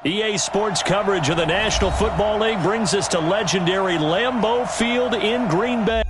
EA Sports coverage of the National Football League brings us to legendary Lambeau Field in Green Bay.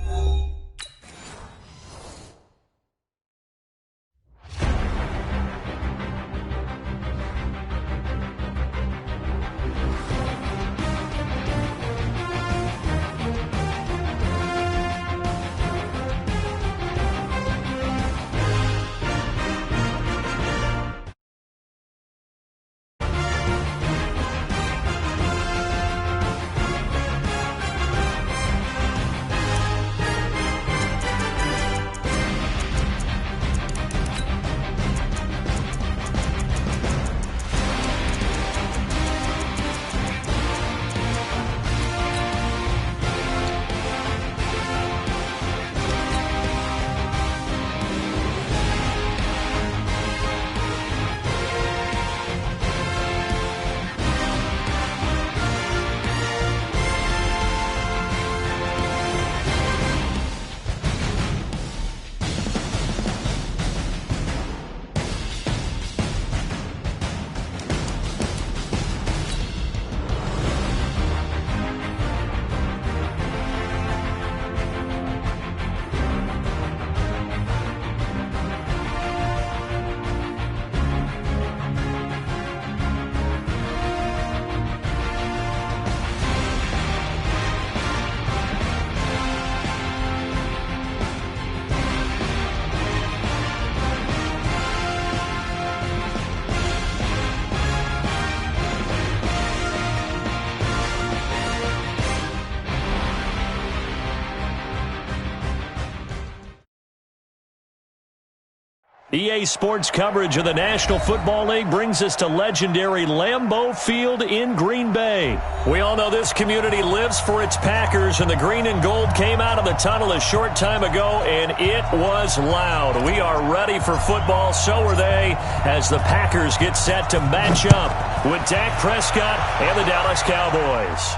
EA Sports coverage of the National Football League brings us to legendary Lambeau Field in Green Bay. We all know this community lives for its Packers, and the green and gold came out of the tunnel a short time ago, and it was loud. We are ready for football, so are they, as the Packers get set to match up with Dak Prescott and the Dallas Cowboys.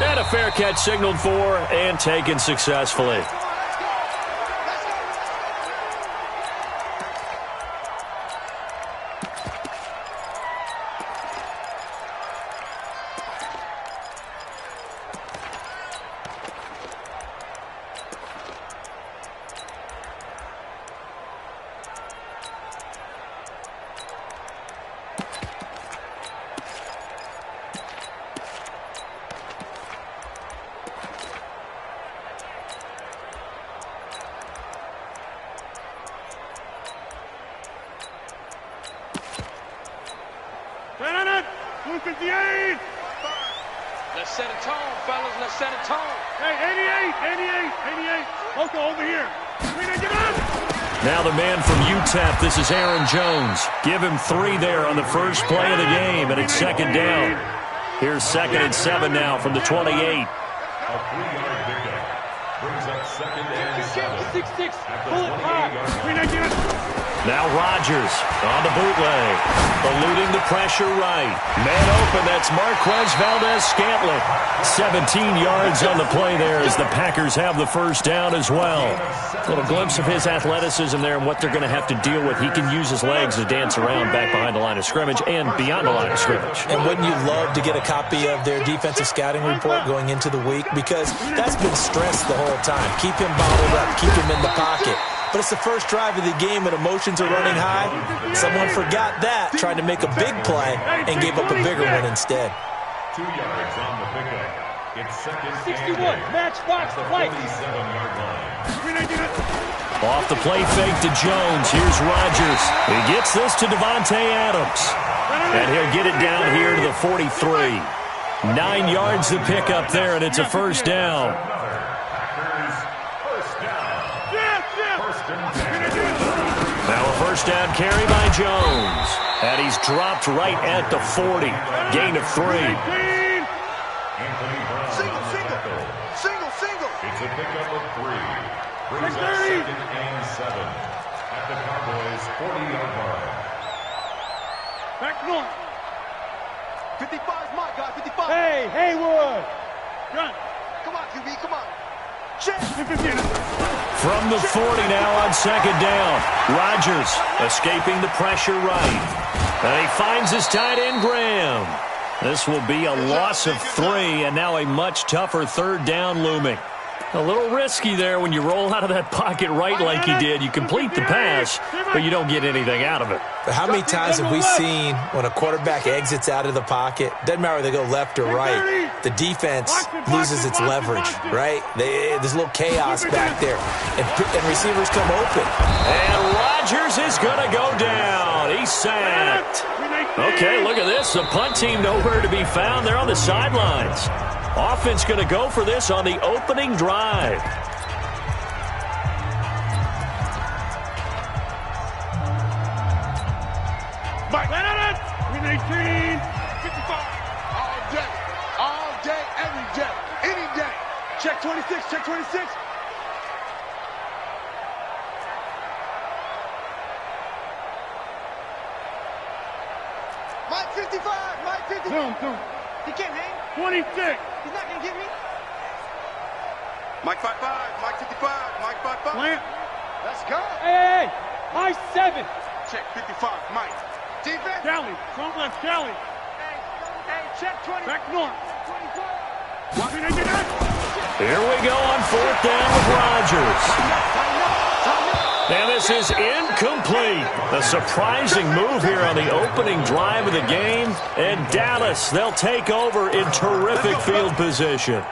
And a fair catch signaled for and taken successfully. Let's set a tone, fellas. Let's set a tone. Hey, 88. Loco, over here. Get up. Now the man from UTEP, this is Aaron Jones. Give him 3 there on the first play of the game, and it's second down. Here's 2nd and 7 now from the 28. A 3-yard pickup brings up 2nd and 7. 6-6. Pull it high. Now Rodgers on the bootleg, eluding the pressure right. Man open, that's Marquez Valdez-Scantling. 17 yards on the play there as the Packers have the first down as well. A little glimpse of his athleticism there and what they're going to have to deal with. He can use his legs to dance around back behind the line of scrimmage and beyond the line of scrimmage. And wouldn't you love to get a copy of their defensive scouting report going into the week? Because that's been stressed the whole time. Keep him bottled up. Keep him in the pocket. But it's the first drive of the game and emotions are running high. Someone forgot that, tried to make a big play, and gave up a bigger one instead. 2 yards on the pickup. It's 2nd 61. and 8. Match box. At the 47-yard line. Off the play fake to Jones. Here's Rodgers. He gets this to Devontae Adams. And he'll get it down here to the 43. 9 yards to pick up there, and it's a first down. Now a first down carry by Jones. And he's dropped right at the 40. Gain of 3. Single. It's a pickup of 3. Brings up 2nd and 7 at the Cowboys' 40-yard line. Back north. 55's my guy, 55. Hey, Haywood. Run. Come on, QB, come on. From the 40 now on second down. Rodgers escaping the pressure right. And he finds his tight end, Graham. This will be a loss of 3, and now a much tougher third down looming. A little risky there when you roll out of that pocket right like he did. You complete the pass, but you don't get anything out of it. But how many times have we seen when a quarterback exits out of the pocket, doesn't matter whether they go left or right, the defense loses its leverage, right? There's a little chaos back there, and receivers come open. And Rodgers is going to go down. He's sacked. Okay, look at this. The punt team nowhere to be found. They're on the sidelines. Offense going to go for this on the opening drive. Back. Win 18. 55. All day, every day, any day. Check 26, check 26. Mike 55, Mike 55. Zoom. He can't hang. 26. He's not going to get me. Mike 55, Mike 55, Mike 55. Plant. Let's go. Hey. Mike 7. Check 55, Mike. Defense. Cali. Front left, Cali. Hey, check 20. Back north. 24. Here we go on 4th down with Rodgers. And this is incomplete. A surprising move here on the opening drive of the game. And Dallas, they'll take over in terrific field position.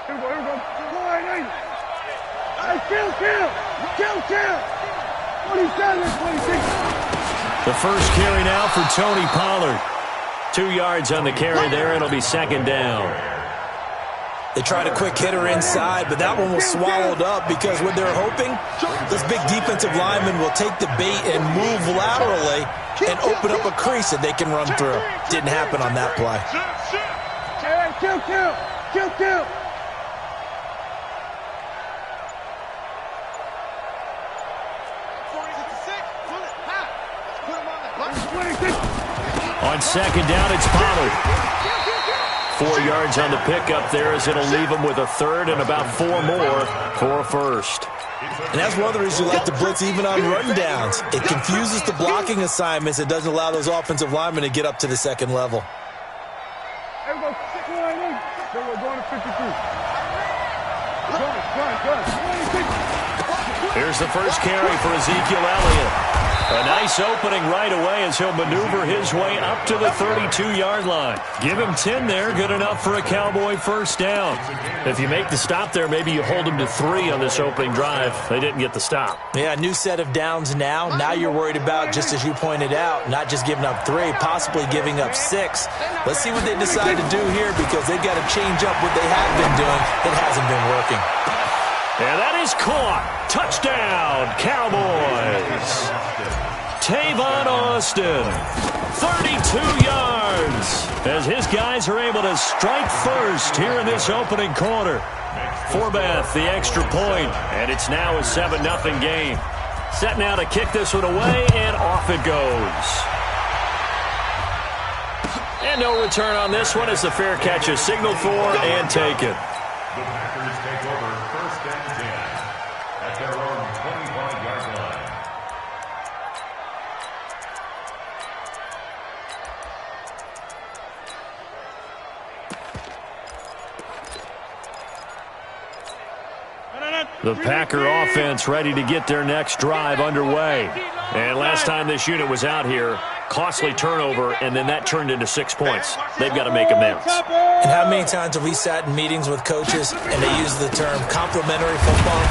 Here we go. Hey, kill. 27, 26. The first carry now for Tony Pollard. 2 yards on the carry there. It'll be 2nd down. They tried a quick hitter inside, but that one was swallowed up because what they're hoping, this big defensive lineman will take the bait and move laterally and open up a crease that they can run through. Didn't happen on that play. Hey, kill. 26. On 2nd down, it's Pollard. 4 yards on the pickup there as it'll leave him with a 3rd and about 4 more for a 1st. And that's one of the reasons you like to blitz even on rundowns. It confuses the blocking assignments. It doesn't allow those offensive linemen to get up to the 2nd level. Here we go. So we're going to 52. Go. Here's the first carry for Ezekiel Elliott. A nice opening right away as he'll maneuver his way up to the 32-yard line. Give him 10 there, good enough for a Cowboy 1st down. If you make the stop there, maybe you hold him to 3 on this opening drive. They didn't get the stop. Yeah, new set of downs now. Now you're worried about, just as you pointed out, not just giving up 3, possibly giving up 6. Let's see what they decide to do here because they've got to change up what they have been doing. It hasn't been working. And that is caught. Touchdown, Cowboys. Tavon Austin, 32 yards, as his guys are able to strike first here in this opening quarter. Forbath, the extra point, and it's now a 7-0 game. Set now to kick this one away, and off it goes. And no return on this one as the fair catch is signaled for and taken. The Packers take over 1st and 10 at their own 25-yard line. The Packer offense ready to get their next drive underway. And last time this unit was out here, costly turnover, and then that turned into 6 points. They've got to make amends. And how many times have we sat in meetings with coaches and they use the term complementary football?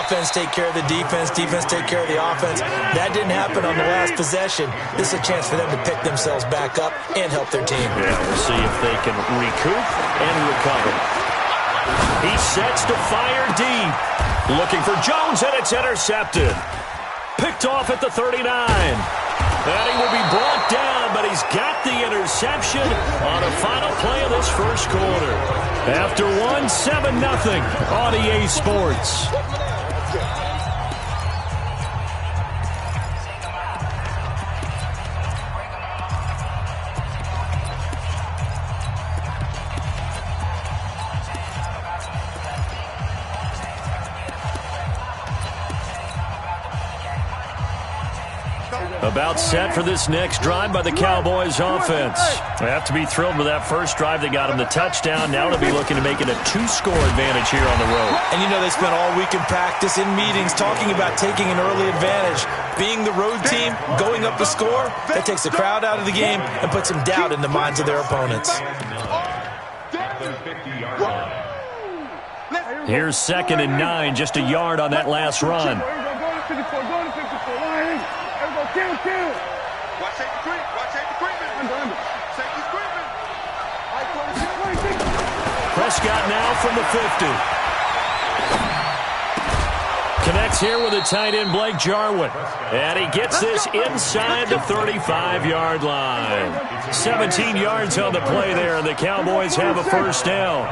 Offense take care of the defense, defense take care of the offense. That didn't happen on the last possession. This is a chance for them to pick themselves back up and help their team. Yeah, we'll see if they can recoup and recover. He sets to fire deep. Looking for Jones, and it's intercepted. Picked off at the 39. And he will be brought down, but he's got the interception on the final play of this first quarter. After 7-0 on EA Sports. About set for this next drive by the Cowboys offense. They have to be thrilled with that first drive. They got them the touchdown. Now they'll be looking to make it a 2-score advantage here on the road. And you know they spent all week in practice, in meetings, talking about taking an early advantage. Being the road team, going up the score, that takes the crowd out of the game and puts some doubt in the minds of their opponents. Here's 2nd and 9, just a yard on that last run. Kill. Watch safety creep. Watch safety creeping. Safety's creeping. Prescott now from the 50. Connects here with a tight end, Blake Jarwin. And he gets this inside the 35-yard line. 17 yards on the play there, and the Cowboys have a first down.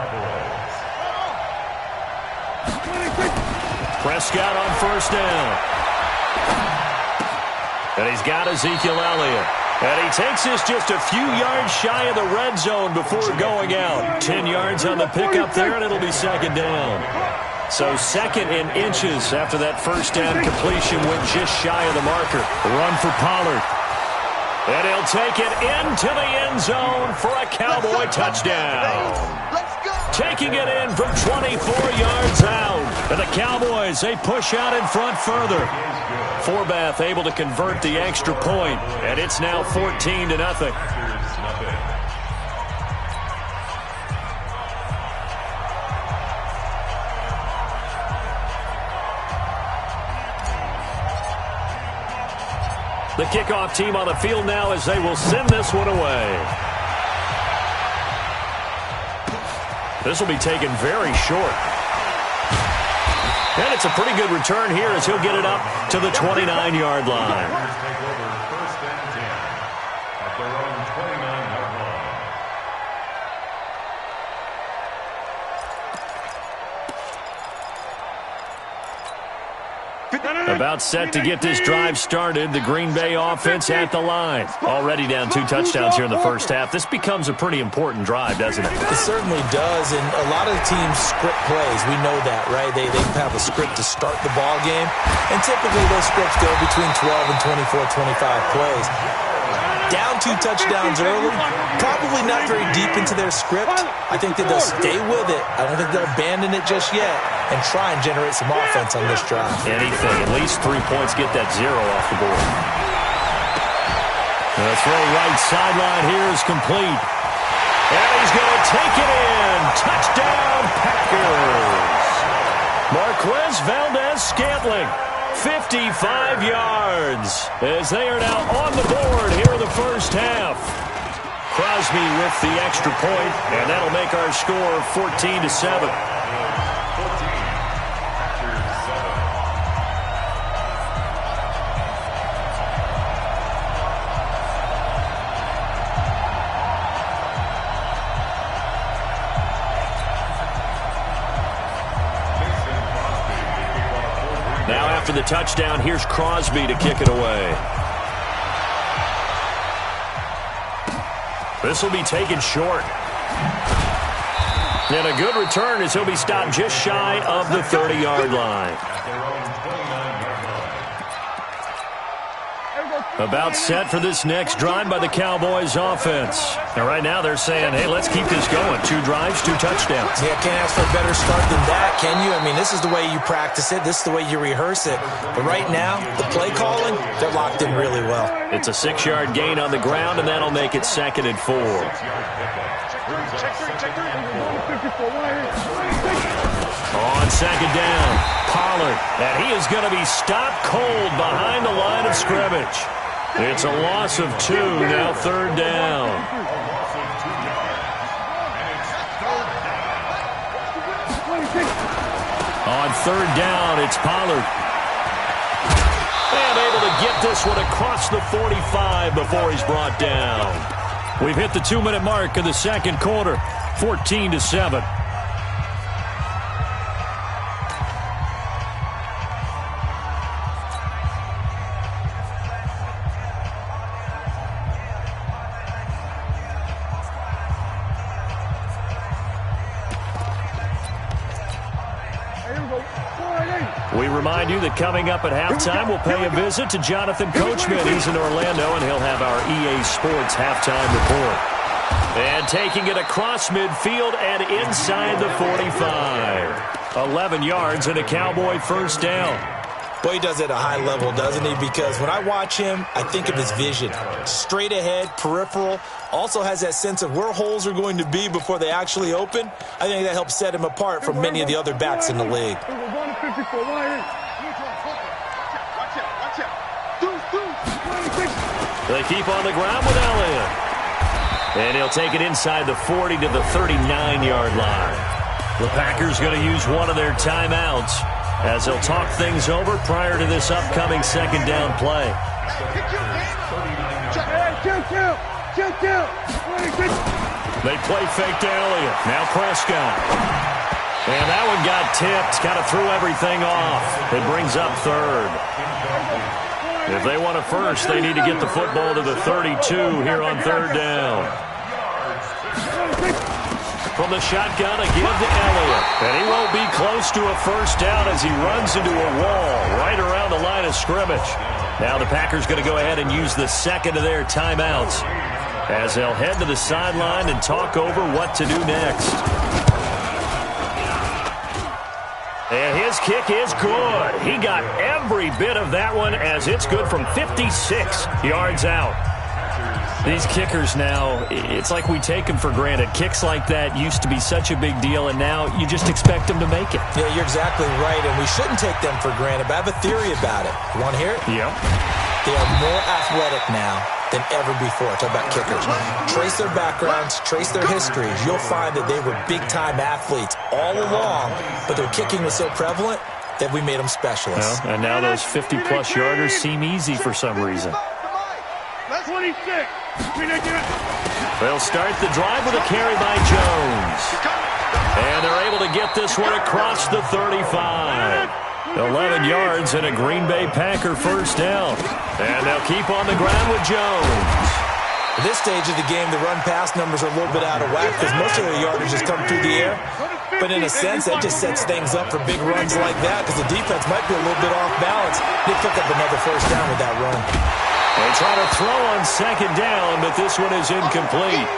Prescott on first down. And he's got Ezekiel Elliott. And he takes this just a few yards shy of the red zone before going out. 10 yards on the pickup there, and it'll be second down. So 2nd in inches after that first down completion went just shy of the marker. A run for Pollard. And he'll take it into the end zone for a Cowboy touchdown. Taking it in from 24 yards out. And the Cowboys, they push out in front further. Forbath able to convert the extra point, and it's now 14-0. The kickoff team on the field now as they will send this one away. This will be taken very short. And it's a pretty good return here as he'll get it up to the 29-yard line. Take over 1st and 10 at their own 29-yard line. About set to get this drive started. The Green Bay offense at the line. Already down 2 touchdowns here in the first half. This becomes a pretty important drive, doesn't it? It certainly does, and a lot of the teams script plays. We know that, right? They have a script to start the ball game, and typically those scripts go between 12 and 24, 25 plays. Down 2 touchdowns early, probably not very deep into their script. I think that they'll stay with it. I don't think they'll abandon it just yet and try and generate some offense on this drive. Anything, at least 3 points, get that 0 off the board. The throw right sideline here is complete. And he's going to take it in. Touchdown, Packers. Marquez Valdez-Scantling. 55 yards as they are now on the board here in the first half. Crosby with the extra point, and that'll make our score 14-7. Now after the touchdown, here's Crosby to kick it away. This will be taken short. And a good return as he'll be stopped just shy of the 30-yard line. About set for this next drive by the Cowboys offense. And right now they're saying, hey, let's keep this going. 2 drives, 2 touchdowns. Yeah, can't ask for a better start than that, can you? I mean, this is the way you practice it. This is the way you rehearse it. But right now, the play calling, they're locked in really well. It's a 6-yard gain on the ground, and that'll make it 2nd and 4. On 2nd down, Pollard. And he is going to be stopped cold behind the line of scrimmage. It's a loss of 2, now 3rd down. On 3rd down, it's Pollard. And able to get this one across the 45 before he's brought down. We've hit the 2-minute mark in the second quarter, 14-7. We remind you that coming up at halftime, we'll pay a visit to Jonathan Coachman. He's in Orlando, and he'll have our EA Sports halftime report. And taking it across midfield and inside the 45. 11 yards and a Cowboy first down. Boy, he does it at a high level, doesn't he? Because when I watch him, I think of his vision. Straight ahead, peripheral. Also has that sense of where holes are going to be before they actually open. I think that helps set him apart from many of the other backs in the league. They keep on the ground with Elliott. And he'll take it inside the 40 to the 39-yard line. The Packers going to use one of their timeouts as they'll talk things over prior to this upcoming second down play. They play fake to Elliott. Now Prescott. And that one got tipped. Kind of threw everything off. It brings up third. If they want a first, they need to get the football to the 32 here on third down. From the shotgun, a give to Elliott. And he won't be close to a first down as he runs into a wall right around the line of scrimmage. Now the Packers going to go ahead and use the second of their timeouts as they'll head to the sideline and talk over what to do next. And his kick is good. He got every bit of that one as it's good from 56 yards out. These kickers now, it's like we take them for granted. Kicks like that used to be such a big deal, and now you just expect them to make it. Yeah, you're exactly right, and we shouldn't take them for granted, but I have a theory about it. You want to hear it? Yep. They are more athletic now than ever before. Talk about kickers. Trace their backgrounds, trace their histories. You'll find that they were big-time athletes all along, but their kicking was so prevalent that we made them specialists. Well, and now those 50-plus yarders seem easy for some reason. 26. They'll start the drive with a carry by Jones. And they're able to get this one across the 35. 11 yards and a Green Bay Packer first down. And they'll keep on the ground with Jones. At this stage of the game, the run-pass numbers are a little bit out of whack because most of their yardage has come through the air. But in a sense, that just sets things up for big runs like that because the defense might be a little bit off balance. They pick up another first down with that run. They try to throw on second down, but this one is incomplete.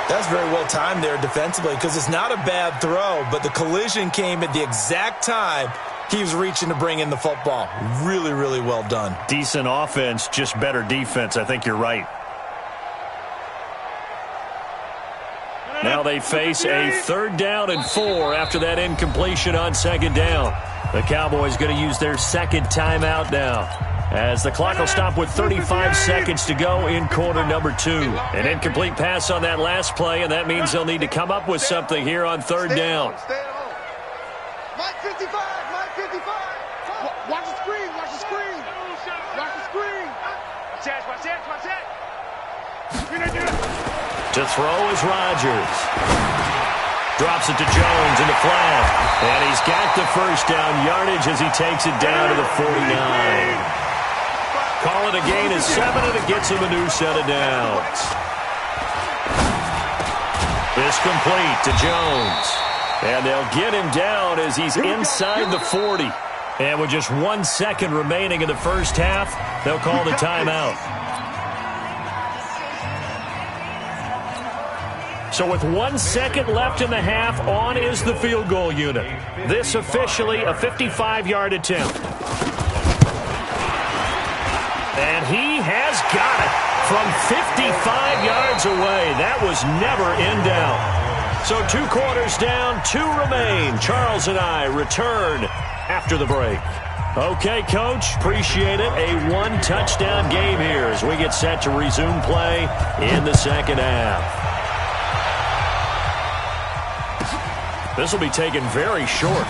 That's very well timed there defensively because it's not a bad throw, but the collision came at the exact time he was reaching to bring in the football. Really, really well done. Decent offense, just better defense. I think you're right. Now they face a 3rd down and 4 after that incompletion on second down. The Cowboys going to use their second timeout now, as the clock will stop with 35 seconds to go in quarter number 2. An incomplete pass on that last play, and that means they'll need to come up with something here on 3rd down. Mike 55, Mike 55. Watch the screen, watch the screen. Watch the screen. Watch that. To throw is Rodgers. Drops it to Jones in the flat. And he's got the first down yardage as he takes it down to the 49. Call it a gain of 7, and it gets him a new set of downs. It's complete to Jones. And they'll get him down as he's inside the 40. And with just 1 second remaining in the first half, they'll call the timeout. So with 1 second left in the half, on is the field goal unit. This officially a 55-yard attempt. And he has got it from 55 yards away. That was never in doubt. So 2 quarters down, 2 remain. Charles and I return after the break. Okay, Coach, appreciate it. A 1-touchdown game here as we get set to resume play in the second half. This will be taken very short.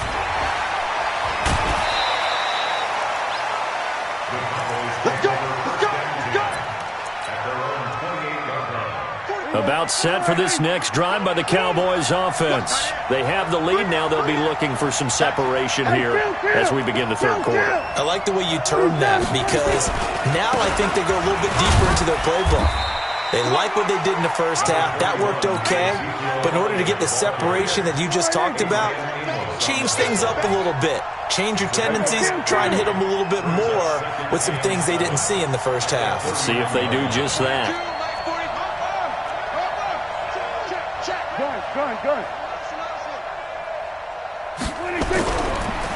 About set for this next drive by the Cowboys offense. They have the lead now. They'll be looking for some separation here as we begin the third quarter. I like the way you term that because now I think they go a little bit deeper into their playbook. They like what they did in the first half. That worked okay. But in order to get the separation that you just talked about, change things up a little bit. Change your tendencies, try and hit them a little bit more with some things they didn't see in the first half. Let's see if they do just that. Gun.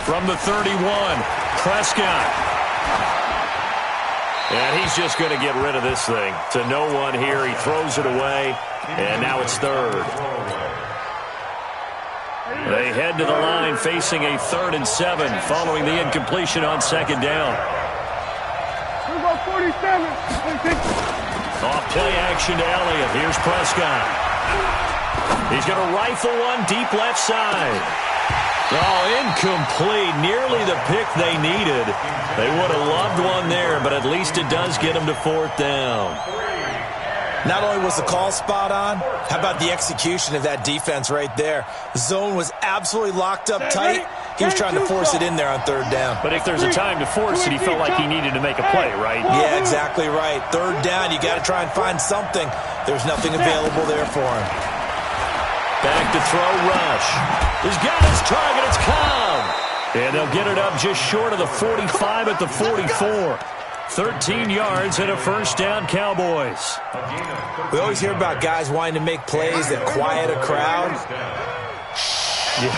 From the 31, Prescott. And he's just going to get rid of this thing. To no one here. He throws it away, and now it's third. They head to the line facing a 3rd and 7 following the incompletion on 2nd down. Off play action to Elliott. Here's Prescott. He's going to rifle one deep left side. Oh, incomplete. Nearly the pick they needed. They would have loved one there, but at least it does get them to 4th down. Not only was the call spot on, how about the execution of that defense right there? The zone was absolutely locked up tight. He was trying to force it in there on 3rd down. But if there's a time to force it, he felt like he needed to make a play, right? Yeah, exactly right. 3rd down, you got to try and find something. There's nothing available there for him. Back to throw, Rush. He's got his target. It's Cobb. And they'll get it up just short of the 45 at the 44. 13 yards and a 1st down, Cowboys. We always hear about guys wanting to make plays that quiet a crowd. Yeah,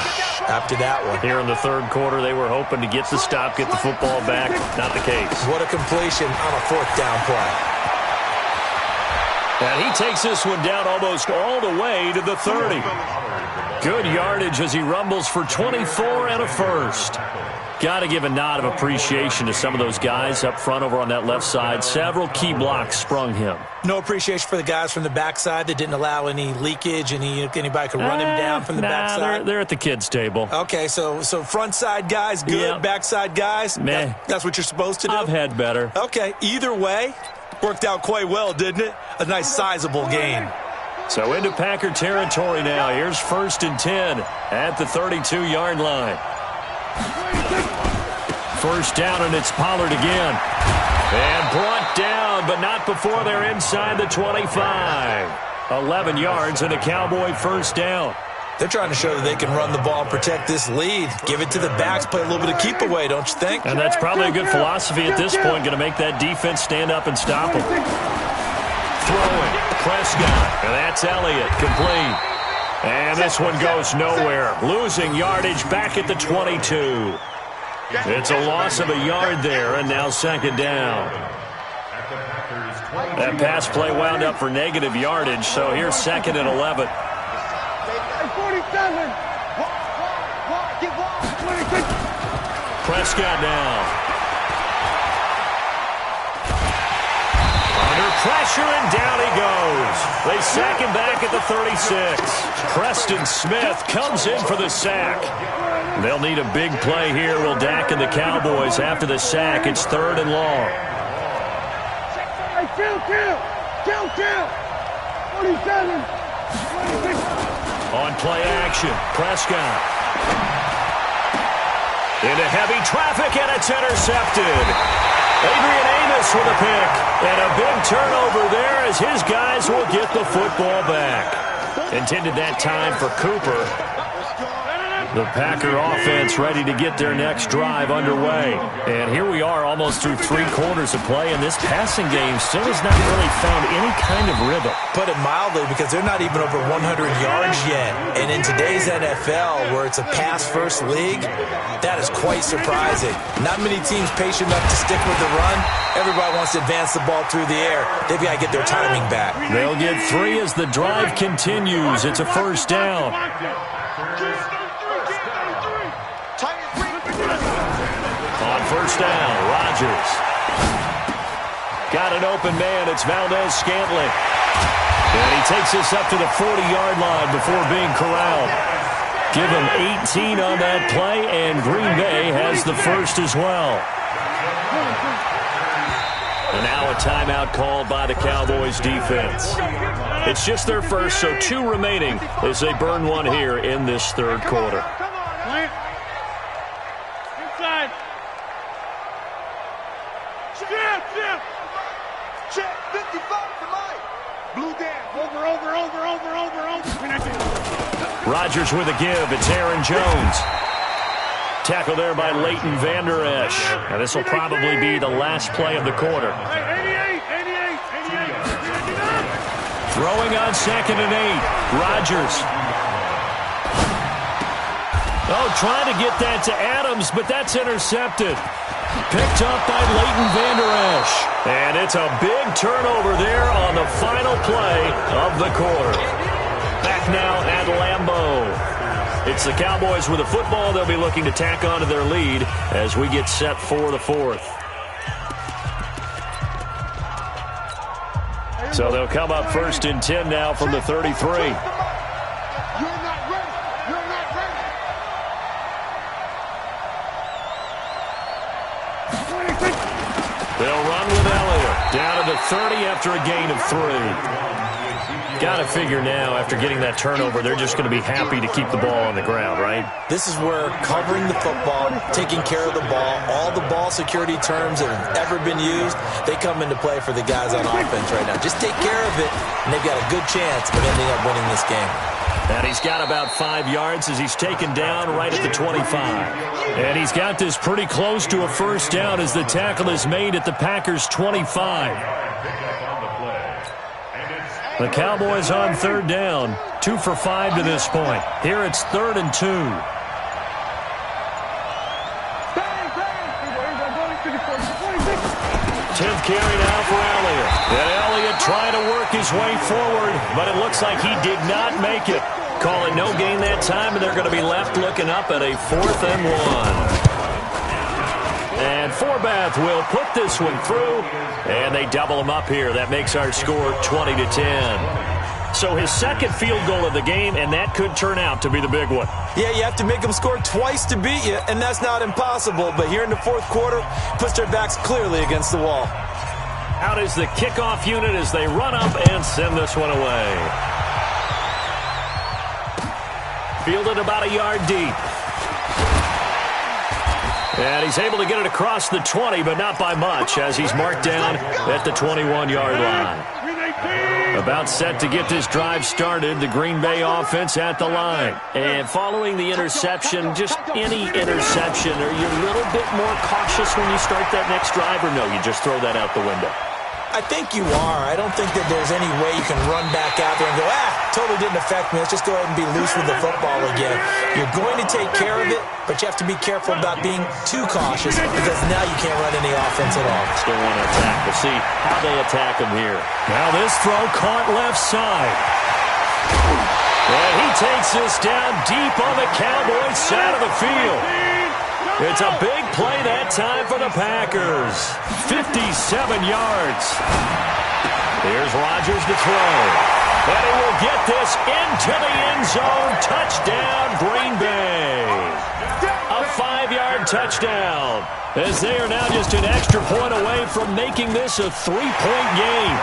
after that one. Here in the 3rd quarter, they were hoping to get the stop, get the football back. Not the case. What a completion on a 4th down play. And he takes this one down almost all the way to the 30. Good yardage as he rumbles for 24 and a 1st. Got to give a nod of appreciation to some of those guys up front over on that left side. Several key blocks sprung him. No appreciation for the guys from the backside that didn't allow any leakage, anybody could run him down from the backside. They're at the kids' table. Okay, so front side guys, good. Yep. Backside guys, meh. That's what you're supposed to do? I've had better. Okay, either way, worked out quite well, didn't it? A nice sizable gain. So into Packer territory now. Here's 1st and 10 at the 32-yard line. 1st down, and it's Pollard again. And brought down, but not before they're inside the 25. 11 yards and a Cowboy 1st down. They're trying to show that they can run the ball and protect this lead. Give it to the backs, play a little bit of keep away, don't you think? And that's probably a good philosophy at this point, going to make that defense stand up and stop them. Throwing, Prescott, and that's Elliott, complete. And this one goes nowhere. Losing yardage back at the 22. It's a loss of a yard there, and now 2nd down. That pass play wound up for negative yardage, so here's 2nd and 11. Prescott now. Under pressure, and down he goes. They sack him back at the 36. Preston Smith comes in for the sack. They'll need a big play here, will Dak and the Cowboys after the sack. It's 3rd and long. Kill. 47. On play action, Prescott. Into heavy traffic, and it's intercepted. Adrian Amos with a pick. And a big turnover there as his guys will get the football back. Intended that time for Cooper. The Packer offense ready to get their next drive underway. And here we are almost through 3 quarters of play, and this passing game still has not really found any kind of rhythm. Put it mildly, because they're not even over 100 yards yet. And in today's NFL, where it's a pass-first league, that is quite surprising. Not many teams patient enough to stick with the run. Everybody wants to advance the ball through the air. They've got to get their timing back. They'll get 3 as the drive continues. It's a 1st down. On 1st down, Rodgers. Got an open man. It's Valdez-Scantling. And he takes us up to the 40-yard line before being corralled. Give him 18 on that play, and Green Bay has the 1st as well. And now a timeout called by the Cowboys defense. It's just their 1st, so 2 remaining as they burn one here in this 3rd quarter. Inside. Check 55 to Mike. Blue down. Over. Rodgers with a give. It's Aaron Jones. Tackle there by Leighton Vander Esch. Now this will probably be the last play of the quarter. 88. Throwing on 2nd and 8. Rodgers. Oh, trying to get that to Adams, but that's intercepted. Picked up by Leighton Vander Esch. And it's a big turnover there on the final play of the quarter. Back now at Lambeau. It's the Cowboys with the football. They'll be looking to tack on to their lead as we get set for the 4th. So they'll come up 1st and 10 now from the 33. You're not ready. You're not ready. They'll run with Elliott. Down to the 30 after a gain of 3. Got to figure now, after getting that turnover, they're just going to be happy to keep the ball on the ground, right? This is where covering the football, taking care of the ball, all the ball security terms that have ever been used, they come into play for the guys on offense right now. Just take care of it, and they've got a good chance of ending up winning this game. And he's got about 5 yards as he's taken down right at the 25. And he's got this pretty close to a first down as the tackle is made at the Packers' 25. The Cowboys on 3rd down, 2 for 5 to this point. Here it's 3rd and 2. 10th carry now for Elliott. And Elliott trying to work his way forward, but it looks like he did not make it. Call it no gain that time, and they're going to be left looking up at a 4th and 1. And Forbath will put this one through, and they double him up here. That makes our score 20-10. So his 2nd field goal of the game, and that could turn out to be the big one. Yeah, you have to make them score twice to beat you, and that's not impossible. But here in the 4th quarter, puts their backs clearly against the wall. Out is the kickoff unit as they run up and send this one away. Fielded about a yard deep. And he's able to get it across the 20, but not by much, as he's marked down at the 21-yard line. About set to get this drive started, the Green Bay offense at the line. And following the interception, just any interception, are you a little bit more cautious when you start that next drive, or no, you just throw that out the window? I think you are. I don't think that there's any way you can run back out there and go, totally didn't affect me. Let's just go ahead and be loose with the football again. You're going to take care of it, but you have to be careful about being too cautious because now you can't run any offense at all. Still want to attack. We'll see how they attack him here. Now this throw caught left side. And he takes this down deep on the Cowboys side of the field. It's a big play that time for the Packers. 57 yards. Here's Rodgers to throw. And he will get this into the end zone. Touchdown, Green Bay. A 5-yard touchdown. As they are now just an extra point away from making this a 3-point game.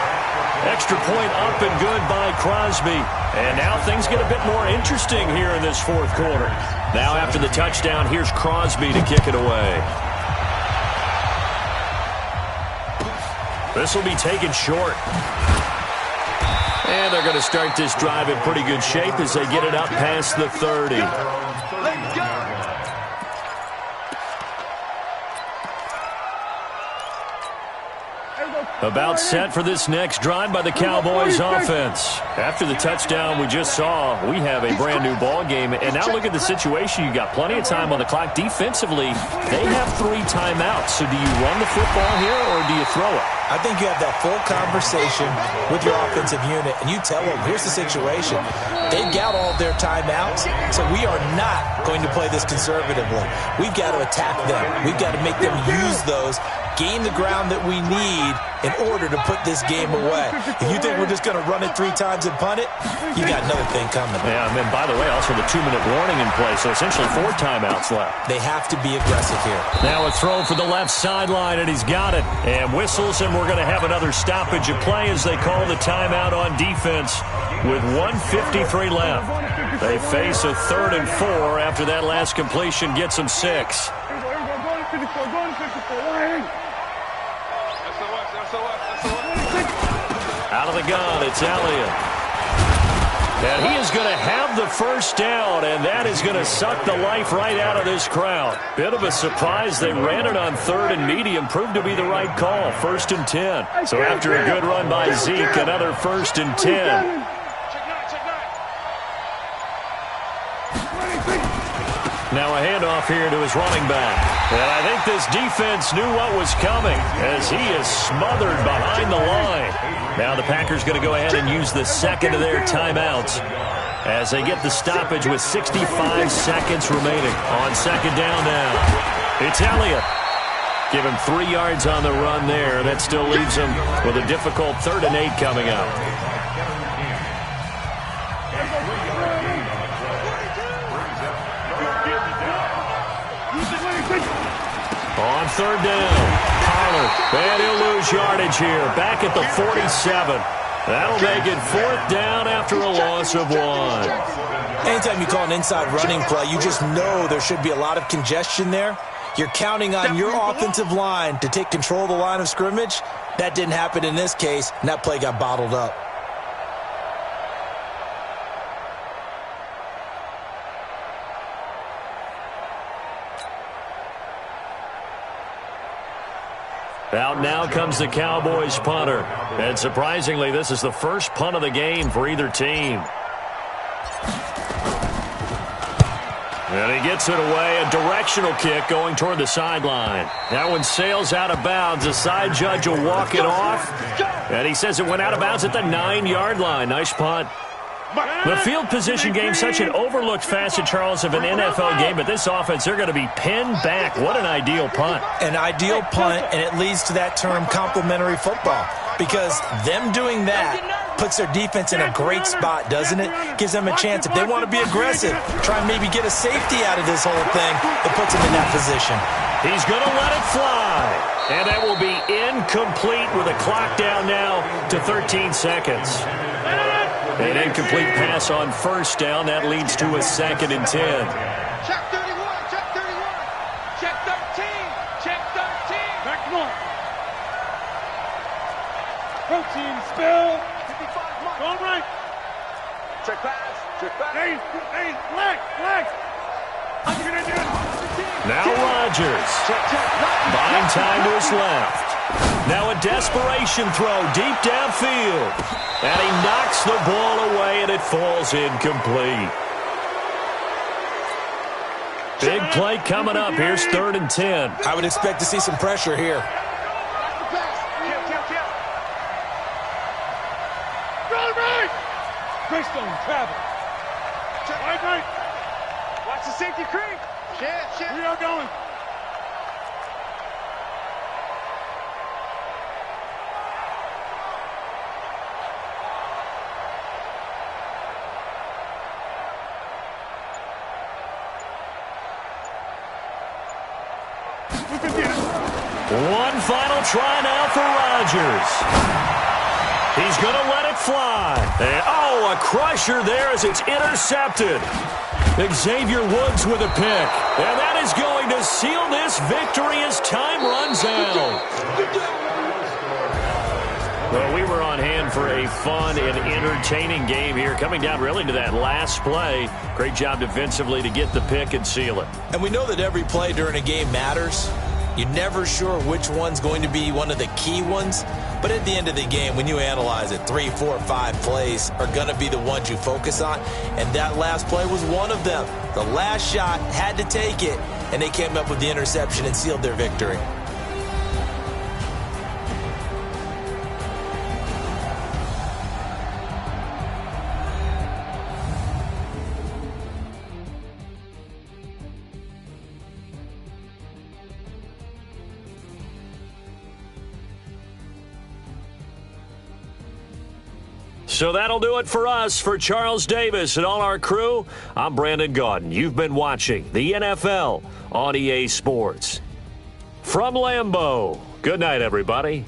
Extra point up and good by Crosby. And now things get a bit more interesting here in this 4th quarter. Now after the touchdown, here's Crosby to kick it away. This will be taken short. And they're going to start this drive in pretty good shape as they get it up past the 30. Let's go. About set for this next drive by the Cowboys offense. After the touchdown we just saw, we have a brand new ball game. And now look at the situation. You got plenty of time on the clock. Defensively, they have 3 timeouts. So do you run the football here or do you throw it? I think you have that full conversation with your offensive unit, and you tell them, here's the situation. They've got all of their timeouts, so we are not going to play this conservatively. We've got to attack them. We've got to make them use those, gain the ground that we need in order to put this game away. If you think we're just going to run it 3 times and punt it, you got another thing coming. Yeah, and then, by the way, also the 2-minute warning in play, so essentially 4 timeouts left. They have to be aggressive here. Now a throw for the left sideline, and he's got it. And whistles, and we're going to have another stoppage of play as they call the timeout on defense with 1:53 left. They face a 3rd and 4 after that last completion gets them 6. Out of the gun, it's Elliott. And he is going to have the first down, and that is going to suck the life right out of this crowd. Bit of a surprise. They ran it on 3rd and medium. Proved to be the right call. 1st and 10. So after a good run by Zeke, another 1st and 10. Now a handoff here to his running back. And I think this defense knew what was coming as he is smothered behind the line. Now the Packers going to go ahead and use the second of their timeouts as they get the stoppage with 65 seconds remaining. On 2nd down now, it's Elliott. Give him 3 yards on the run there. That still leaves him with a difficult 3rd and 8 coming up. On 3rd down, Pollard, and he'll lose yardage here. Back at the 47. That'll make it 4th down after a loss of 1. Anytime you call an inside running play, you just know there should be a lot of congestion there. You're counting on your offensive line to take control of the line of scrimmage. That didn't happen in this case, and that play got bottled up. Out now comes the Cowboys punter. And surprisingly, this is the first punt of the game for either team. And he gets it away. A directional kick going toward the sideline. That one sails out of bounds. The side judge will walk it off. And he says it went out of bounds at the 9-yard line. Nice punt. The field position game, such an overlooked facet, Charles, of an NFL game, but this offense, they're going to be pinned back. What an ideal punt. An ideal punt, and it leads to that term complementary football, because them doing that puts their defense in a great spot, doesn't it? Gives them a chance. If they want to be aggressive, try and maybe get a safety out of this whole thing, it puts them in that position. He's going to let it fly, and that will be incomplete with a clock down now to 13 seconds. An incomplete pass on 1st down. That leads to a 2nd and 10. Check 31, check 31. Check 13, check 13. Back one. Protein spill. 55 mark. Go right. Check pass, check pass. Hey, flag. Now Rodgers. Buying time to his left. Now a desperation throw deep downfield. And he knocks the ball away, and it falls incomplete. Big play coming up. Here's 3rd and 10. I would expect to see some pressure here. Right. Greystone travel. Right. Watch the safety creep. Shit. We are going. One final try now for Rodgers. He's going to let it fly. And, a crusher there as it's intercepted. Xavier Woods with a pick. And that is going to seal this victory as time runs out. Well, we were on hand for a fun and entertaining game here, coming down really to that last play. Great job defensively to get the pick and seal it. And we know that every play during a game matters. You're never sure which one's going to be one of the key ones. But at the end of the game, when you analyze it, 3, 4, 5 plays are going to be the ones you focus on. And that last play was one of them. The last shot had to take it, and they came up with the interception and sealed their victory. So that'll do it for us. For Charles Davis and all our crew, I'm Brandon Gaudin. You've been watching the NFL on EA Sports. From Lambeau, good night, everybody.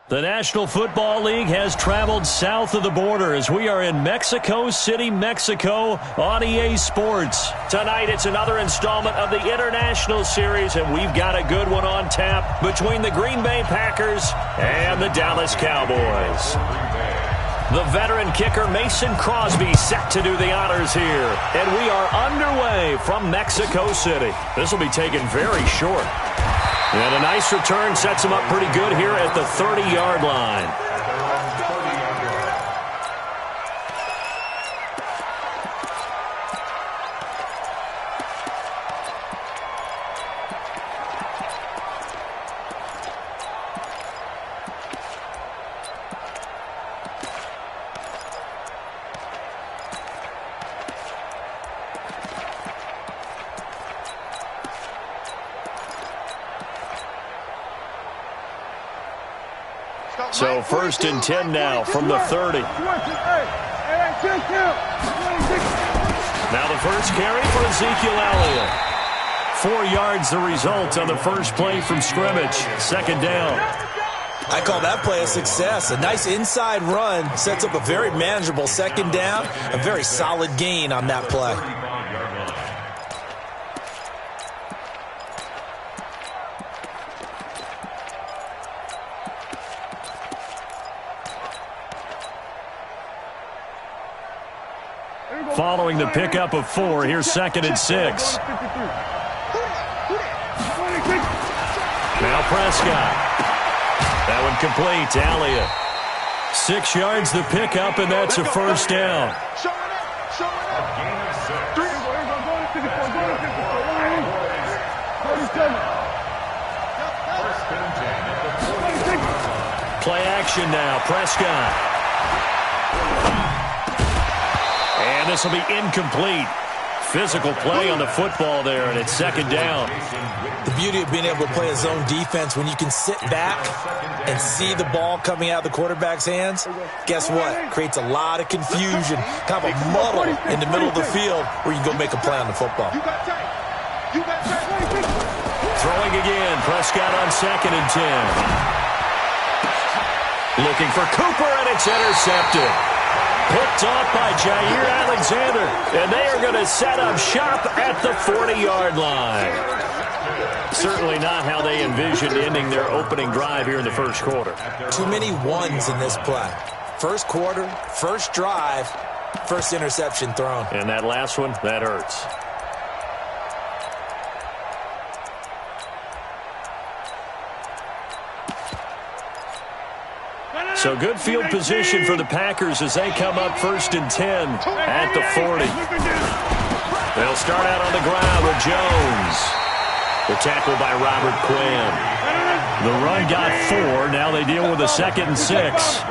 The National Football League has traveled south of the border as we are in Mexico City, Mexico on EA Sports. Tonight it's another installment of the International Series, and we've got a good one on tap between the Green Bay Packers and the Dallas Cowboys. The veteran kicker Mason Crosby set to do the honors here, and we are underway from Mexico City. This will be taken very short. And a nice return sets him up pretty good here at the 30-yard line. So 1st and 10 now from the 30. Now the first carry for Ezekiel Elliott. 4 yards the result on the first play from scrimmage. 2nd down. I call that play a success. A nice inside run sets up a very manageable 2nd down. A very solid gain on that play. Following the pickup of 4, here's 2nd and 6. Now Prescott. That one complete to Elliott. 6 yards the pickup, and that's a first down. Play action now, Prescott. And this will be incomplete. Physical play on the football there, and it's 2nd down. The beauty of being able to play a zone defense, when you can sit back and see the ball coming out of the quarterback's hands, guess what? Creates a lot of confusion, kind of a muddle in the middle of the field where you can go make a play on the football. Throwing again, Prescott on 2nd and 10. Looking for Cooper, and it's intercepted. Picked off by Jair Alexander, and they are going to set up shop at the 40-yard line. Certainly not how they envisioned ending their opening drive here in the first quarter. Too many ones in this play. First quarter, first drive, first interception thrown. And that last one, that hurts. So good field position for the Packers as they come up 1st and 10 at the 40. They'll start out on the ground with Jones. The tackle by Robert Quinn. The run got 4. Now they deal with a 2nd and 6.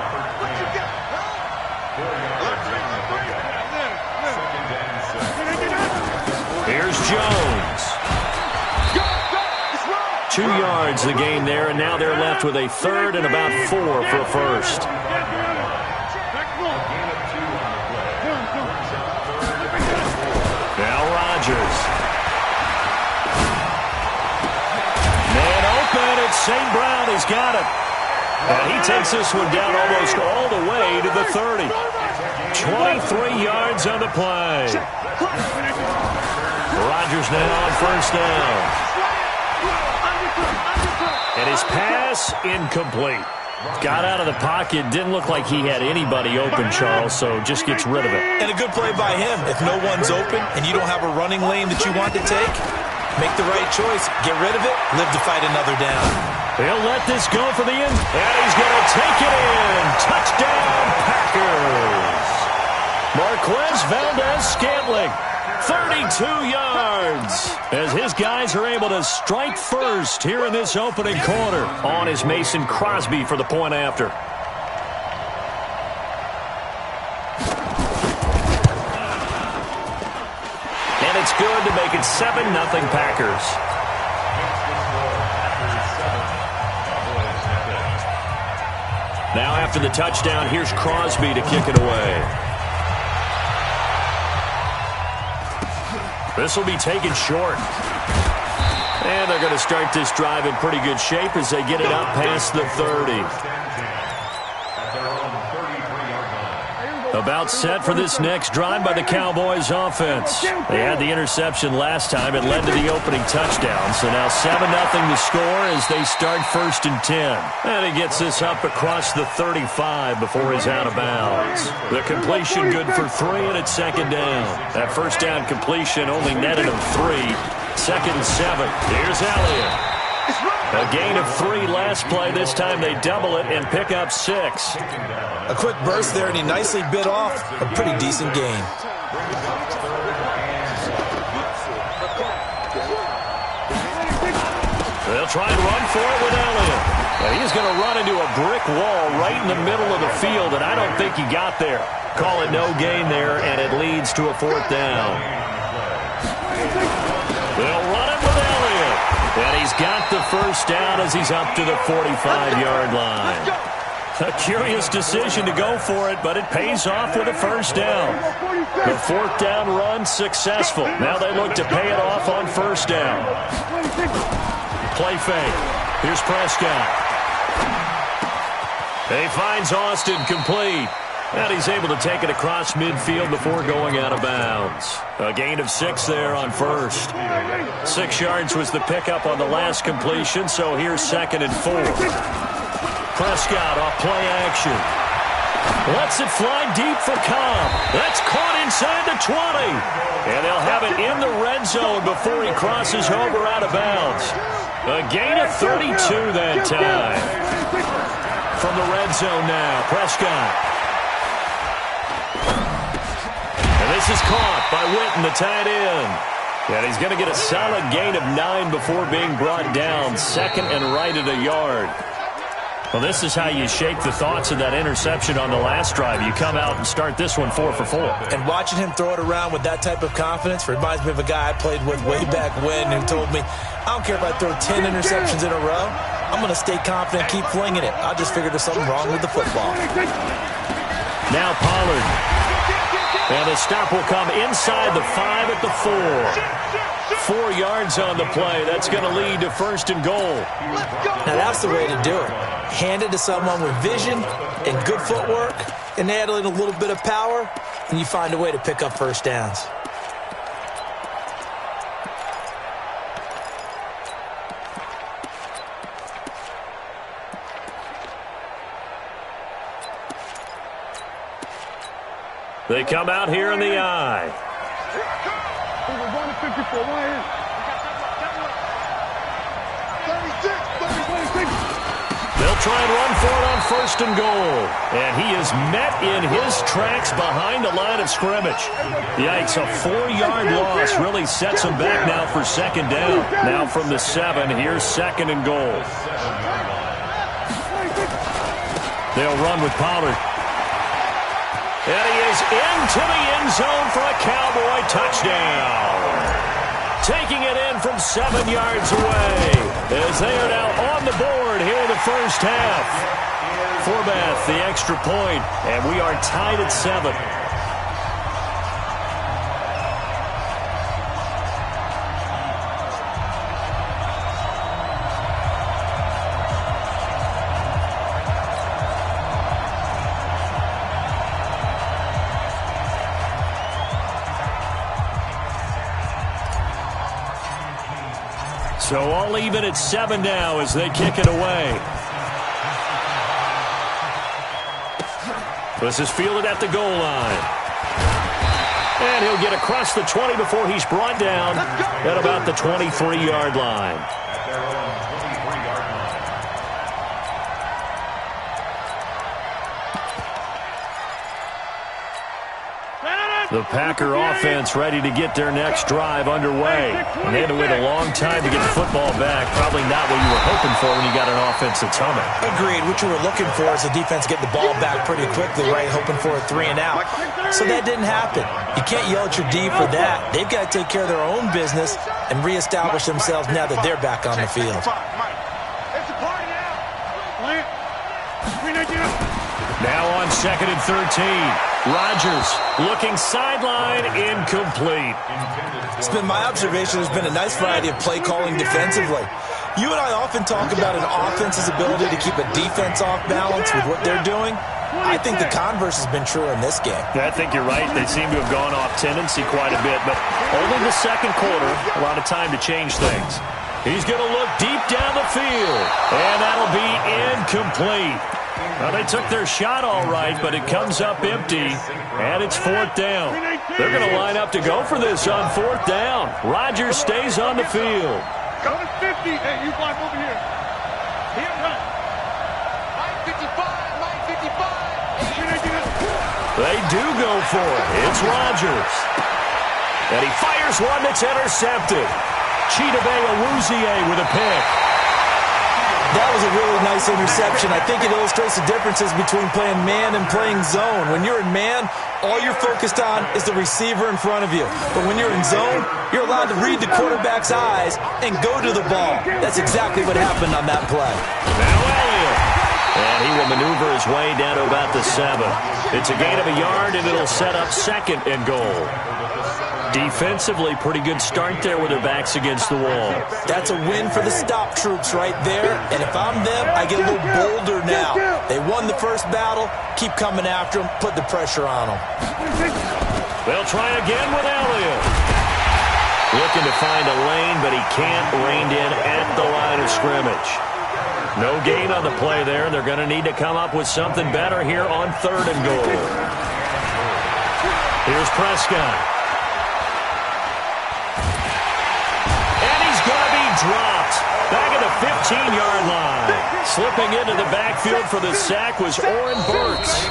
Here's Jones. 2 yards the gain there, and now they're left with a 3rd and about 4 for a first. Now Rodgers. Man open, it's St. Brown. He's got it. And he takes this one down almost all the way to the 30. 23 yards on the play. Rodgers now on 1st down. And his pass incomplete. Got out of the pocket. Didn't look like he had anybody open, Charles, so just gets rid of it. And a good play by him. If no one's open and you don't have a running lane that you want to take, make the right choice. Get rid of it. Live to fight another down. He'll let this go for the end. And he's going to take it in. Touchdown, Packers. Marquez Valdez-Scantling. 32 yards as his guys are able to strike first here in this opening quarter. On is Mason Crosby for the point after. And it's good to make it 7-0 Packers. Now after the touchdown, here's Crosby to kick it away. This will be taken short. And they're going to start this drive in pretty good shape as they get it up past the 30. About set for this next drive by the Cowboys offense. They had the interception last time. It led to the opening touchdown. So now 7-0 the score as they start 1st and 10. And he gets this up across the 35 before he's out of bounds. The completion good for 3, and it's 2nd down. That 1st down completion only netted him 3. 2nd and 7. Here's Elliott. A gain of 3 last play. This time they double it and pick up 6. A quick burst there, and he nicely bit off a pretty decent gain. They'll try and run for it with Elliott. But he's going to run into a brick wall right in the middle of the field, and I don't think he got there. Call it no gain there, and it leads to a 4th down. They'll run it with Elliott. And he's got the 1st down as he's up to the 45-yard line. A curious decision to go for it, but it pays off with a 1st down. The 4th down run successful. Now they look to pay it off on 1st down. Play fake. Here's Prescott. He finds Austin complete. And he's able to take it across midfield before going out of bounds. A gain of 6 there on 1st. 6 yards was the pickup on the last completion, so here's 2nd and 4. Prescott off play action. Lets it fly deep for Cobb. That's caught inside the 20. And they'll have it in the red zone before he crosses over out of bounds. A gain of 32 that time. From the red zone now, Prescott. And this is caught by Witten, the tight end. And he's going to get a solid gain of 9 before being brought down. 2nd and right at a yard. Well, this is how you shake the thoughts of that interception on the last drive. You come out and start this one 4 for 4. And watching him throw it around with that type of confidence reminds me of a guy I played with way back when who told me, I don't care if I throw 10 interceptions in a row. I'm going to stay confident, keep flinging it. I just figured there's something wrong with the football. Now Pollard. And the stop will come inside the 5 at the 4. 4 yards on the play. That's going to lead to 1st and goal. Now that's the way to do it. Hand it to someone with vision and good footwork and add in a little bit of power, and you find a way to pick up 1st downs. They come out here in the eye. They'll try and run for it on 1st and goal. And he is met in his tracks behind the line of scrimmage. Yikes, a 4-yard loss really sets him back now for 2nd down. Now from the 7, here's 2nd and goal. They'll run with Pollard. And he is into the end zone for a Cowboy touchdown. Taking it in from 7 yards away as they are now on the board here in the 1st half. Forbath, the extra point, and we are tied at 7. So all even at 7 now as they kick it away. This is fielded at the goal line. And he'll get across the 20 before he's brought down at about the 23-yard line. The Packer offense ready to get their next drive underway. And they had to wait a long time to get the football back. Probably not what you were hoping for when you got an offense that's humming. Agreed. What you were looking for is the defense getting the ball back pretty quickly, right? Hoping for a 3 and out. So that didn't happen. You can't yell at your D for that. They've got to take care of their own business and reestablish themselves now that they're back on the field. Now on 2nd and 13. Rodgers looking sideline, incomplete. It's been my observation there's been a nice variety of play calling defensively. You and I often talk about an offense's ability to keep a defense off balance with what they're doing. I think the converse has been true in this game. I think you're right. They seem to have gone off tendency quite a bit, but only the second quarter, a lot of time to change things. He's going to look deep down the field, and that'll be incomplete. Well, they took their shot all right, but it comes up empty, and it's fourth down. They're going to line up to go for this on fourth down. Rodgers stays on the field. Go to 50. Hey, you block over here. Here, run. Mike 55, Mike 55. They do go for it. It's Rodgers. And he fires one that's intercepted. Chidobe Awuzie with a pick. That was a really nice interception. I think it illustrates the differences between playing man and playing zone. When you're in man, all you're focused on is the receiver in front of you. But when you're in zone, you're allowed to read the quarterback's eyes and go to the ball. That's exactly what happened on that play. Now Elliott. And he will maneuver his way down to about the 7. It's a gain of a yard, and it'll set up second and goal. Defensively, pretty good start there with their backs against the wall. That's a win for the stop troops right there. And if I'm them, I get a little bolder now. They won the first battle. Keep coming after them. Put the pressure on them. They'll try again with Elliott. Looking to find a lane, but he can't rein in at the line of scrimmage. No gain on the play there. They're going to need to come up with something better here on third and goal. Here's Prescott. Dropped back at the 15-yard line. Slipping into the backfield for the sack was Oren Burks.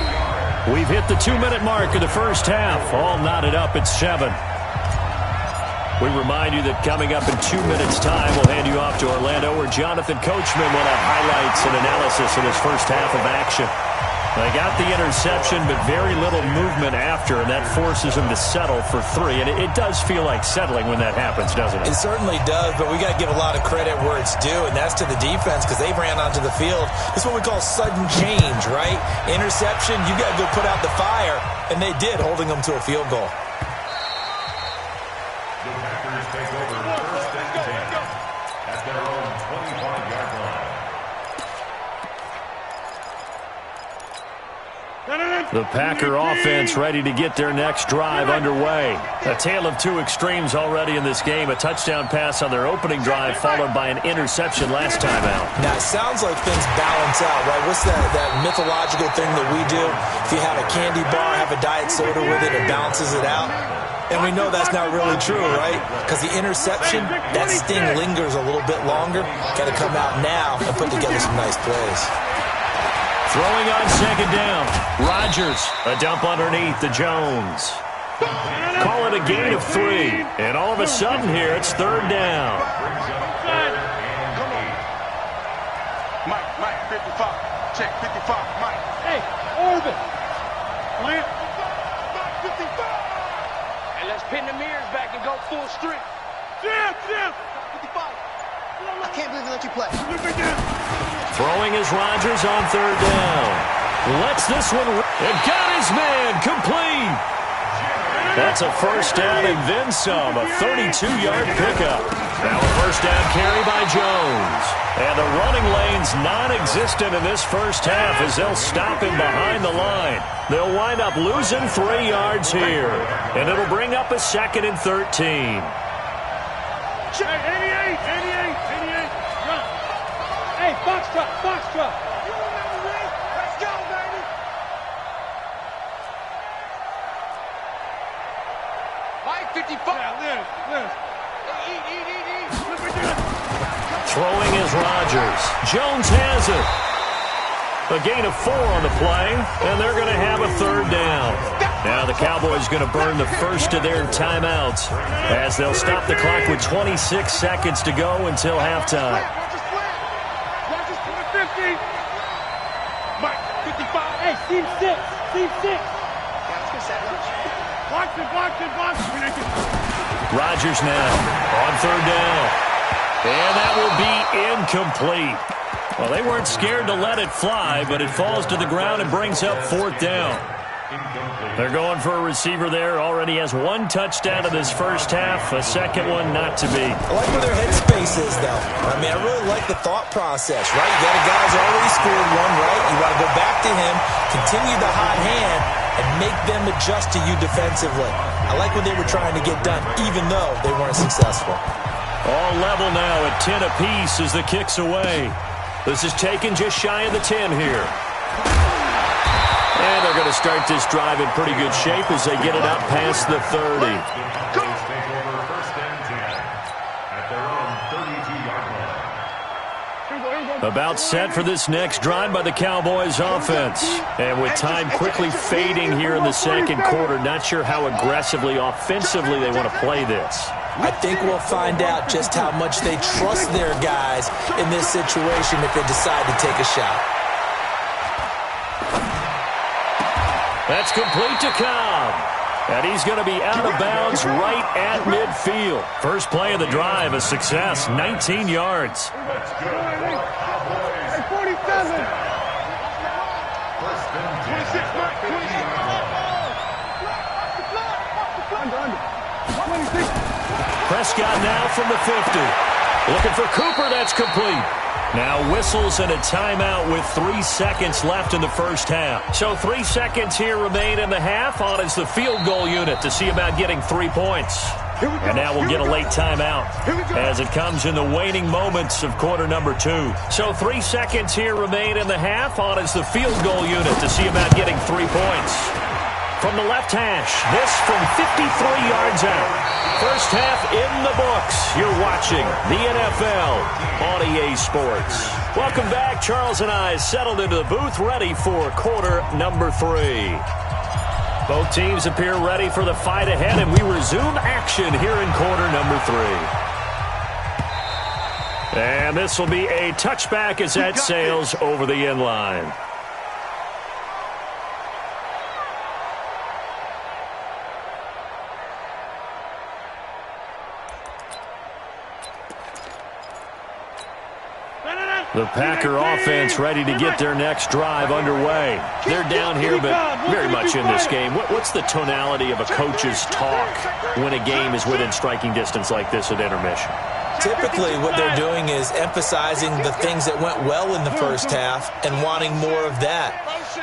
We've hit the 2-minute mark of the first half. All knotted up at 7. We remind you that coming up in 2 minutes' time, we'll hand you off to Orlando, where Jonathan Coachman will have highlights and analysis of his first half of action. They got the interception, but very little movement after, and that forces them to settle for 3. And it does feel like settling when that happens, doesn't it? It certainly does, but we got to give a lot of credit where it's due, and that's to the defense because they ran onto the field. It's what we call sudden change, right? Interception, you got to go put out the fire, and they did, holding them to a field goal. The Packers take over first and 10 at their own 25-yard line. The Packer offense ready to get their next drive underway. A tale of two extremes already in this game. A touchdown pass on their opening drive followed by an interception last time out. Now, it sounds like things balance out, right? What's that mythological thing that we do? If you have a candy bar, have a diet soda with it, it balances it out. And we know that's not really true, right? Because the interception, that sting lingers a little bit longer. Got to come out now and put together some nice plays. Throwing on second down. Rodgers, a dump underneath to Jones. Call it a gain of 3. And all of a sudden here, it's third down. Mike, 55. Check, 55, Mike. Hey, Orbit. Plant. Mike, 55. And let's pin the mirrors back and go full strength. Jim. 55. I can't believe they let you play. Throwing is Rodgers on third down. Lets this one and got his man complete. That's a first down and then some. A 32-yard pickup. Now a first down carry by Jones. And the running lane's non-existent in this first half as they'll stop him behind the line. They'll wind up losing 3 yards here. And it'll bring up a second and 13. Hey, 88. Run. Hey, box truck. You remember me? Let's go, baby. Mike, 55. Yeah, Liz. Eat. Throwing is Rodgers. Jones has it. A gain of 4 on the play, and they're going to have a third down. Now the Cowboys going to burn the first of their timeouts as they'll stop the clock with 26 seconds to go until halftime. Rodgers, 50. Mike, 55. Hey, Steve 6. Yeah, let's get set lunch. Box it. Rodgers now on third down. And that will be incomplete. Well, they weren't scared to let it fly, but it falls to the ground and brings up fourth down. They're going for a receiver there. Already has one touchdown in this first half. A second one not to be. I like where their headspace is, though. I mean, I really like the thought process, right? You got a guy who's already scored one, right? You want to go back to him, continue the hot hand, and make them adjust to you defensively. I like what they were trying to get done, even though they weren't successful. All level now at 10 apiece as the kick's away. This is taken just shy of the 10 here. And they're going to start this drive in pretty good shape as they get it up past the 30. About set for this next drive by the Cowboys offense. And with time quickly fading here in the second quarter, not sure how aggressively, offensively they want to play this. I think we'll find out just how much they trust their guys in this situation if they decide to take a shot. That's complete to Cobb. And he's going to be out of bounds right at midfield. First play of the drive, a success, 19 yards. Hey, 47. 26, Mike, 26. Prescott now from the 50. Looking for Cooper, that's complete. Now whistles and a timeout with 3 seconds left in the first half. So 3 seconds here remain in the half. On is the field goal unit to see about getting 3 points. And now we'll get a late timeout as it comes in the waning moments of quarter number 2. So 3 seconds here remain in the half. On is the field goal unit to see about getting 3 points. From the left hash, this from 53 yards out. First half in the books. You're watching the NFL on EA Sports. Welcome back. Charles and I settled into the booth ready for quarter number 3. Both teams appear ready for the fight ahead, and we resume action here in quarter number 3. And this will be a touchback as that sails over the end line. The Packer offense ready to get their next drive underway. They're down here, but very much in this game. What's the tonality of a coach's talk when a game is within striking distance like this at intermission? Typically, what they're doing is emphasizing the things that went well in the first half and wanting more of that.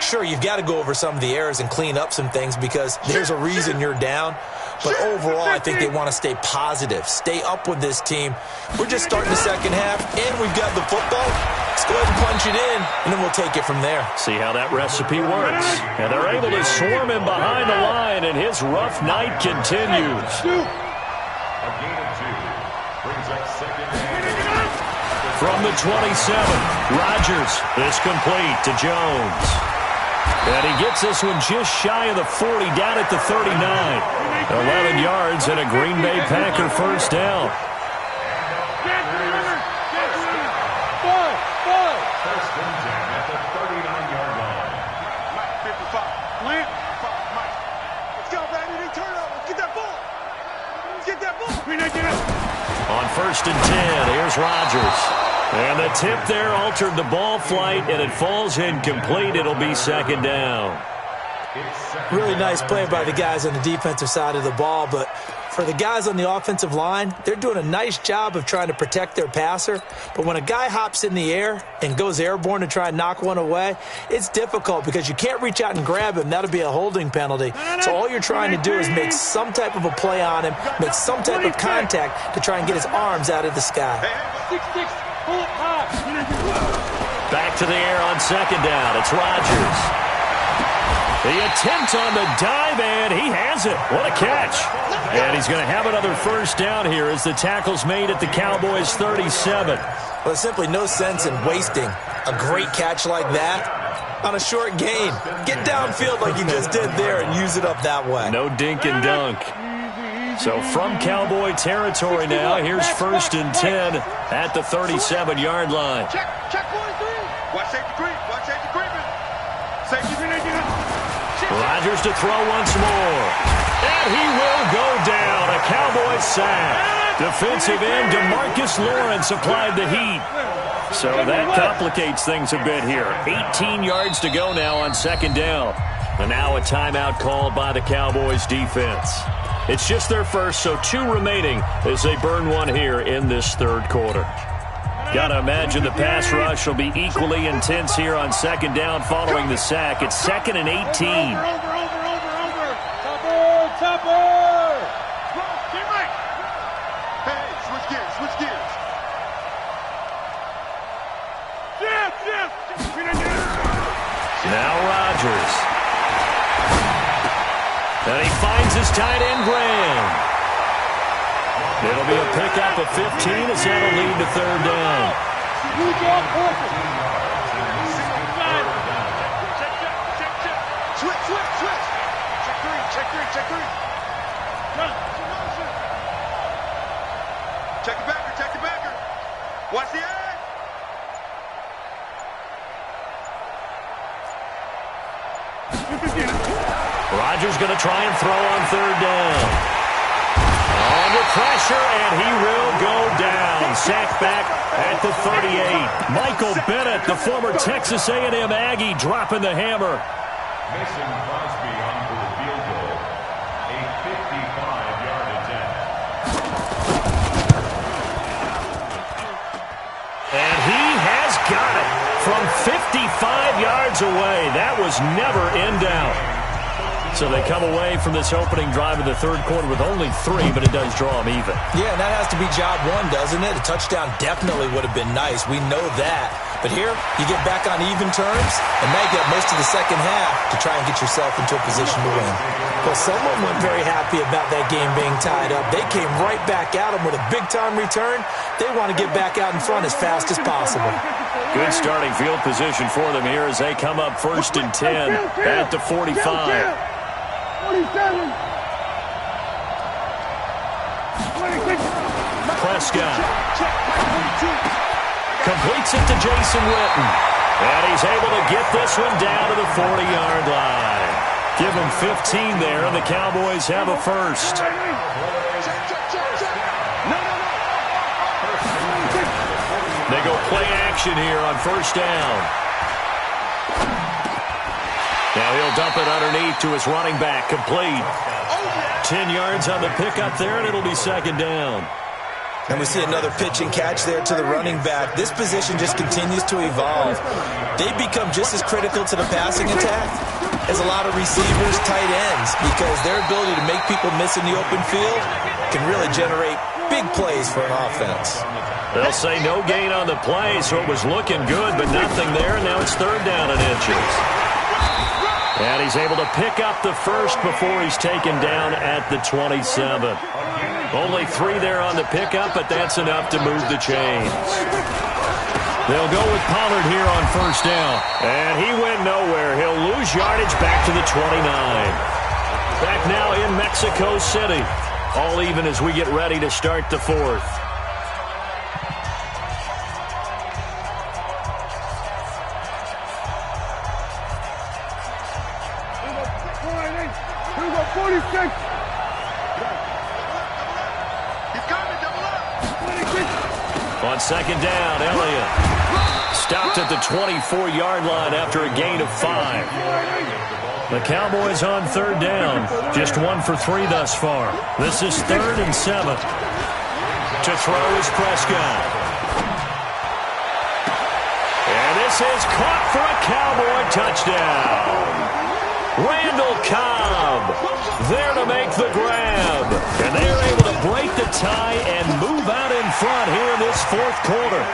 Sure, you've got to go over some of the errors and clean up some things because there's a reason you're down. But overall, I think they want to stay positive, stay up with this team. We're just starting the second half, and we've got the football. Let's go ahead and punch it in, and then we'll take it from there. See how that recipe works. And they're able to swarm him behind the line, and his rough night continues. A gain of 2 brings up second and From the 27, Rodgers is complete to Jones. And he gets this one just shy of the 40, down at the 39. 11 yards and a Green Bay Packer first down. first and 10 at the 39-yard line. Mike, 55. Mike, let's go, baby. They turn over. Get that ball. Get that ball. On first and 10, here's Rodgers. And the tip there altered the ball flight, and it falls incomplete. It'll be second down. Really nice play by the guys on the defensive side of the ball, but for the guys on the offensive line, they're doing a nice job of trying to protect their passer. But when a guy hops in the air and goes airborne to try and knock one away, it's difficult because you can't reach out and grab him. That'll be a holding penalty. So all you're trying to do is make some type of a play on him, make some type of contact to try and get his arms out of the sky. Back to the air on second down. It's Rodgers. The attempt on the dive, and he has it. What a catch. And he's going to have another first down here as the tackle's made at the Cowboys' 37. Well, there's simply no sense in wasting a great catch like that on a short gain. Get downfield like you just did there and use it up that way. No dink and dunk. So from Cowboy territory now, here's first and 10 at the 37-yard line. Check 1 and 3. Watch safety creep. Watch safety creeping. Safety creeping. Rodgers to throw once more. And he will go down. A Cowboys sack. Defensive end DeMarcus Lawrence applied the heat. So that complicates things a bit here. 18 yards to go now on second down. And now a timeout called by the Cowboys defense. It's just their first, so 2 remaining as they burn one here in this third quarter. Got to imagine the pass rush will be equally intense here on second down following the sack. It's 2nd and 18. Topper! Get right! Hey, switch gears. Now Rodgers. And he finds his tight end, Graham. It'll be a pickup of 15 as that'll lead to third down. Switch. Check three. Check the backer. Watch the edge. Rodgers going to try and throw on third down. Under pressure, and he will go down. Sacked back at the 38. Michael Bennett, the former Texas A&M Aggie, dropping the hammer. Mason Crosby on for the field goal. A 55-yard attempt. And he has got it from 55 yards away. That was never in doubt. So they come away from this opening drive of the third quarter with only 3, but it does draw them even. Yeah, and that has to be job 1, doesn't it? A touchdown definitely would have been nice. We know that. But here, you get back on even terms, and now you get most of the second half to try and get yourself into a position to win. Well, someone wasn't very happy about that game being tied up. They came right back at them with a big-time return. They want to get back out in front as fast as possible. Good starting field position for them here as they come up 1st and 10 at the 45. 27. Prescott completes it to Jason Witten. And he's able to get this one down to the 40-yard line. Give him 15 there, and the Cowboys have a first. They go play action here on first down. Now he'll dump it underneath to his running back, complete. 10 yards on the pickup there, and it'll be second down. And we see another pitch and catch there to the running back. This position just continues to evolve. They become just as critical to the passing attack as a lot of receivers, tight ends, because their ability to make people miss in the open field can really generate big plays for an offense. They'll say no gain on the play, so it was looking good, but nothing there, and now it's third down and inches. And he's able to pick up the first before he's taken down at the 27. Only 3 there on the pickup, but that's enough to move the chains. They'll go with Pollard here on first down. And he went nowhere. He'll lose yardage back to the 29. Back now in Mexico City. All even as we get ready to start the fourth. On second down, Elliott stopped at the 24-yard line after a gain of 5. The Cowboys on third down, just 1 for 3 thus far. This is 3rd and 7. To throw is Prescott. And this is caught for a Cowboy touchdown. Randall Cobb there to make the grab. And they're able to break the tie and move out in front here in this fourth quarter.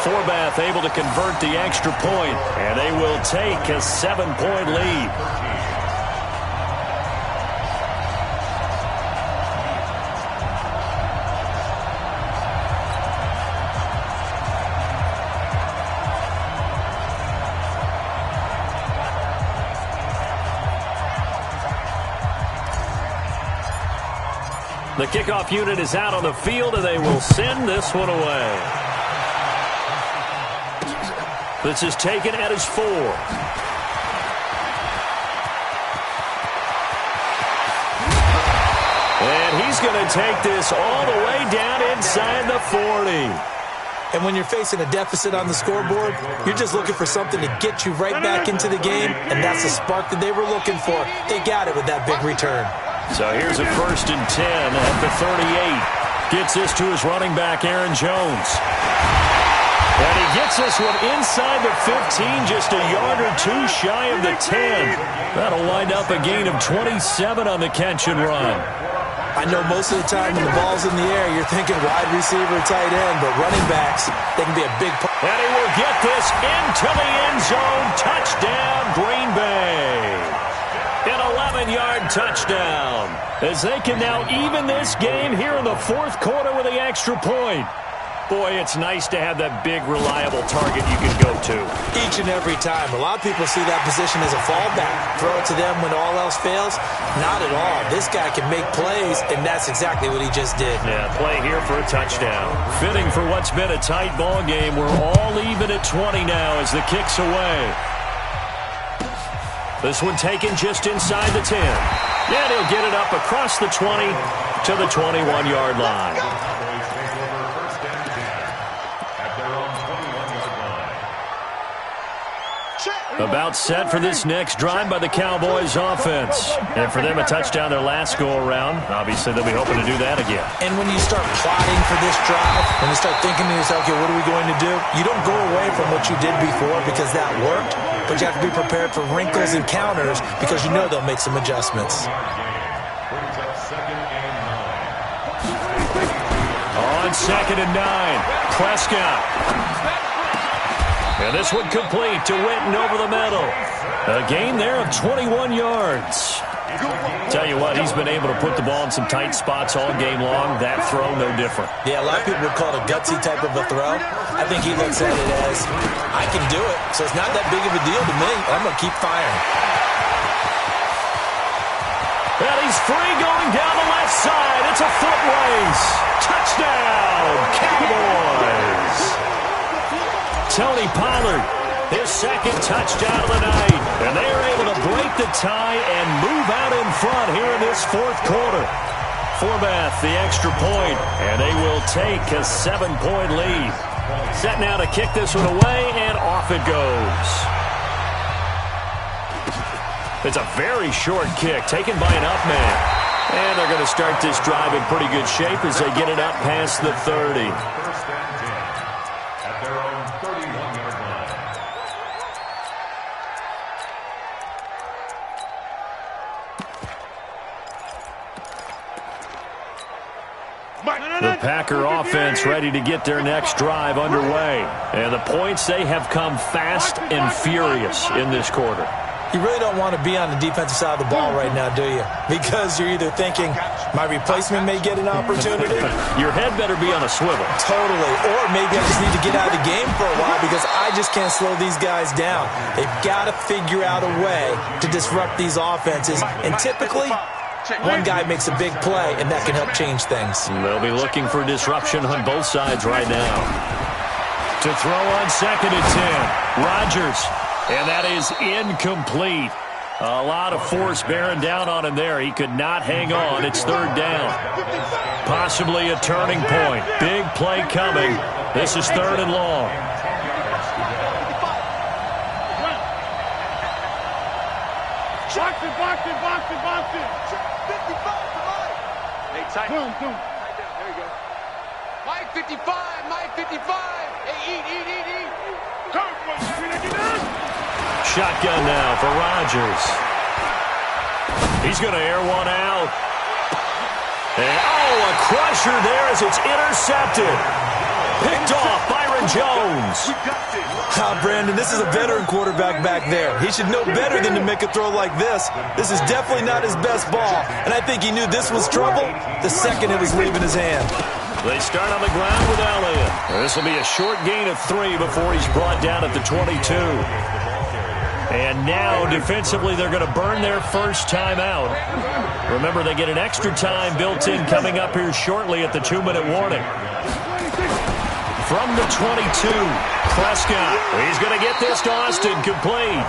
Forbath able to convert the extra point, and they will take a 7-point lead. The kickoff unit is out on the field, and they will send this one away. This is taken at his 4. And he's going to take this all the way down inside the 40. And when you're facing a deficit on the scoreboard, you're just looking for something to get you right back into the game, and that's the spark that they were looking for. They got it with that big return. So here's a 1st and 10 at the 38. Gets this to his running back, Aaron Jones. And he gets this one inside the 15, just a yard or two shy of the 10. That'll wind up a gain of 27 on the catch and run. I know most of the time when the ball's in the air, you're thinking wide receiver, tight end, but running backs, they can be a big part. And he will get this into the end zone. Touchdown, Green Bay. An 11-yard touchdown, as they can now even this game here in the 4th quarter with the extra point. Boy, it's nice to have that big, reliable target you can go to. Each and every time. A lot of people see that position as a fallback. Throw it to them when all else fails. Not at all. This guy can make plays, and that's exactly what he just did. Yeah, play here for a touchdown. Fitting for what's been a tight ball game. We're all even at 20 now as the kick's away. This one taken just inside the 10. And he'll get it up across the 20 to the 21-yard line. About set for this next drive by the Cowboys offense. And for them, a touchdown their last go-around. Obviously, they'll be hoping to do that again. And when you start plotting for this drive, when you start thinking to yourself, okay, what are we going to do? You don't go away from what you did before because that worked, but you have to be prepared for wrinkles and counters because you know they'll make some adjustments. On 2nd and 9, Prescott. And this one complete to Witten over the middle. A gain there of 21 yards. Tell you what, he's been able to put the ball in some tight spots all game long. That throw, no different. Yeah, a lot of people would call it a gutsy type of a throw. I think he looks at it as, I can do it, so it's not that big of a deal to me. I'm going to keep firing. And he's free going down the left side. It's a foot race. Touchdown, Cowboys. Tony Pollard, his 2nd touchdown of the night. And they are able to break the tie and move out in front here in this 4th quarter. Forbath, the extra point, and they will take a 7-point lead. Set now to kick this one away, and off it goes. It's a very short kick taken by an up man. And they're going to start this drive in pretty good shape as they get it up past the 30. The Packer offense ready to get their next drive underway. And the points, they have come fast and furious in this quarter. You really don't want to be on the defensive side of the ball right now, do you? Because you're either thinking, my replacement may get an opportunity. Your head better be on a swivel. Totally. Or maybe I just need to get out of the game for a while because I just can't slow these guys down. They've got to figure out a way to disrupt these offenses. And typically, one guy makes a big play, and that can help change things. They'll be looking for disruption on both sides right now. To throw on 2nd and 10, Rodgers. And that is incomplete. A lot of force bearing down on him there. He could not hang on. It's 3rd down. Possibly a turning point. Big play coming. This is 3rd and long. Box it. 55, come on. Hey, tight. Boom. Tight down. There you go. Mike 55, Mike 55. Hey, eat. Come on, get down. Shotgun now for Rodgers. He's going to air one out. And, a crusher there as it's intercepted. Picked off Byron Jones. Brandon, this is a veteran quarterback back there. He should know better than to make a throw like this. This is definitely not his best ball, and I think he knew this was trouble the second it was leaving his hand. They start on the ground with Elliott. This will be a short gain of 3 before he's brought down at the 22. And now, defensively, they're going to burn their first timeout. Remember, they get an extra time built in coming up here shortly at the 2-minute warning. From the 22, Prescott. He's going to get this to Austin, complete.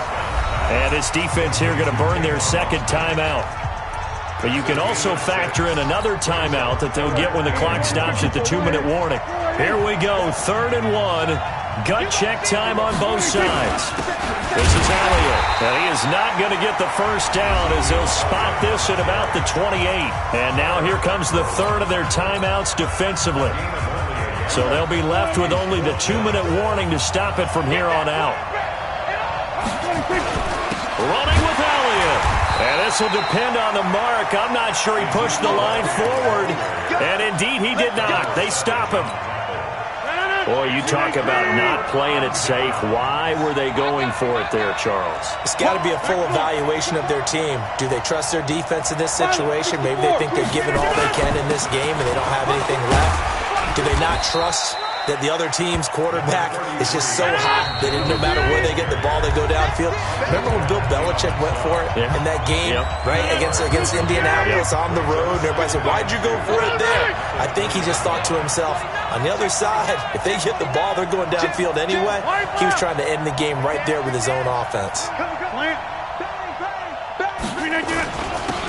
And this defense here going to burn their 2nd timeout. But you can also factor in another timeout that they'll get when the clock stops at the 2-minute warning. Here we go, 3rd and 1. Gut check time on both sides. This is Elliott, and he is not going to get the first down as he'll spot this at about the 28. And now here comes the 3rd of their timeouts defensively. So they'll be left with only the 2-minute warning to stop it from here on out. Running with Elliott. And this will depend on the mark. I'm not sure he pushed the line forward. And indeed he did not. They stop him. Boy, you talk about not playing it safe. Why were they going for it there, Charles? It's got to be a full evaluation of their team. Do they trust their defense in this situation? Maybe they think they've given all they can in this game and they don't have anything left. Do they not trust that the other team's quarterback is just so hot that no matter where they get the ball, they go downfield? Remember when Bill Belichick went for it in that game, right, against Indianapolis on the road? And everybody said, why'd you go for it there? I think he just thought to himself, on the other side, if they get the ball, they're going downfield anyway. He was trying to end the game right there with his own offense.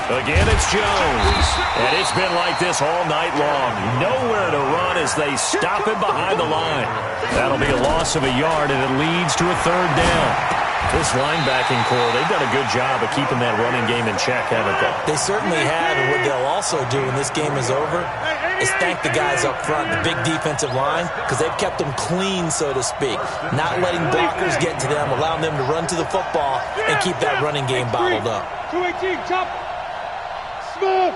Again, it's Jones. And it's been like this all night long. Nowhere to run as they stop him behind the line. That'll be a loss of a yard, and it leads to a 3rd down. This linebacking core, they've done a good job of keeping that running game in check, haven't they? They certainly have, and what they'll also do when this game is over is thank the guys up front, the big defensive line, because they've kept them clean, so to speak. Not letting blockers get to them, allowing them to run to the football and keep that running game bottled up. 218, chop. Small.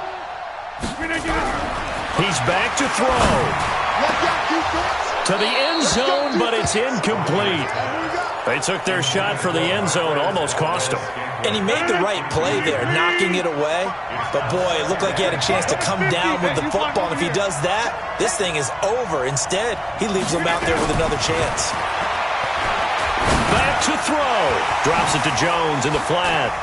He's back to throw. To the end zone, but it's incomplete. They took their shot for the end zone, almost cost him. And he made the right play there, knocking it away. But, boy, it looked like he had a chance to come down with the football. And if he does that, this thing is over. Instead, he leaves them out there with another chance. Back to throw. Drops it to Jones in the flat.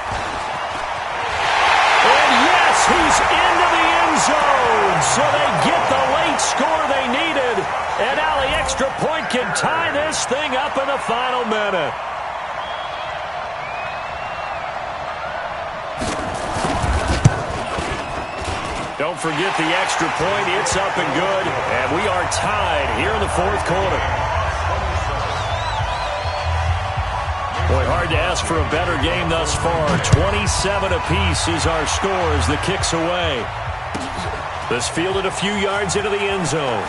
And, yes, he's into the end zone. So they get the late score they needed. And now the extra point can tie this thing up in the final minute. Don't forget the extra point. It's up and good. And we are tied here in the 4th quarter. Boy, hard to ask for a better game thus far. 27 apiece is our score as the kick's away. This fielded a few yards into the end zone.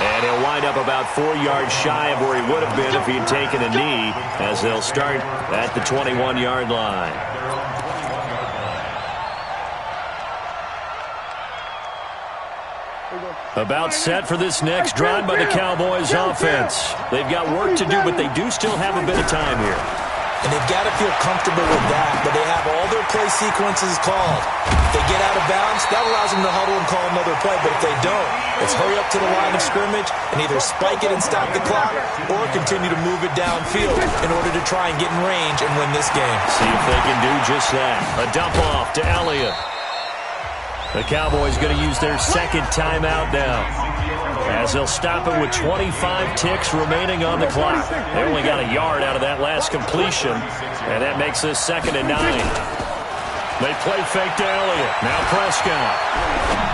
And he'll wind up about 4 yards shy of where he would have been if he'd taken a knee, as they'll start at the 21-yard line. About set for this next drive by the Cowboys offense. They've got work to do, but they do still have a bit of time here. And they've got to feel comfortable with that, but they have all their play sequences called. If they get out of bounds, that allows them to huddle and call another play, but if they don't, it's hurry up to the line of scrimmage and either spike it and stop the clock or continue to move it downfield in order to try and get in range and win this game. See if they can do just that. A dump off to Elliott. The Cowboys going to use their 2nd timeout now, as they'll stop it with 25 ticks remaining on the clock. They only got a yard out of that last completion, and that makes this 2nd and 9. They play fake to Elliott. Now Prescott.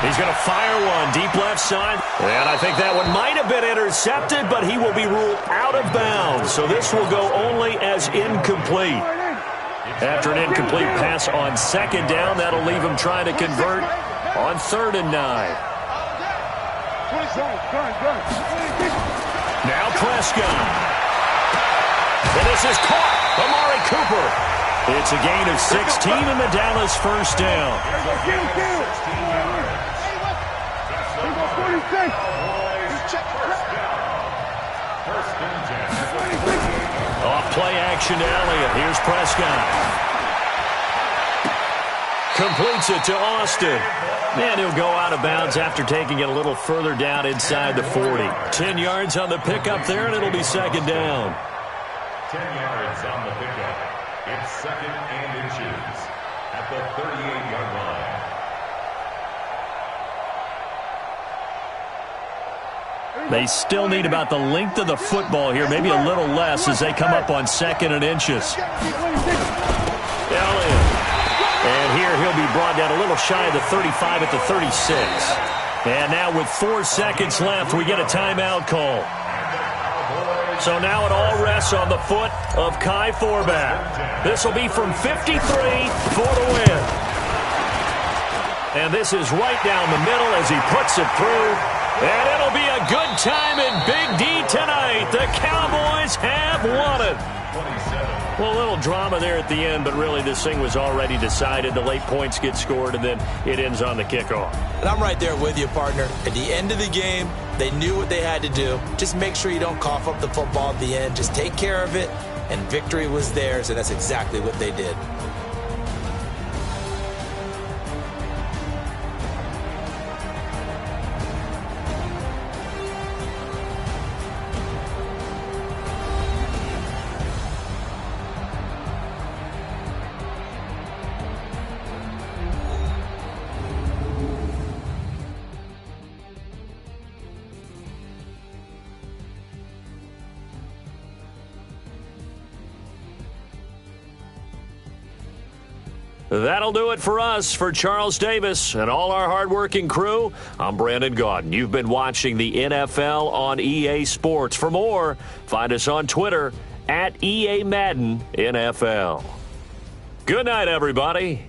He's going to fire one deep left side, and I think that one might have been intercepted, but he will be ruled out of bounds. So this will go only as incomplete. After an incomplete pass on 2nd down, that'll leave him trying to convert on 3rd and 9. Now Prescott. And this is caught. Amari Cooper. It's a gain of 16 and the Dallas 1st down. Off play action to Elliott. Here's Prescott. Completes it to Austin. And he'll go out of bounds after taking it a little further down inside the 40. 10 yards on the pickup there, and it'll be 2nd down. 10 yards on the pickup. It's 2nd and inches at the 38-yard line. They still need about the length of the football here, maybe a little less as they come up on 2nd and inches. Elliott. And here he'll be brought down a little shy of the 35 at the 36. And now with 4 seconds left, we get a timeout call. So now it all rests on the foot of Kai Forbath. This will be from 53 for the win. And this is right down the middle as he puts it through. And it'll be a good time in Big D tonight. The Cowboys have won it. Well, a little drama there at the end, but really this thing was already decided. The late points get scored, and then it ends on the kickoff. And I'm right there with you, partner. At the end of the game, they knew what they had to do. Just make sure you don't cough up the football at the end. Just take care of it, and victory was theirs, and that's exactly what they did. That'll do it for us. For Charles Davis and all our hardworking crew, I'm Brandon Gaudin. You've been watching the NFL on EA Sports. For more, find us on Twitter at EA Madden NFL. Good night, everybody.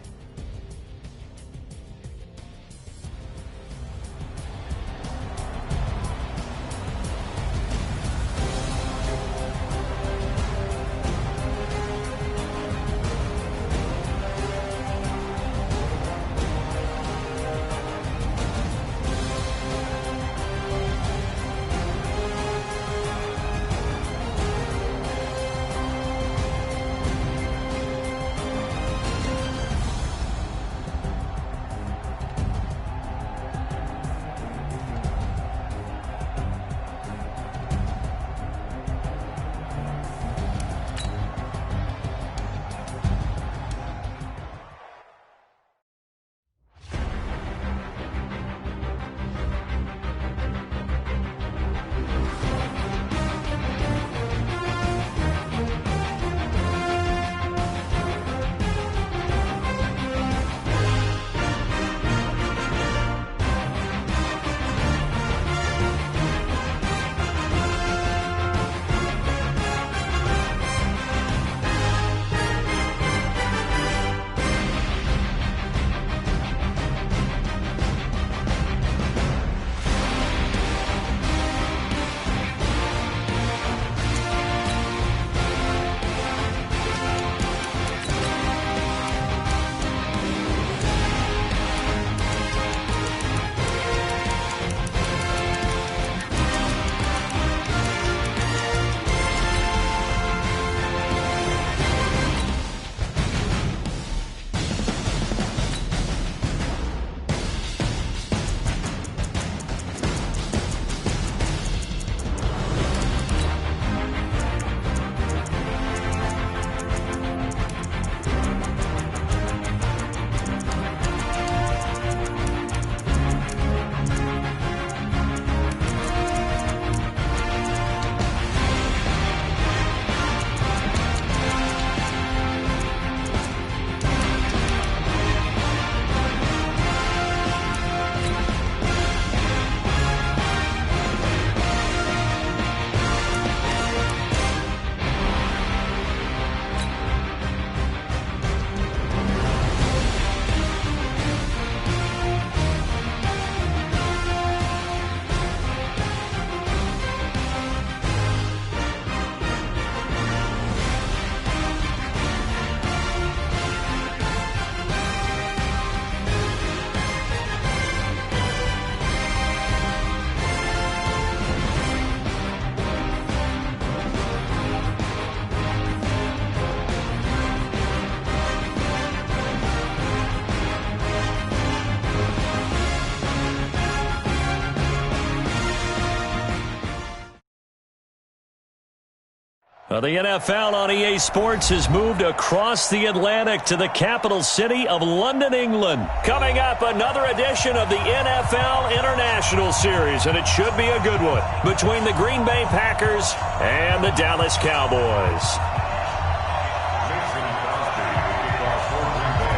The NFL on EA Sports has moved across the Atlantic to the capital city of London, England. Coming up, another edition of the NFL International Series, and it should be a good one, between the Green Bay Packers and the Dallas Cowboys.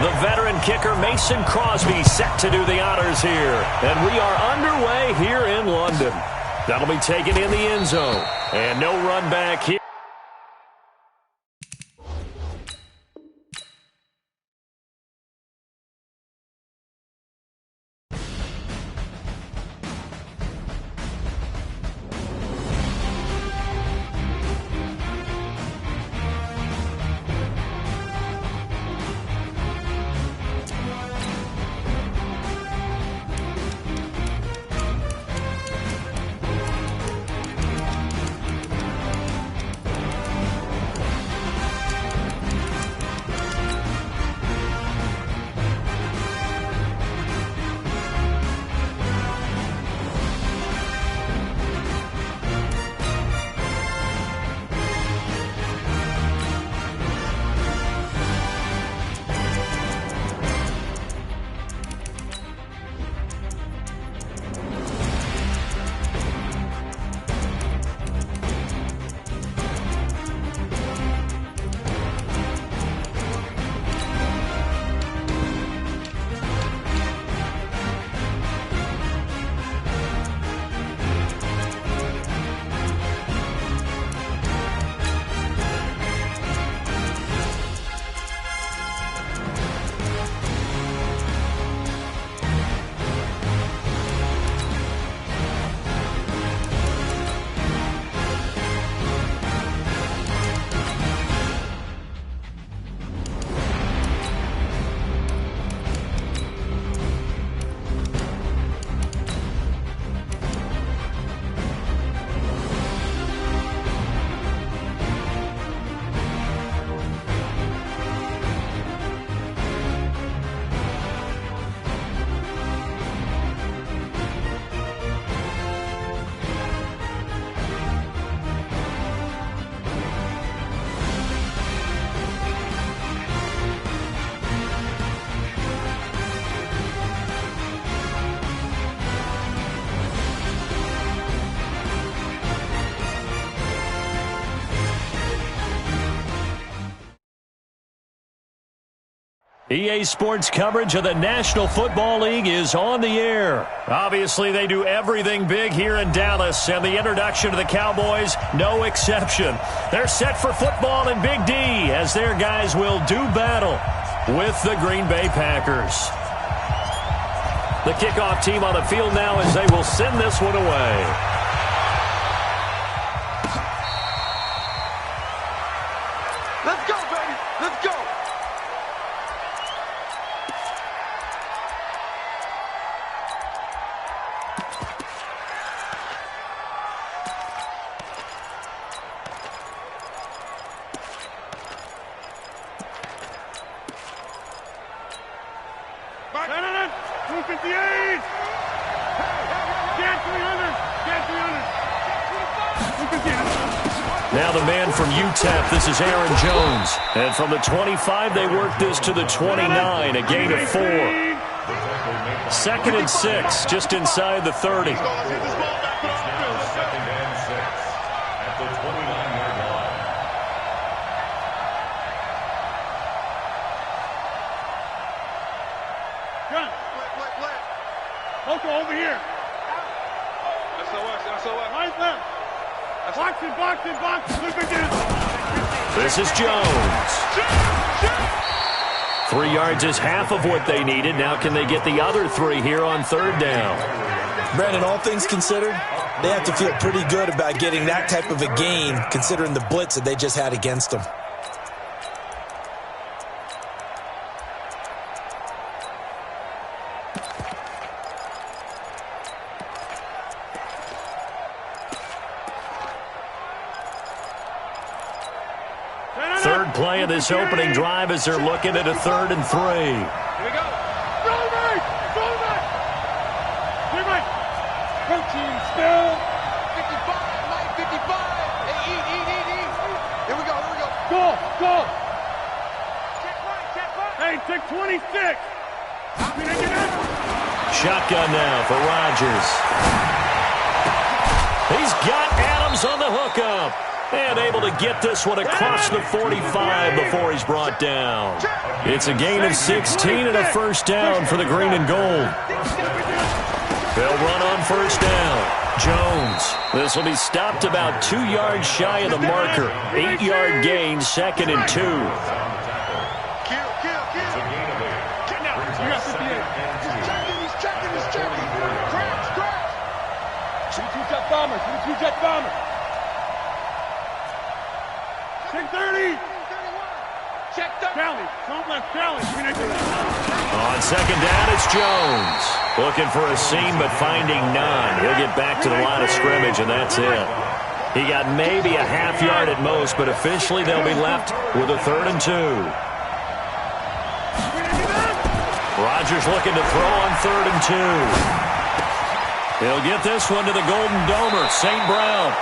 The veteran kicker Mason Crosby set to do the honors here. And we are underway here in London. That'll be taken in the end zone. And no run back here. EA Sports coverage of the National Football League is on the air. Obviously, they do everything big here in Dallas, and the introduction to the Cowboys, no exception. They're set for football in Big D as their guys will do battle with the Green Bay Packers. The kickoff team on the field now as they will send this one away. Let's go, baby. Let's go. Cannon, 258. Get 300. Get 300. Now the man from UTEP, this is Aaron Jones. And from the 25, they work this to the 29, a gain of 4. 2nd and 6, just inside the 30. It's now 2nd and 6 at the 29-yard line. Play. Loco, over here. SOS. Right left. Box. Look again. This is Jones. 3 yards is half of what they needed. Now can they get the other 3 here on 3rd down? Brandon, all things considered, they have to feel pretty good about getting that type of a gain considering the blitz that they just had against them. Third play of this opening drive as they're looking at a 3rd and 3. Here we go. Go, mate. Protein still. 55, Mike, 55. Hey, eat. Here we go. Go. Hey, take 26. Shotgun now for Rodgers. He's got Adams on the hookup. And able to get this one across the 45 before he's brought down. It's a gain of 16 and a first down for the green and gold. They'll run on first down. Jones. This will be stopped about 2 yards shy of the marker. 8-yard gain, 2nd and 2. Bomber, 2-jet bomber. 630. Check the Charlie. Don't let Charlie. On second down, it's Jones. Looking for a seam, but finding none. He'll get back to the line of scrimmage, and that's it. He got maybe a half yard at most, but officially they'll be left with a 3rd and 2. Rodgers looking to throw on 3rd and 2. He'll get this one to the Golden Domer, St. Brown.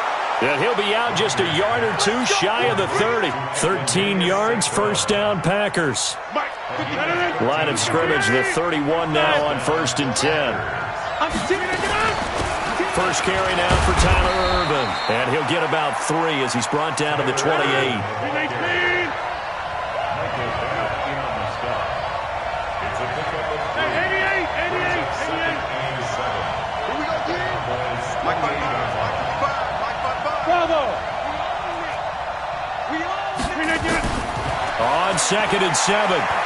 And he'll be out just a yard or 2 shy of the 30. 13 yards, first down, Packers. Line of scrimmage, the 31 now on 1st and 10. First carry now for Tyler Irvin. And he'll get about 3 as he's brought down to the 28. On 2nd and 7,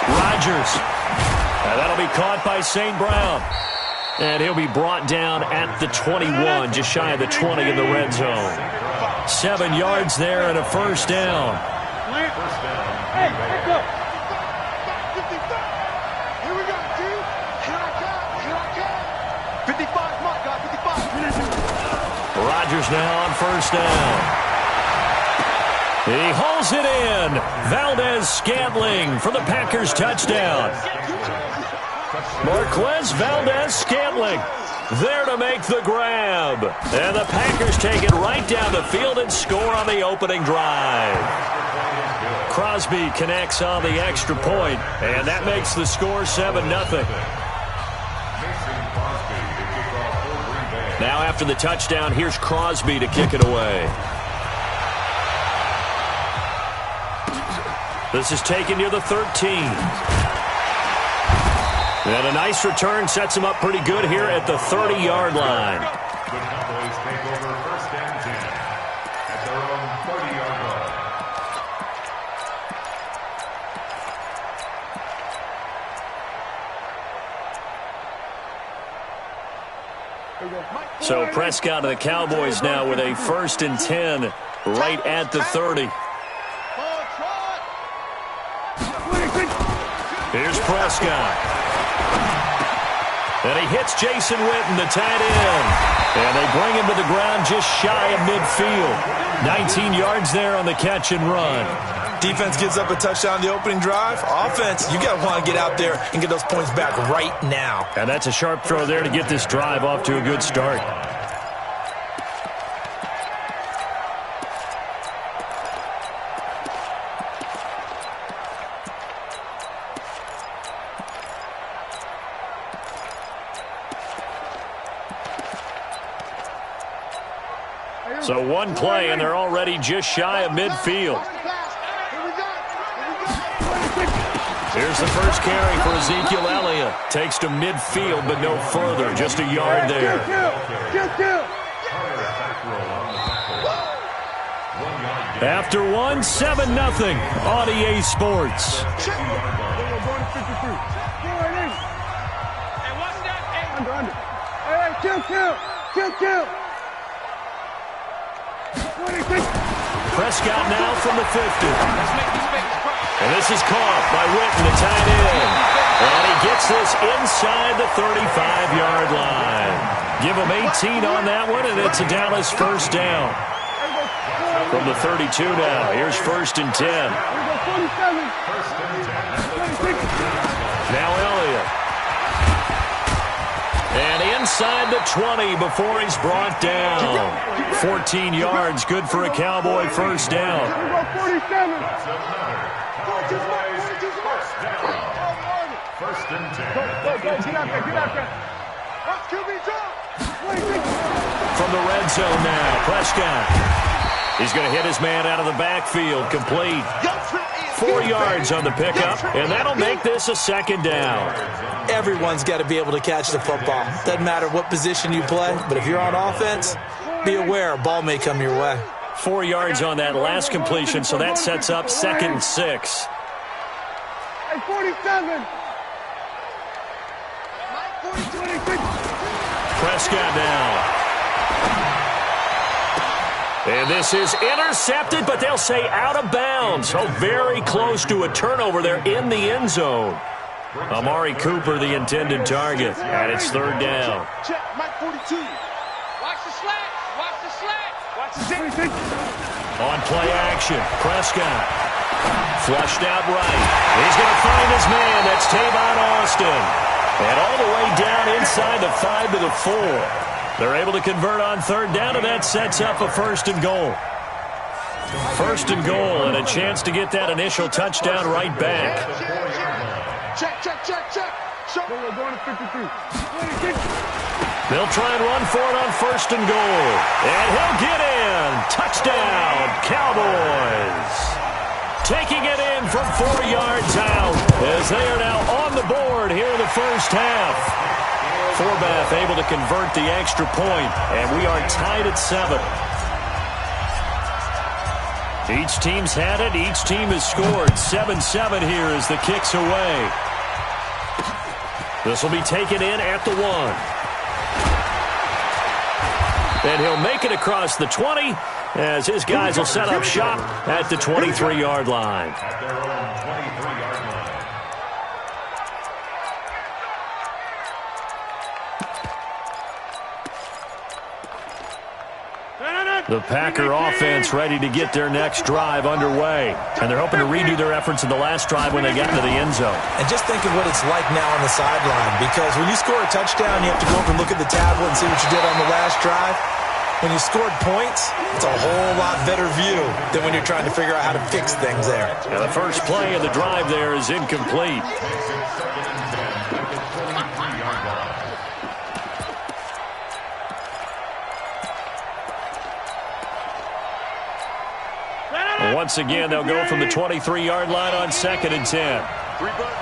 Rodgers. And that'll be caught by St. Brown. And he'll be brought down at the 21, just shy of the 20 in the red zone. 7 yards there and a first down. Hey, let's go. Here we go, dude. Here I come. 55, my God, 55. Rodgers now on first down. He hauls it in. Valdez-Scantling for the Packers touchdown. Marquez Valdez-Scantling there to make the grab. And the Packers take it right down the field and score on the opening drive. Crosby connects on the extra point, and that makes the score 7-0. Now after the touchdown, here's Crosby to kick it away. This is taken near the 13. And a nice return sets him up pretty good here at the 30-yard line. The Cowboys take over 1st and 10 at their own 30-yard line. So Prescott and the Cowboys now with a 1st and 10 right at the 30. Here's Prescott. And he hits Jason Witten, the tight end. And they bring him to the ground just shy of midfield. 19 yards there on the catch and run. Defense gives up a touchdown the opening drive. Offense, you got to want to get out there and get those points back right now. And that's a sharp throw there to get this drive off to a good start. So one play, and they're already just shy of midfield. Here's the first carry for Ezekiel Elliott. Takes to midfield, but no further. Just a yard there. After one, 7-0 on EA Sports. Kill. Prescott now from the 50. And this is caught by Witten, the tight end. And he gets this inside the 35-yard line. Give him 18 on that one, and it's a Dallas first down. From the 32 now, here's 1st and 10. Now Elliott. And inside the 20 before he's brought down. 14 yards, good for a Cowboy first down. First and 10. From the red zone now, Prescott. He's going to hit his man out of the backfield. Complete. 4 yards on the pickup, and that'll make this a second down. Everyone's got to be able to catch the football. Doesn't matter what position you play, but if you're on offense, be aware a ball may come your way. 4 yards on that last completion, so that sets up 2nd and 6. Hey, 47. Prescott now. And this is intercepted, but they'll say out of bounds. So very close to a turnover there in the end zone. Amari Cooper, the intended target, and it's 3rd down. Check, Mike 42. Watch the slat. Watch the slat. Watch the On play action, Prescott. Flushed out right. He's going to find his man. That's Tavon Austin. And all the way down inside the 5 to the 4. They're able to convert on 3rd down, and that sets up a 1st and goal. 1st and goal, and a chance to get that initial touchdown right back. Check. Show. We're going to 53. They'll try and run for it on 1st and goal. And he'll get in. Touchdown, Cowboys. Taking it in from 4 yards out as they are now on the board here in the first half. Forbath able to convert the extra point, and we are tied at 7. Each team's had it. Each team has scored. 7-7 here as the kick's away. This will be taken in at the 1. And he'll make it across the 20 as his guys will set up shop at the 23-yard line. At their own 23-yard line. The Packer offense ready to get their next drive underway. And they're hoping to redo their efforts in the last drive when they got into the end zone. And just think of what it's like now on the sideline, because when you score a touchdown, you have to go up and look at the tablet and see what you did on the last drive. When you scored points, it's a whole lot better view than when you're trying to figure out how to fix things there. And the first play of the drive there is incomplete. Once again, they'll go from the 23-yard line on 2nd and 10. 3 butt.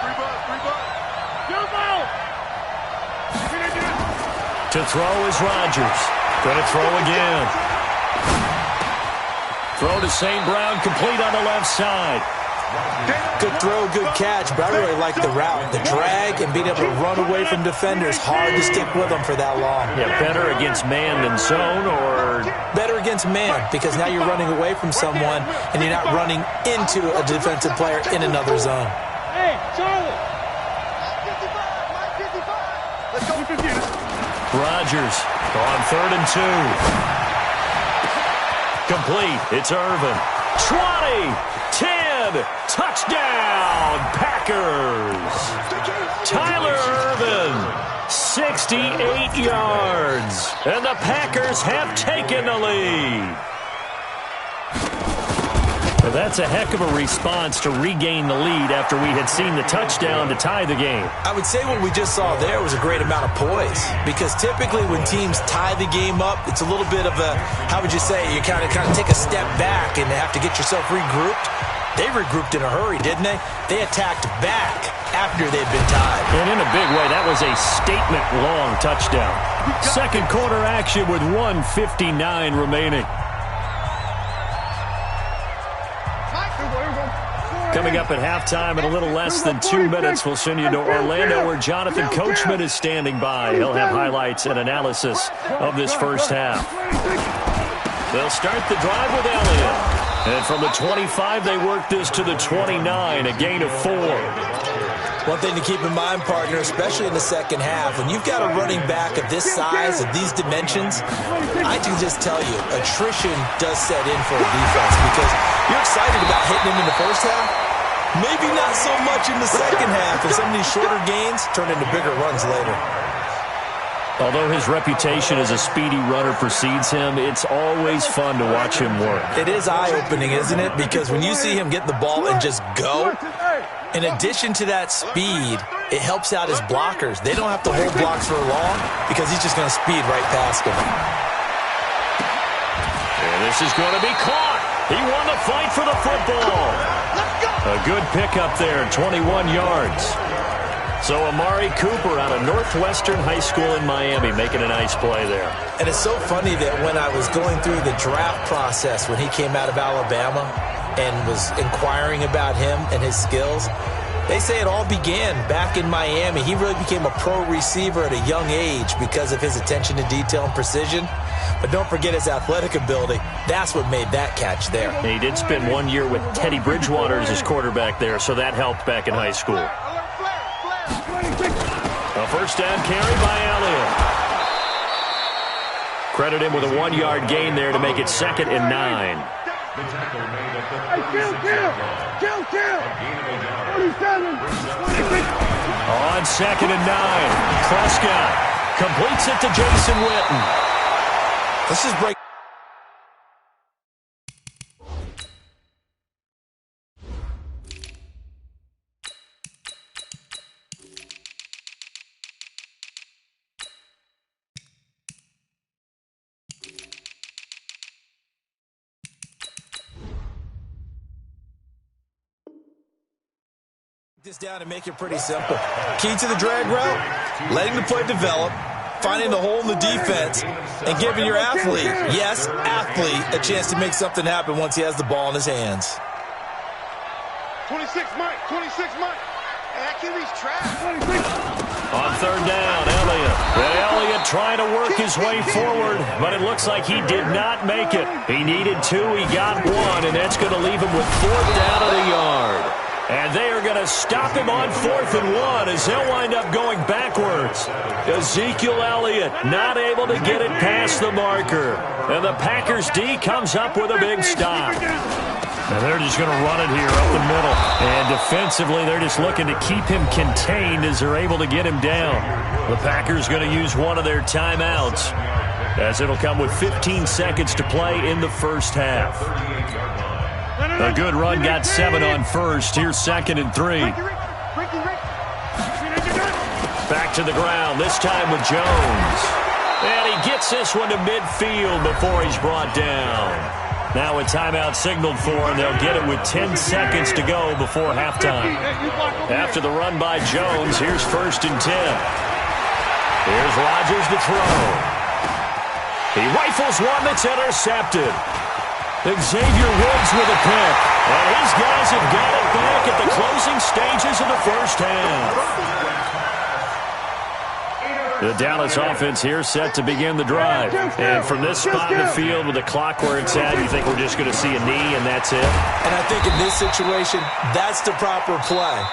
To throw is Rodgers. Going to throw again. Throw to St. Brown, complete on the left side. Good throw, good catch, but I really like the route. The drag and being able to run away from defenders, hard to stick with them for that long. Yeah, better against man than zone, or better against man, because now you're running away from someone and you're not running into a defensive player in another zone. Hey, Charlie. Let's go. Rodgers on 3rd and 2. Complete. It's Irvin. 20, 10, touchdown, Packers. Tyler Irvin, 68 yards, and the Packers have taken the lead. Well, that's a heck of a response to regain the lead after we had seen the touchdown to tie the game. I would say what we just saw there was a great amount of poise, because typically when teams tie the game up, it's a little bit of a, how would you say, you kind of take a step back and have to get yourself regrouped. They regrouped in a hurry, didn't they? They attacked back after they'd been tied. And in a big way, that was a statement-long touchdown. Second quarter action with 1:59 remaining. Coming up at halftime in a little less than 2 minutes, we'll send you to Orlando where Jonathan Coachman is standing by. He'll have highlights and analysis of this first half. They'll start the drive with Elliott. And from the 25, they work this to the 29, a gain of 4. One thing to keep in mind, partner, especially in the second half, when you've got a running back of this size, of these dimensions, I can just tell you, attrition does set in for a defense, because you're excited about hitting him in the first half. Maybe not so much in the second half, and some of these shorter gains turn into bigger runs later. Although his reputation as a speedy runner precedes him, it's always fun to watch him work. It is eye-opening, isn't it? Because when you see him get the ball and just go, in addition to that speed, it helps out his blockers. They don't have to hold blocks for long because he's just going to speed right past them. And This is going to be caught. He won the fight for the football. A good pickup there, 21 yards. So Amari Cooper out of Northwestern High School in Miami making a nice play there. And it's so funny that when I was going through the draft process when he came out of Alabama and was inquiring about him and his skills, they say it all began back in Miami. He really became a pro receiver at a young age because of his attention to detail and precision. But don't forget his athletic ability. That's what made that catch there. He did spend 1 year with Teddy Bridgewater as his quarterback there, so that helped back in high school. A first down carry by Elliott. Credit him with a 1-yard gain there to make it 2nd and 9. On 2nd and 9, Prescott completes it to Jason Witten. Let's just break. This down and make it pretty simple. Key to the drag route, letting the play develop, finding the hole in the defense, and giving your athlete, yes, athlete, a chance to make something happen once he has the ball in his hands. 26 Mike, 26 Mike. Hey, that QB's trash. On 3rd down, Elliott. And Elliott trying to work his way forward, but it looks like he did not make it. He needed 2, he got 1, and that's going to leave him with 4th down of the yard. And they are going to stop him on 4th and 1 as they'll wind up going backwards. Ezekiel Elliott not able to get it past the marker. And the Packers D comes up with a big stop. And they're just going to run it here up the middle. And defensively, they're just looking to keep him contained as they're able to get him down. The Packers going to use one of their timeouts as it'll come with 15 seconds to play in the first half. A good run, got 7 on first. Here's 2nd and 3. Back to the ground, this time with Jones. And he gets this one to midfield before he's brought down. Now a timeout signaled for him. They'll get it with 10 seconds to go before halftime. After the run by Jones, here's 1st and 10. Here's Rodgers to throw. He rifles one that's intercepted. Xavier Woods with a pick. And his guys have got it back at the closing stages of the first half. The Dallas offense here set to begin the drive. And from this spot in the field with the clock where it's at, you think we're just going to see a knee and that's it? And I think in this situation, that's the proper play.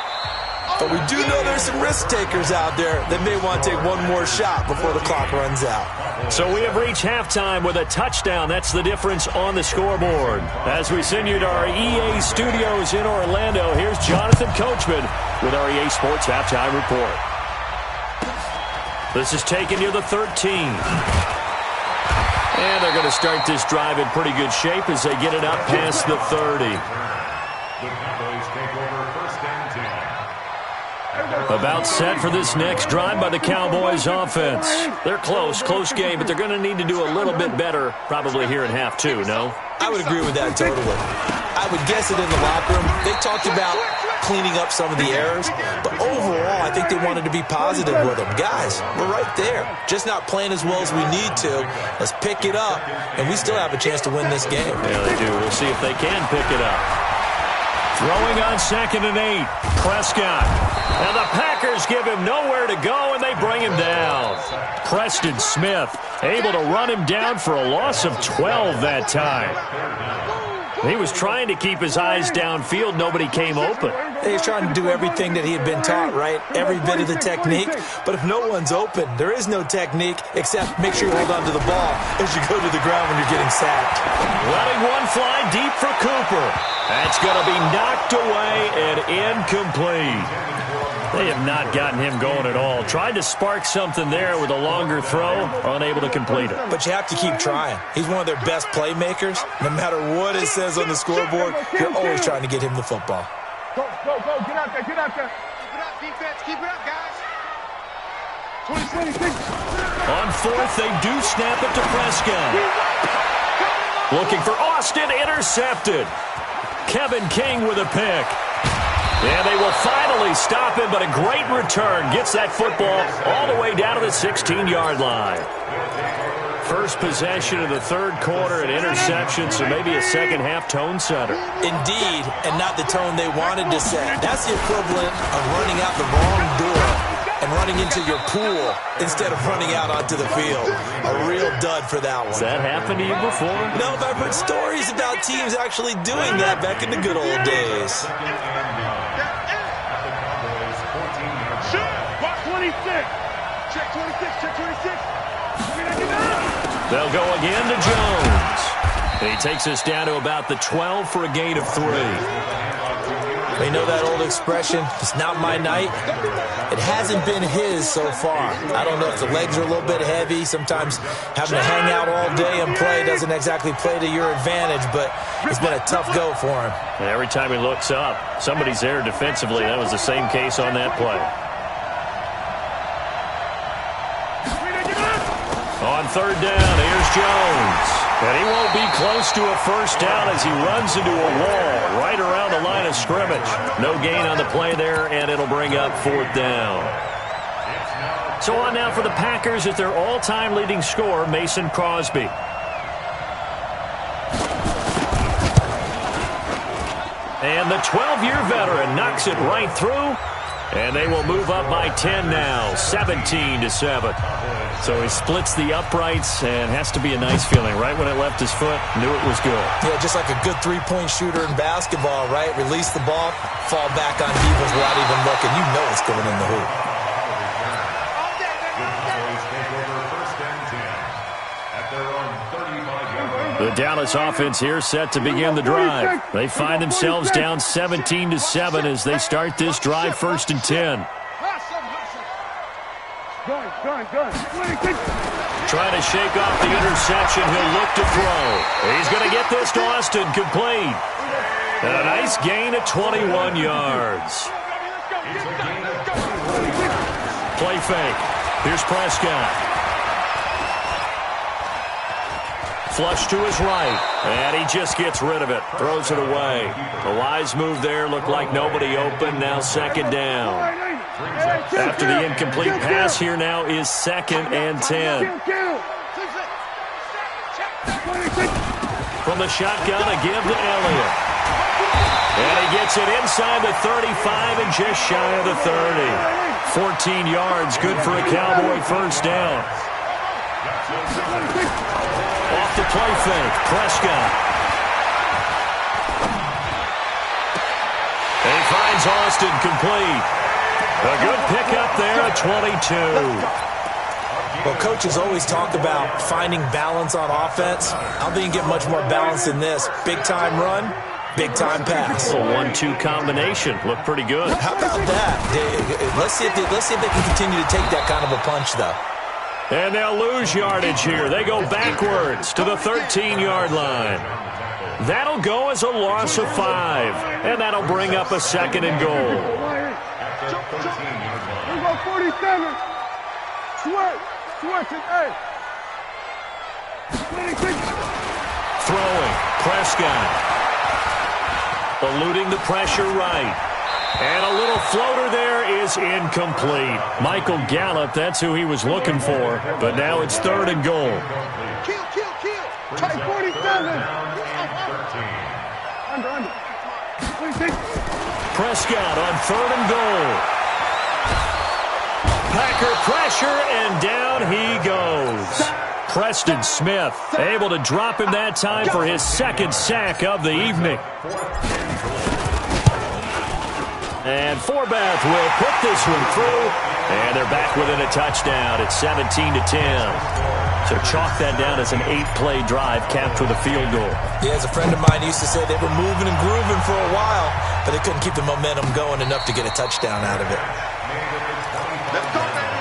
But we do know there's some risk takers out there that may want to take one more shot before the clock runs out. So we have reached halftime with a touchdown. That's the difference on the scoreboard. As we send you to our EA studios in Orlando, here's Jonathan Coachman with our EA Sports Halftime Report. This is taking you to the 13. And they're going to start this drive in pretty good shape as they get it up past the 30. The Cowboys take over 1st and 10. About set for this next drive by the Cowboys offense. They're close game, but they're going to need to do a little bit better probably here in half 2, no? I would agree with that totally. I would guess it in the locker room. They talked about cleaning up some of the errors, but overall, I think they wanted to be positive with them. Guys, we're right there. Just not playing as well as we need to. Let's pick it up, and we still have a chance to win this game. Yeah, they do. We'll see if they can pick it up. Throwing on 2nd and 8, Prescott. And the Packers give him nowhere to go, and they bring him down. Preston Smith able to run him down for a loss of 12 that time. He was trying to keep his eyes downfield. Nobody came open. He's trying to do everything that he had been taught, right? Every bit of the technique. But if no one's open, there is no technique except make sure you hold on to the ball as you go to the ground when you're getting sacked. Letting one fly deep for Cooper. That's going to be knocked away and incomplete. They have not gotten him going at all. Tried to spark something there with a longer throw, unable to complete it. But you have to keep trying. He's one of their best playmakers. No matter what it says on the scoreboard, you're always trying to get him the football. Go, get out there. Keep it up, defense. Keep it up, guys. 26. On 4th, they do snap it to Prescott. Looking for Austin, intercepted. Kevin King with a pick. And they will finally stop him, but a great return. Gets that football all the way down to the 16-yard line. First possession of the third quarter, an interception, so maybe a second-half tone setter. Indeed, and not the tone they wanted to set. That's the equivalent of running out the wrong door and running into your pool instead of running out onto the field. A real dud for that one. Has that happened to you before? No, but I've heard stories about teams actually doing that back in the good old days. Watch 26. Check 26, check 26. They'll go again to Jones. And he takes us down to about the 12 for a gain of 3. You know that old expression, it's not my night? It hasn't been his so far. I don't know if the legs are a little bit heavy. Sometimes having to hang out all day and play doesn't exactly play to your advantage, but it's been a tough go for him. And every time he looks up, somebody's there defensively. That was the same case on that play. On third down, here's Jones. And he won't be close to a first down as he runs into a wall right around the line of scrimmage. No gain on the play there, and it'll bring up fourth down. So on now for the Packers at their all-time leading scorer, Mason Crosby. And the 12-year veteran knocks it right through. And they will move up by 10 now, 17-7. So he splits the uprights, and has to be a nice feeling. Right when it left his foot, knew it was good. Yeah, just like a good three-point shooter in basketball, right? Release the ball, fall back on defense without even looking. You know it's going in the hoop. The Dallas offense here set to begin the drive. They find themselves down 17-7 as they start this drive, 1st and 10. Trying to shake off the interception. He'll look to throw. He's going to get this to Austin, complete. And a nice gain of 21 yards. Play fake. Here's Prescott. Flush to his right, and he just gets rid of it. Throws it away. A wise move there. Looked like nobody open. Now 2nd down. After the incomplete pass, here now is 2nd and 10. From the shotgun, a give to Elliott. And he gets it inside the 35 and just shy of the 30. 14 yards, good for a Cowboy first down. Off the play fake, Prescott. And he finds Austin complete. A good pickup there at 22. Well, coaches always talk about finding balance on offense. I don't think you get much more balance than this. Big-time run, big-time pass. A 1-2 combination. Looked pretty good. How about that? Let's see if they can continue to take that kind of a punch, though. And they'll lose yardage here. They go backwards to the 13-yard line. That'll go as a loss of 5. And that'll bring up a 2nd and goal. We go 47. Switch it, hey. Throwing, Prescott. Eluding the pressure right. And a little floater there is incomplete. Michael Gallup, that's who he was looking for. But now it's 3rd and goal. Kill. Type 47. Under. 26. Prescott on 3rd and goal. Packer pressure, and down he goes. Preston Smith able to drop him that time for his 2nd sack of the evening. And Forbath will put this one through, and they're back within a touchdown. It's 17-10. So chalk that down as an 8-play drive capped with a field goal. Yeah, as a friend of mine used to say, they were moving and grooving for a while, but they couldn't keep the momentum going enough to get a touchdown out of it. Let's go, man.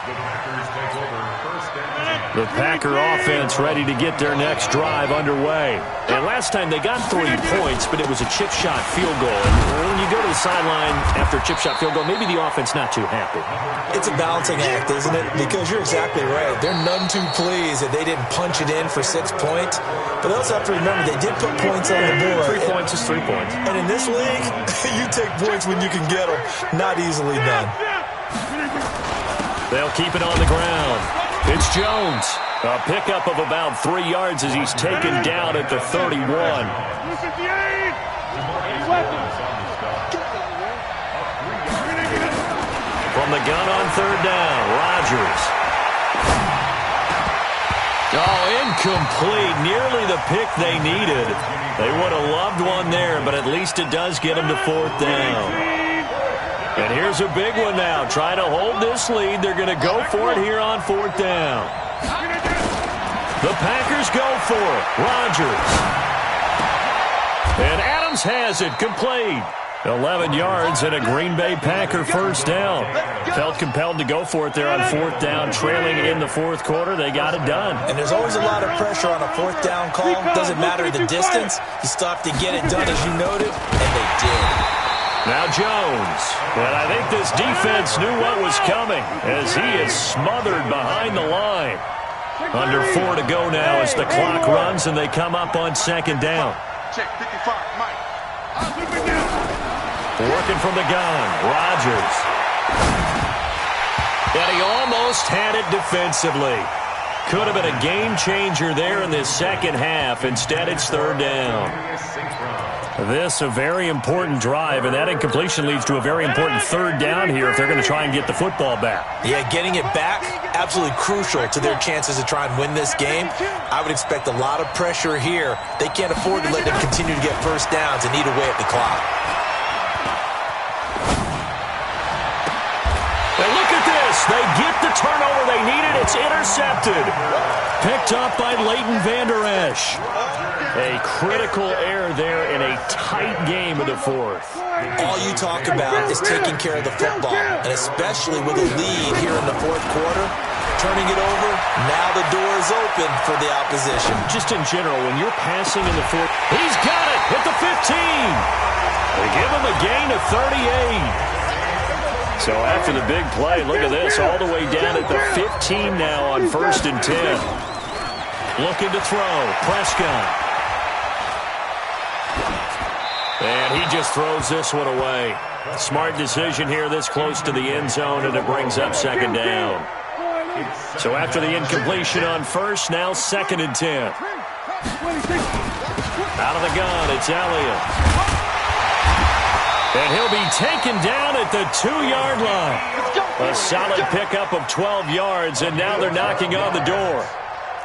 The Packers take over 1st and 10. The Packer offense ready to get their next drive underway. And last time they got 3 points, but it was a chip shot field goal. And when you go to the sideline after a chip shot field goal, maybe the offense not too happy. It's a balancing act, isn't it? Because you're exactly right. They're none too pleased that they didn't punch it in for 6 points. But they also have to remember they did put points on the board. 3 points is 3 points. And in this league, you take points when you can get them. Not easily done. They'll keep it on the ground. It's Jones. A pickup of about 3 yards as he's taken down at the 31. From the gun on 3rd down, Rodgers. Oh, incomplete. Nearly the pick they needed. They would have loved one there, but at least it does get them to 4th down. And here's a big one now. Trying to hold this lead. They're going to go for it here on 4th down. The Packers go for it. Rodgers. And Adams has it complete. 11 yards and a Green Bay Packer 1st down. Felt compelled to go for it there on 4th down, trailing in the 4th quarter. They got it done. And there's always a lot of pressure on a 4th down call. Doesn't matter the distance. You still have to get it done, as you noted, and they did. Now Jones. And I think this defense knew what was coming as he is smothered behind the line. Under 4 to go now as the clock runs and they come up on 2nd down. Check 55, Mike. Working from the gun, Rodgers. And he almost had it defensively. Could have been a game changer there in this 2nd half. Instead, it's 3rd down. This a very important drive, and that incompletion leads to a very important 3rd down here if they're going to try and get the football back. Yeah, getting it back, absolutely crucial to their chances to try and win this game. I would expect a lot of pressure here. They can't afford to let them continue to get 1st downs and eat away at the clock. And look at this. They get the turnover they needed. It's intercepted. Picked up by Leighton Vander Esch. A critical error there in a tight game of the 4th. All you talk about is taking care of the football, and especially with a lead here in the 4th quarter, turning it over, now the door is open for the opposition. Just in general, when you're passing in the 4th, he's got it at the 15. They give him a gain of 38. So after the big play, look at this, all the way down at the 15 now on 1st and 10. Looking to throw, Prescott. And he just throws this one away. Smart decision here this close to the end zone, and it brings up 2nd down. So after the incompletion on 1st, now 2nd and 10. Out of the gun, it's Elliott. And he'll be taken down at the 2-yard line. A solid pickup of 12 yards, and now they're knocking on the door.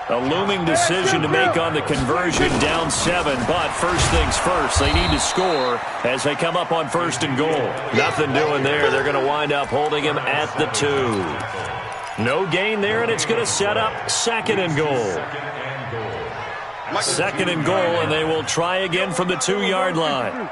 A looming decision to make on the conversion, down 7, but first things first, they need to score as they come up on 1st and goal. Nothing doing there. They're going to wind up holding him at the 2. No gain there, and it's going to set up 2nd and goal. 2nd and goal, and they will try again from the 2-yard line.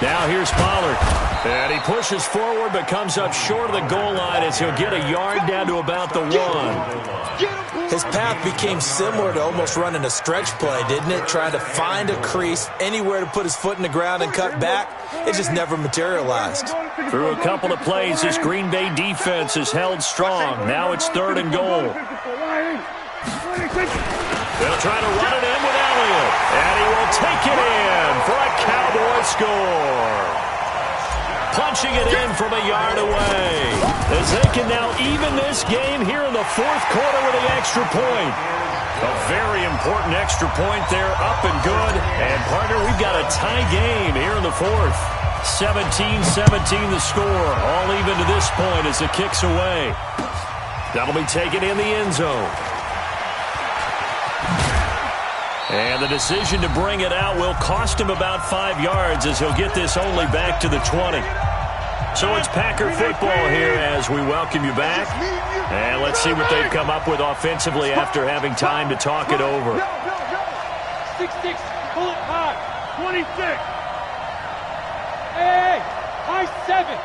Now here's Pollard. And he pushes forward but comes up short of the goal line as he'll get a yard down to about the 1. His path became similar to almost running a stretch play, didn't it? Trying to find a crease, anywhere to put his foot in the ground and cut back. It just never materialized. Through a couple of plays, this Green Bay defense is held strong. Now it's 3rd and goal. They'll try to run it in with Elliott. And he will take it in for a Cowboy score. Punching it in from a yard away. As they can now even this game here in the 4th quarter with the extra point. A very important extra point there, up and good. And, partner, we've got a tie game here in the 4th. 17-17 the score. All even to this point as it kicks away. That'll be taken in the end zone. And the decision to bring it out will cost him about 5 yards as he'll get this only back to the 20. So it's Packer football here as we welcome you back. And let's see what they've come up with offensively after having time to talk it over. 6-6, pull it high, 26. Hey, high 7.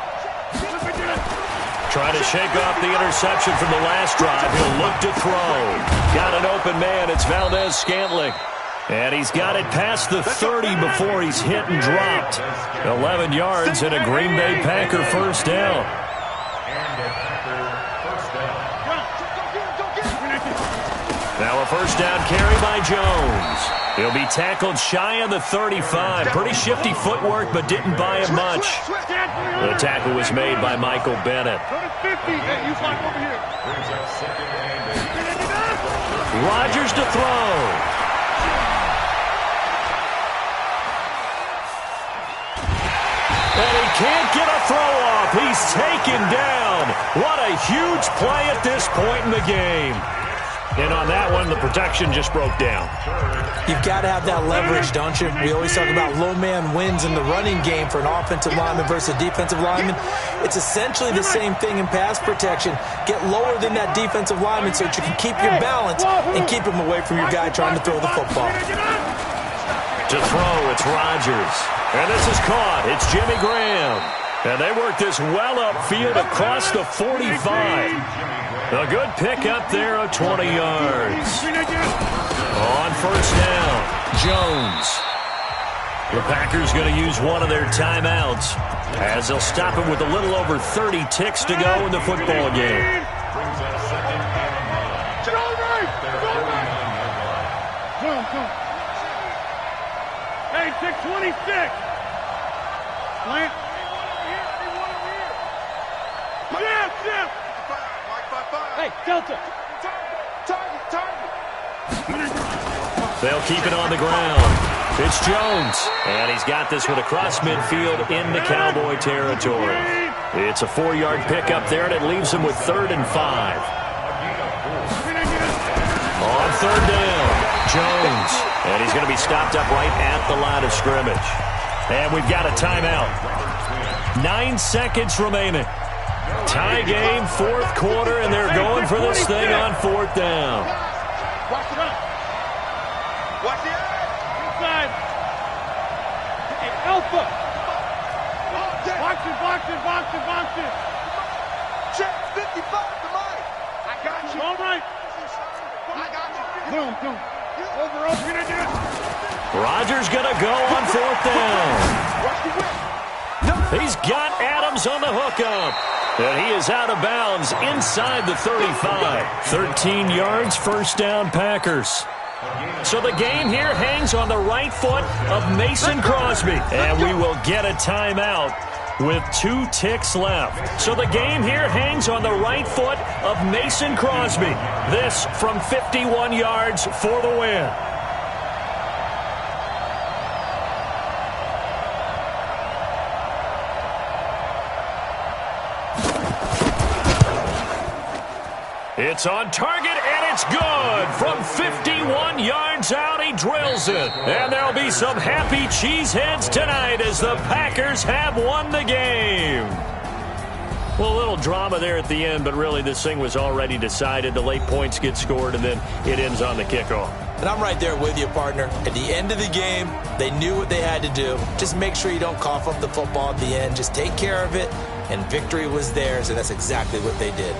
Trying to shake off the interception from the last drive. He'll look to throw. Got an open man. It's Valdez-Scantling. And he's got it past the 30 before he's hit and dropped. 11 yards and a Green Bay Packer first down. Now a first down carry by Jones. He'll be tackled shy of the 35. Pretty shifty footwork, but didn't buy him much. The tackle was made by Michael Bennett. Rodgers to throw. And he can't get a throw off. He's taken down. What a huge play at this point in the game. And on that one, the protection just broke down. You've got to have that leverage, don't you? We always talk about low man wins in the running game for an offensive lineman versus a defensive lineman. It's essentially the same thing in pass protection. Get lower than that defensive lineman so that you can keep your balance and keep him away from your guy trying to throw the football. To throw, it's Rodgers. And this is caught. It's Jimmy Graham. And they work this well upfield across the 45. A good pick up there of 20 yards. On first down, Jones. The Packers going to use one of their timeouts as they'll stop it with a little over 30 ticks to go in the football game. Hey, 626. Plant. Yeah. Hey, Delta. They'll keep it on the ground. It's Jones. And he's got this one across midfield into Cowboy territory. It's a 4-yard pickup there, and it leaves him with 3rd and 5. On third down, Jones. And he's going to be stopped up right at the line of scrimmage. And we've got a timeout. 9 seconds remaining. Tie game, 4th quarter, and they're going for this thing on 4th down. Watch it up. Watch it. Inside. Hey, Alpha. Box it. Check 55 to Mike. I got you. All right. I got you. Boom. Over. Rodgers going to go on 4th down. Watch the whip. He's got Adams on the hookup. And he is out of bounds inside the 35. 13 yards, first down, Packers. So the game here hangs on the right foot of Mason Crosby. And we will get a timeout with 2 ticks left. So the game here hangs on the right foot of Mason Crosby. This from 51 yards for the win. It's on target, and it's good. From 51 yards out, he drills it. And there'll be some happy cheeseheads tonight as the Packers have won the game. Well, a little drama there at the end, but really this thing was already decided. The late points get scored, and then it ends on the kickoff. And I'm right there with you, partner. At the end of the game, they knew what they had to do. Just make sure you don't cough up the football at the end. Just take care of it, and victory was theirs, and that's exactly what they did.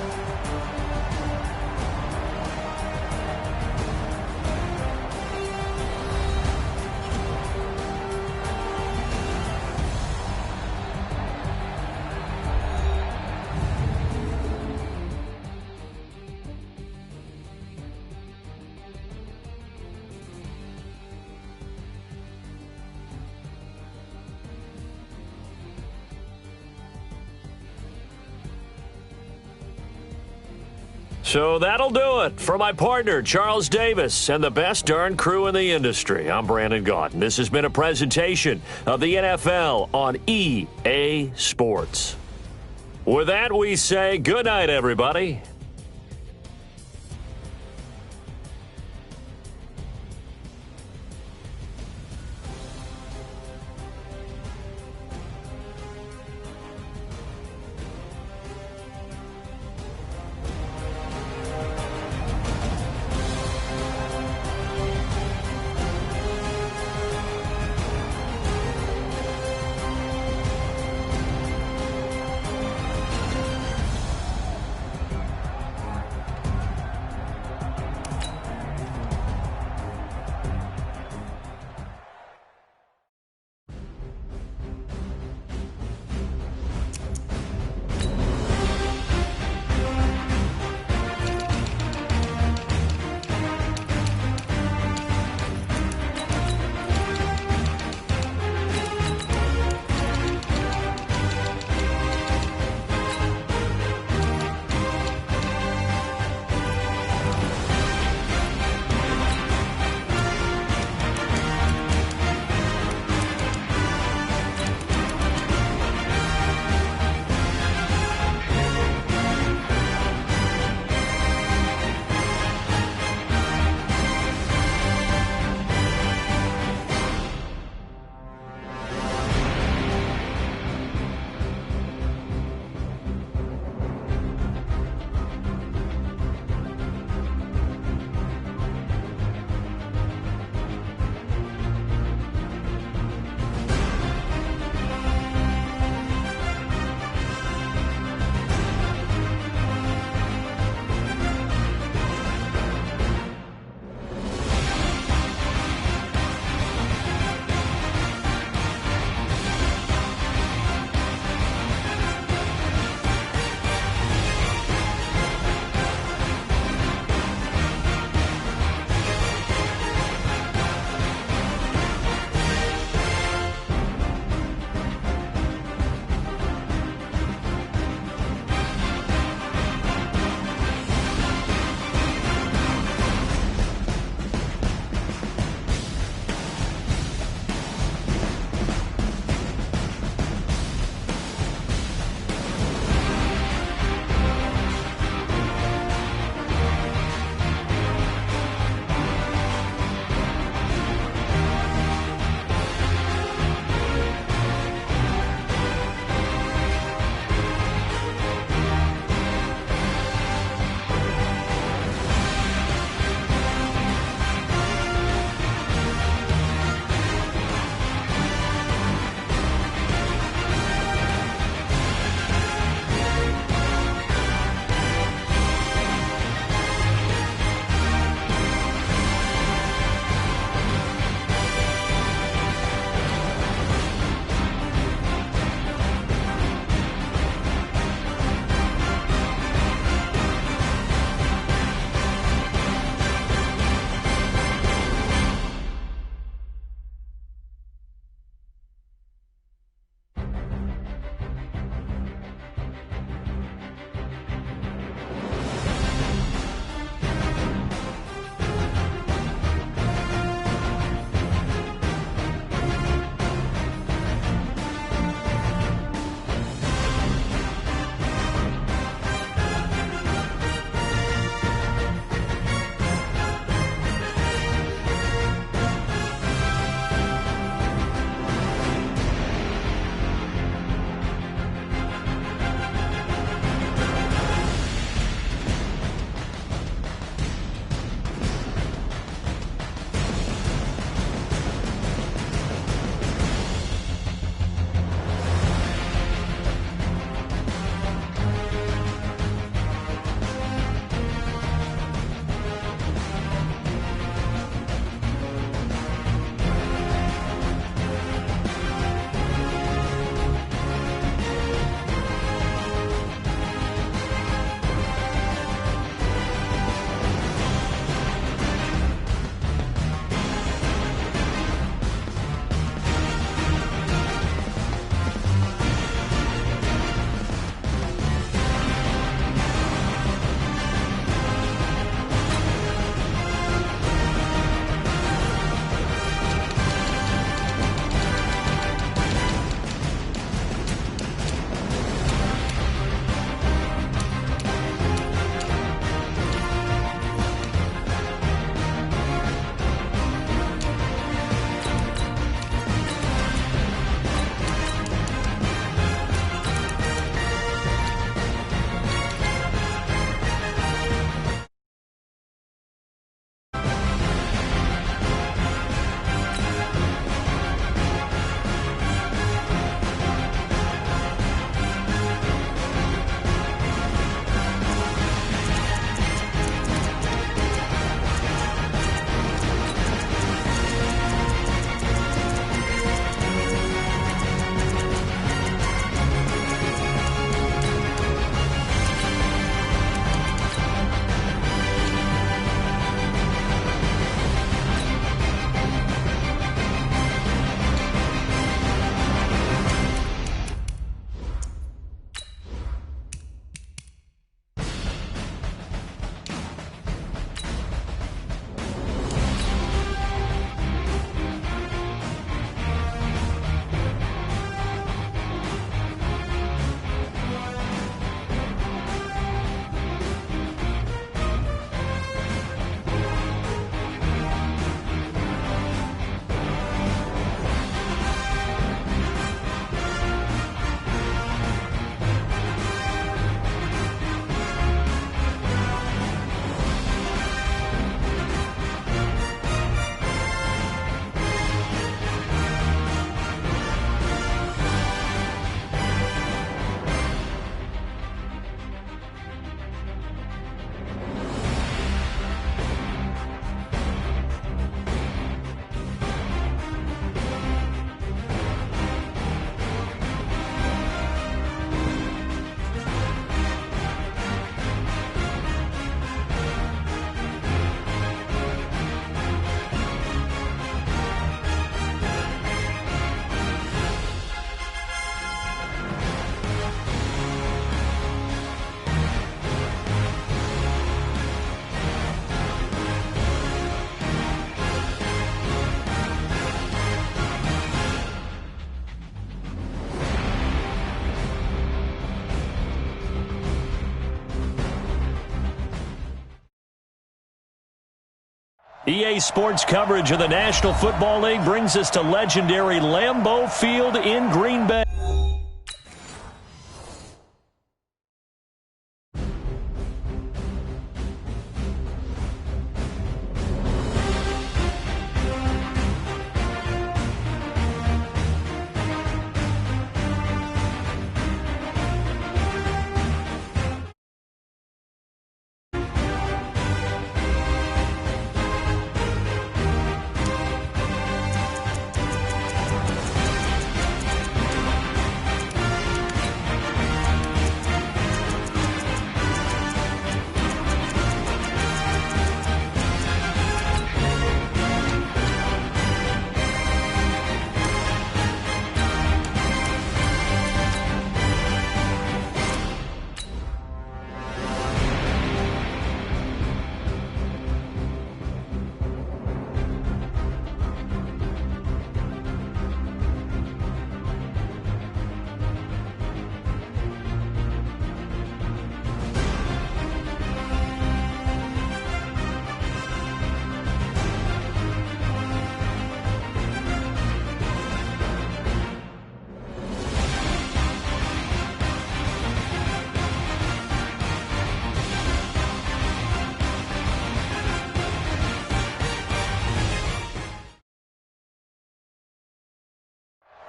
So that'll do it for my partner, Charles Davis, and the best darn crew in the industry. I'm Brandon Gaudin. This has been a presentation of the NFL on EA Sports. With that, we say good night, everybody. EA Sports coverage of the National Football League brings us to legendary Lambeau Field in Green Bay.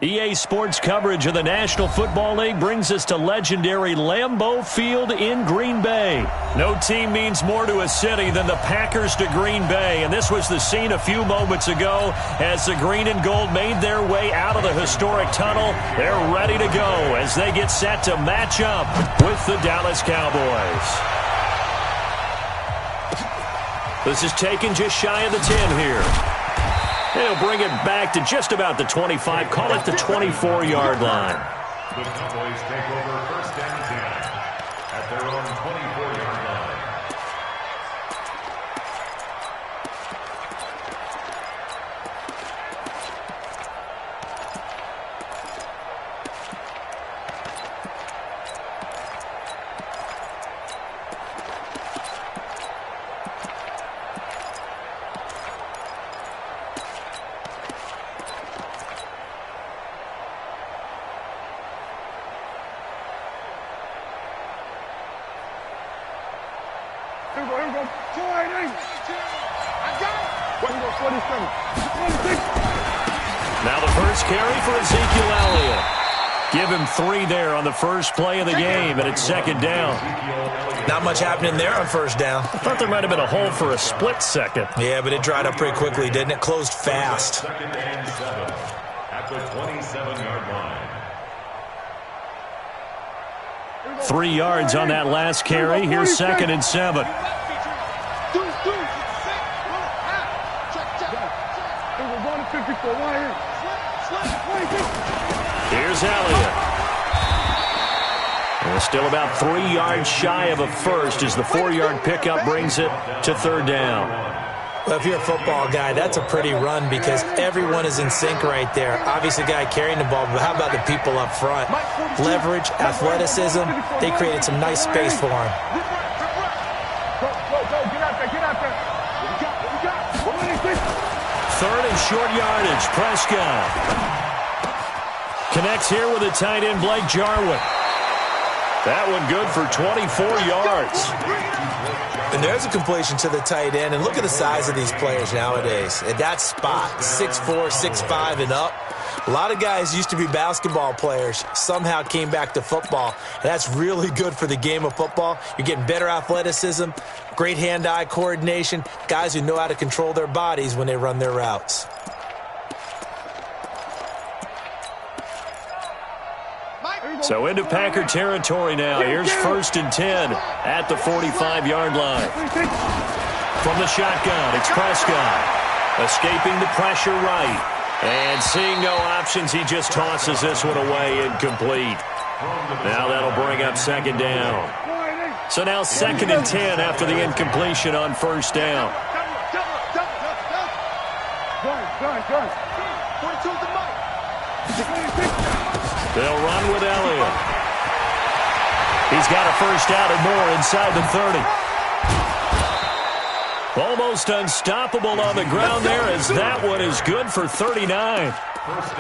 EA Sports coverage of the National Football League brings us to legendary Lambeau Field in Green Bay. No team means more to a city than the Packers to Green Bay, and this was the scene a few moments ago as the green and gold made their way out of the historic tunnel. They're ready to go as they get set to match up with the Dallas Cowboys. This is taken just shy of the 10 here. They'll bring it back to just about the 25, call it the 24-yard line. The Cowboys take over first and 10 at their own 24-yard line. Now the first carry for Ezekiel Elliott. Give him 3 there on the first play of the game, and it's second down. Not much happening there on first down. I thought there might have been a hole for a split second. Yeah, but it dried up pretty quickly, didn't it? Closed fast. Second and 7 at the 27-yard line. 3 yards on that last carry. Here's second and 7. Here's Elliott. And still about 3 yards shy of a first as the 4-yard pickup brings it to third down. Well, if you're a football guy, that's a pretty run because everyone is in sync right there. Obviously, the guy carrying the ball, but how about the people up front? Leverage, athleticism, they created some nice space for him. Third and short yardage. Prescott connects here with a tight end, Blake Jarwin. That one good for 24 yards. And there's a completion to the tight end. And look at the size of these players nowadays. At that spot, 6'4", 6'5", and up. A lot of guys used to be basketball players, somehow came back to football. And that's really good for the game of football. You're getting better athleticism, great hand-eye coordination, guys who know how to control their bodies when they run their routes. So into Packer territory now. Here's first and 10 at the 45-yard line. From the shotgun, it's Prescott. Escaping the pressure right. And seeing no options, he just tosses this one away, incomplete. Now that'll bring up second down. So now second and 10 after the incompletion on first down. They'll run with Elliott. He's got a first down and more inside the 30. Almost unstoppable on the ground there, as that one is good for 39.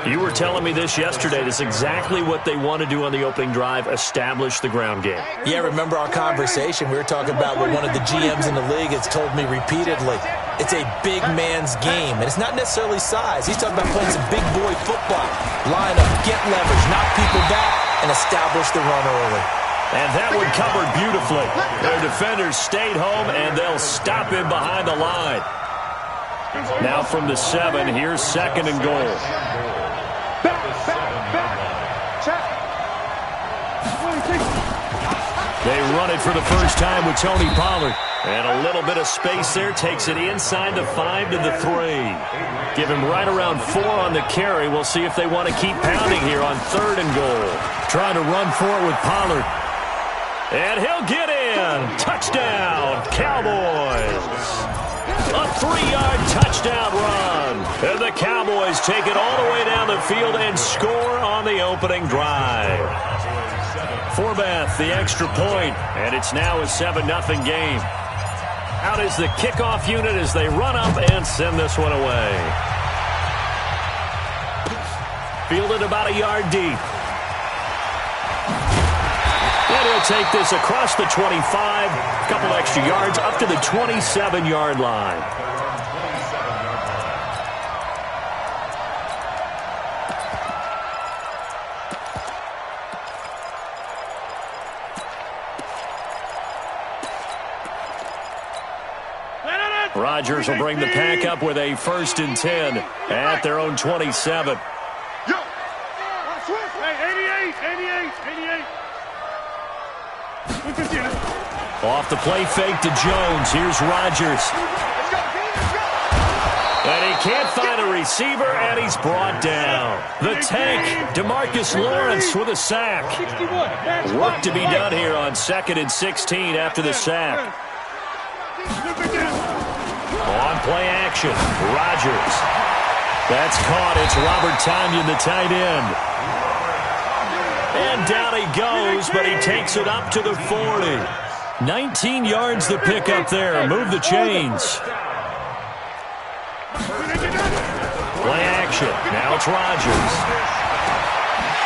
You were telling me this yesterday. This is exactly what they want to do on the opening drive, establish the ground game. Yeah, remember our conversation? We were talking about what one of the GMs in the league has told me repeatedly. It's a big man's game, and it's not necessarily size. He's talking about playing some big boy football. Line up, get leverage, knock people back, and establish the run early. And that one covered beautifully. Their defenders stayed home, and they'll stop him behind the line. Now from the 7, here's 2nd and goal. They run it for the first time with Tony Pollard. And a little bit of space there, takes it inside the 5 to the 3. Give him right around 4 on the carry. We'll see if they want to keep pounding here on 3rd and goal. Trying to run for it with Pollard. And he'll get in. Touchdown, Cowboys. A 3-yard touchdown run. And the Cowboys take it all the way down the field and score on the opening drive. Forbath, the extra point, and it's now a 7-0 game. Out is the kickoff unit as they run up and send this one away. Fielded about a yard deep. And he'll take this across the 25, a couple extra yards up to the 27-yard line. Rodgers will bring the pack up with a 1st and 10 at their own 27. Off the play fake to Jones. Here's Rodgers. And he can't find a receiver, and he's brought down. The tank, DeMarcus Lawrence with a sack. Work to be done here on 2nd and 16 after the sack. On play action, Rodgers. That's caught. It's Robert Tonyan, the tight end. And down he goes, but he takes it up to the 40. 19 yards the pick up there. Move the chains. Play action. Now it's Rodgers.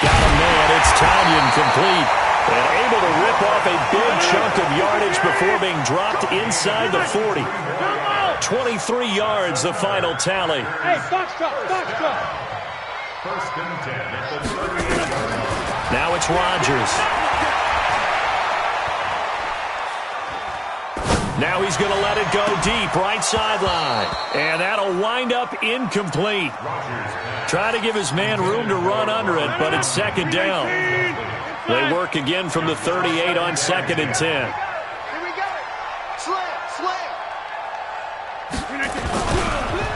Got him, man. It's Tonyan complete. And able to rip off a big chunk of yardage before being dropped inside the 40. 23 yards, the final tally. Hey, box drop, box drop. 1st and 10 at the 38-yard line. Now it's Rodgers. Now he's going to let it go deep, right sideline. And that'll wind up incomplete. Trying to give his man room to run under it, but it's 2nd down. They work again from the 38 on 2nd and 10. Here we go. Slam.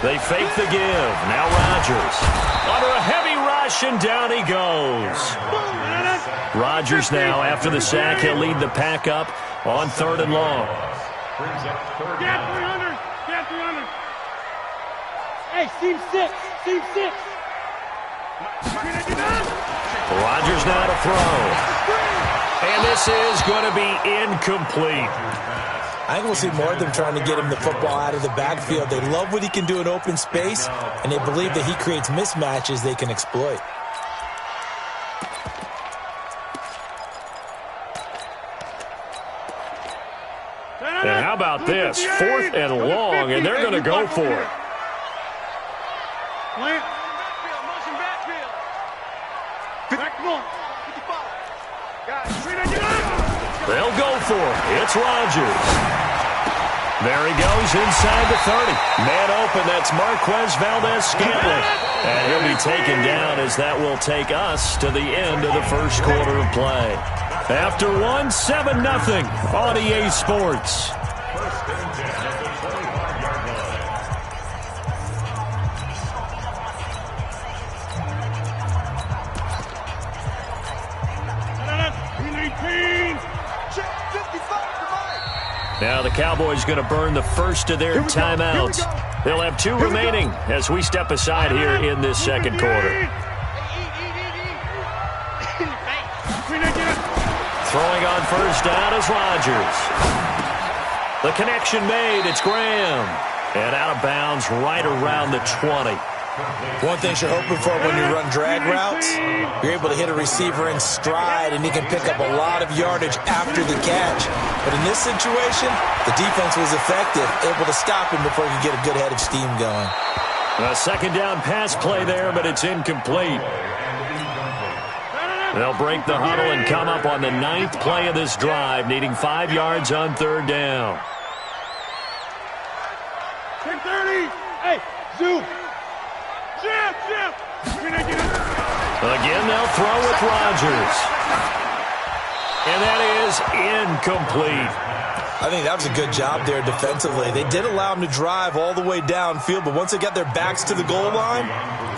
They fake the give. Now Rodgers. Under a heavy rush, and down he goes. Rodgers now, after the sack, he'll lead the pack up on 3rd and long. Brings up 3rd Get 300. Get 300. Hey, seam 6. Seam 6. Rodgers now to throw. And this is going to be incomplete. I think we'll see more of them trying to get him the football out of the backfield. They love what he can do in open space, and they believe that he creates mismatches they can exploit. And how about this? 4th and long, and they're going to go for it. Motion backfield. Back one. 55. They'll go for it. It's Rodgers. There he goes inside the 30. Man open, that's Marquez Valdez-Scantling. And he'll be taken down as that will take us to the end of the 1st quarter of play. After 1, 7-0 on EA Sports. 1st and 10 at the 25-yard line. Now the Cowboys going to burn the first of their timeouts. They'll have 2 remaining as we step aside here in this 2nd quarter. Throwing on 1st down is Rodgers. The connection made. It's Graham. And out of bounds right around the 20. One thing you're hoping for when you run drag routes, you're able to hit a receiver in stride, and he can pick up a lot of yardage after the catch. But in this situation, the defense was effective, able to stop him before he could get a good head of steam going. A second down pass play there, but it's incomplete. They'll break the huddle and come up on the 9th play of this drive, needing 5 yards on 3rd down. 10-30. Hey, zoom. Jim. Again, they'll throw with Rodgers. And that is incomplete. I think that was a good job there defensively. They did allow him to drive all the way downfield, but once they got their backs to the goal line,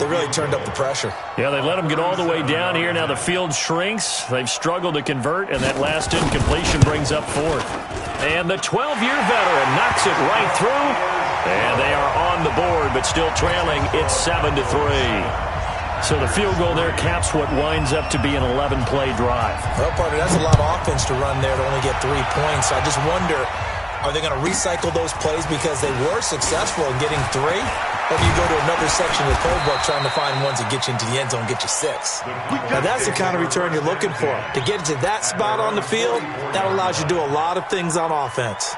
they really turned up the pressure. Yeah, they let him get all the way down here. Now the field shrinks. They've struggled to convert, and that last incompletion brings up 4th. And the 12-year veteran knocks it right through. And they are on the board, but still trailing. It's 7-3. So the field goal there caps what winds up to be an 11-play drive. Well, partner, that's a lot of offense to run there to only get 3 points. I just wonder, are they going to recycle those plays because they were successful in getting 3? Or do you go to another section of the playbook trying to find ones that get you into the end zone, get you 6? Now, that's the kind of return you're looking for. To get to that spot on the field, that allows you to do a lot of things on offense.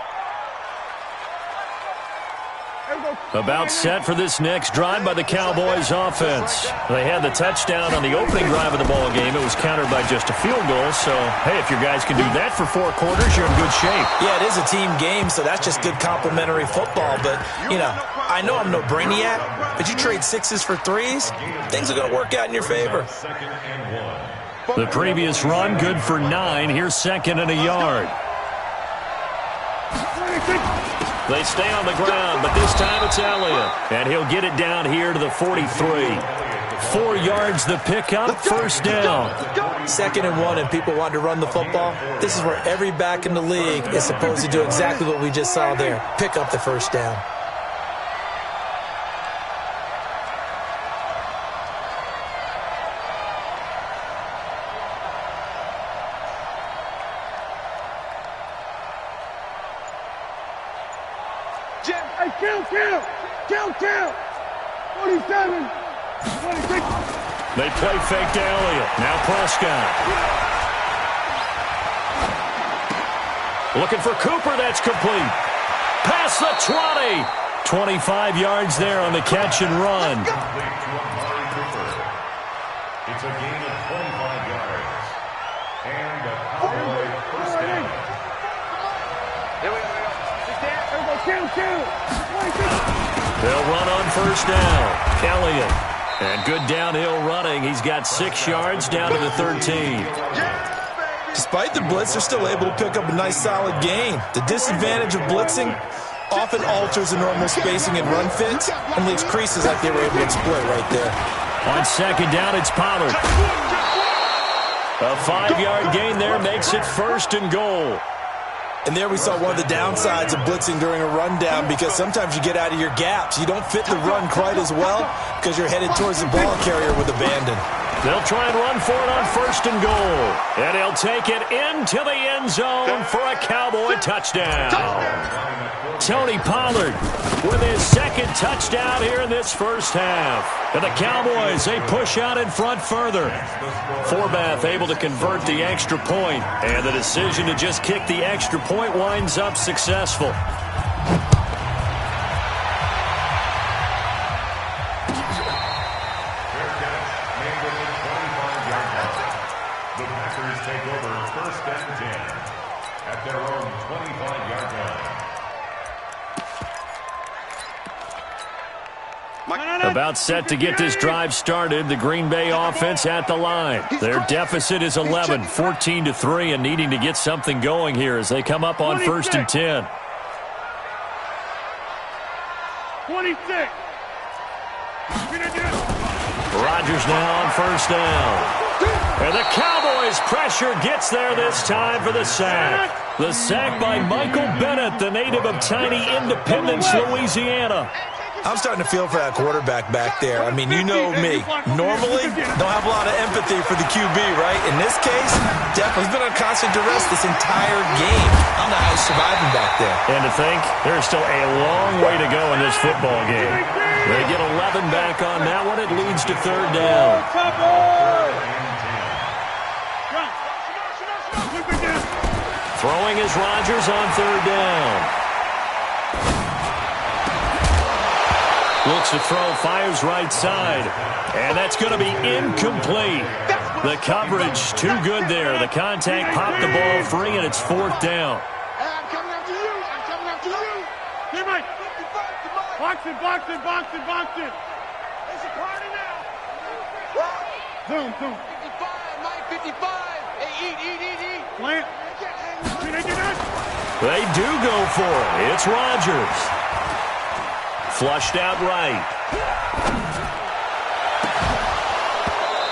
About set for this next drive by the Cowboys offense. They had the touchdown on the opening drive of the ball game. It was countered by just a field goal. So, hey, if your guys can do that for 4 quarters, you're in good shape. Yeah, it is a team game, so that's just good complimentary football. But, you know, I know I'm no brainiac, but you trade 6s for 3s, things are going to work out in your favor. The previous run, good for 9. Here's 2nd and a yard. They stay on the ground, but this time it's Elliott. And he'll get it down here to the 43. 4 yards the pickup, 1st down. 2nd and 1, and people want to run the football. This is where every back in the league is supposed to do exactly what we just saw there. Pick up the 1st down. Count. 47. 26. They play fake to Elliott. Now Prescott. Looking for Cooper. That's complete. Past the 20. 25 yards there on the catch and run. It's a gain of 25 yards. And a Cowboy 1st down. Here we go. Count. 26. They'll run on 1st down. Elliott. And good downhill running. He's got 6 yards down to the 13. Despite the blitz, they're still able to pick up a nice solid gain. The disadvantage of blitzing often alters the normal spacing and run fits and leaves creases like they were able to exploit right there. On 2nd down, it's Pollard. A 5-yard gain there makes it 1st and goal. And there we saw one of the downsides of blitzing during a rundown, because sometimes you get out of your gaps. You don't fit the run quite as well because you're headed towards the ball carrier with abandon. They'll try and run for it on 1st and goal. And he'll take it into the end zone for a Cowboy touchdown. Tony Pollard with his 2nd touchdown here in this 1st half. And the Cowboys, they push out in front further. Forbath able to convert the extra point. And the decision to just kick the extra point winds up successful. The Packers take over 1st and 10 at their own 25-yard line. About set to get this drive started. The Green Bay offense at the line. Their deficit is 11, 14-3, and needing to get something going here as they come up on 1st and 10. 26. Rodgers now on 1st down. And the Cowboys pressure gets there this time for the sack. The sack by Michael Bennett, the native of tiny Independence, Louisiana. I'm starting to feel for that quarterback back there. I mean, you know me. Normally, don't have a lot of empathy for the QB, right? In this case, definitely he's been on constant duress this entire game. I don't know how he's surviving back there. And to think, there's still a long way to go in this football game. They get 11 back on that one. It leads to third down. Throwing is Rodgers on third down. Looks to throw, fires right side. And that's going to be incomplete. The coverage too good there. The contact popped the ball free, and it's fourth down. I'm coming after you. I'm coming after you. Here, Mike. Box it, box it, box it, box it. It's a party now. Zoom, zoom. 55, Mike, 55. Hey, eat. Plant. They do go for it. It's Rodgers. Flushed out right.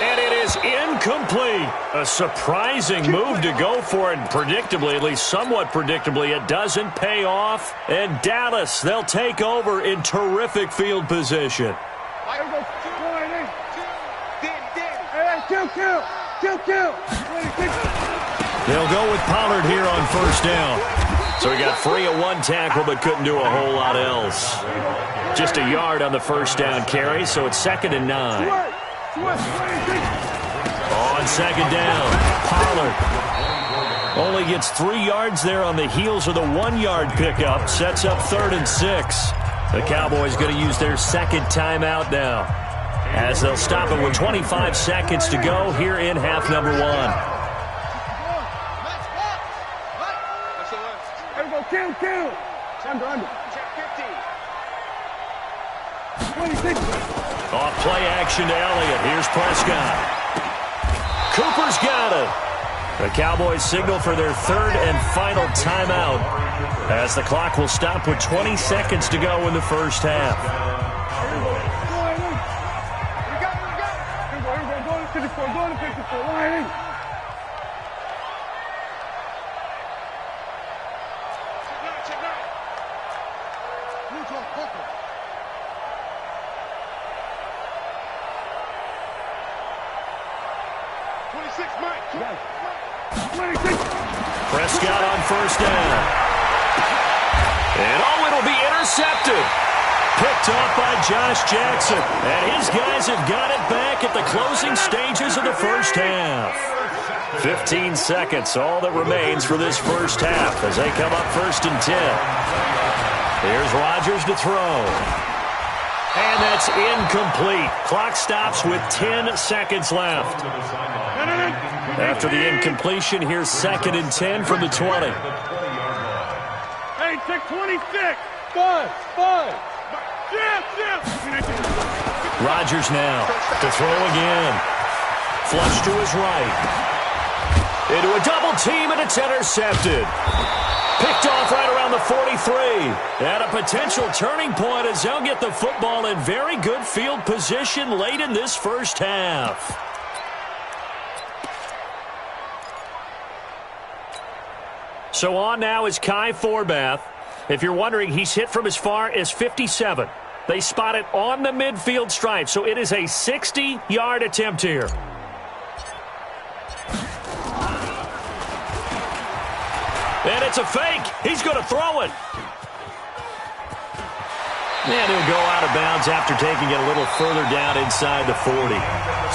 And it is incomplete. A surprising move to go for it. Predictably, at least somewhat predictably, it doesn't pay off. And Dallas, they'll take over in terrific field position. Kill. They'll go with Pollard here on first down. So he got free of one tackle but couldn't do a whole lot else. Just a yard on the first down carry, so it's 2nd and 9. On second down, Pollard only gets 3 yards there on the heels of the 1-yard pickup. Sets up 3rd and 6. The Cowboys going to use their second timeout now, as they'll stop it with 25 seconds to go here in half number 1. Kill. Under. 50. 26. Off play action to Elliott. Here's Prescott. Cooper's got it. The Cowboys signal for their 3rd and final timeout, as the clock will stop with 20 seconds to go in the first half. Go to 54. Line in. Prescott on first down. And it'll be intercepted. Picked off by Josh Jackson. And his guys have got it back at the closing stages of the first half. 15 seconds, all that remains for this first half as they come up 1st and 10. Here's Rodgers to throw. And that's incomplete. Clock stops with 10 seconds left. After the incompletion, here's 2nd and 10 from the 20. Hey, check 26. Five. Rodgers now to throw again. Flush to his right. Into a double team, and it's intercepted. Picked off right around the 43. And a potential turning point as they'll get the football in very good field position late in this first half. So on now is Kai Forbath. If you're wondering, he's hit from as far as 57. They spot it on the midfield stripe, so it is a 60-yard attempt here. And it's a fake. He's going to throw it. And he'll go out of bounds after taking it a little further down inside the 40.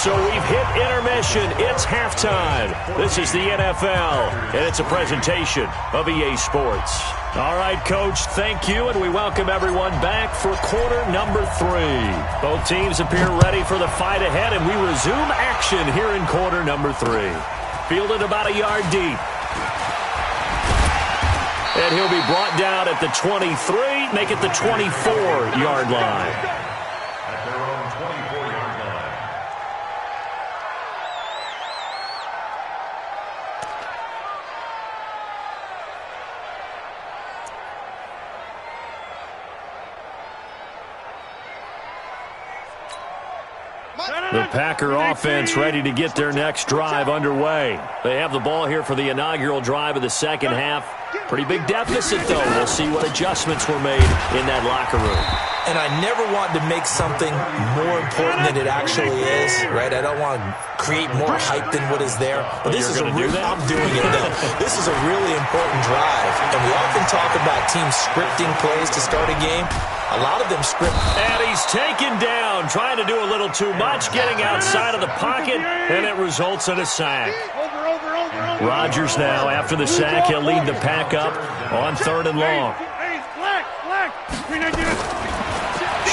So we've hit intermission. It's halftime. This is the NFL, and it's a presentation of EA Sports. All right, Coach, thank you, and we welcome everyone back for quarter number 3. Both teams appear ready for the fight ahead, and we resume action here in quarter number 3. Fielded about a yard deep. And he'll be brought down at the 23, make it the 24-yard line. At their own 24-yard line. The Packer offense ready to get their next drive underway. They have the ball here for the inaugural drive of the second half. Pretty big deficit, though. We'll see what adjustments were made in that locker room. And I never want to make something more important than it actually is, right? I don't want to create more hype than what is there. But this is I'm doing it, though. This is a really important drive. And we often talk about teams scripting plays to start a game. A lot of them script. And he's taken down, trying to do a little too much, getting outside of the pocket, and it results in a sack. Rodgers now, after the sack, he'll lead the pack up on 3rd and long.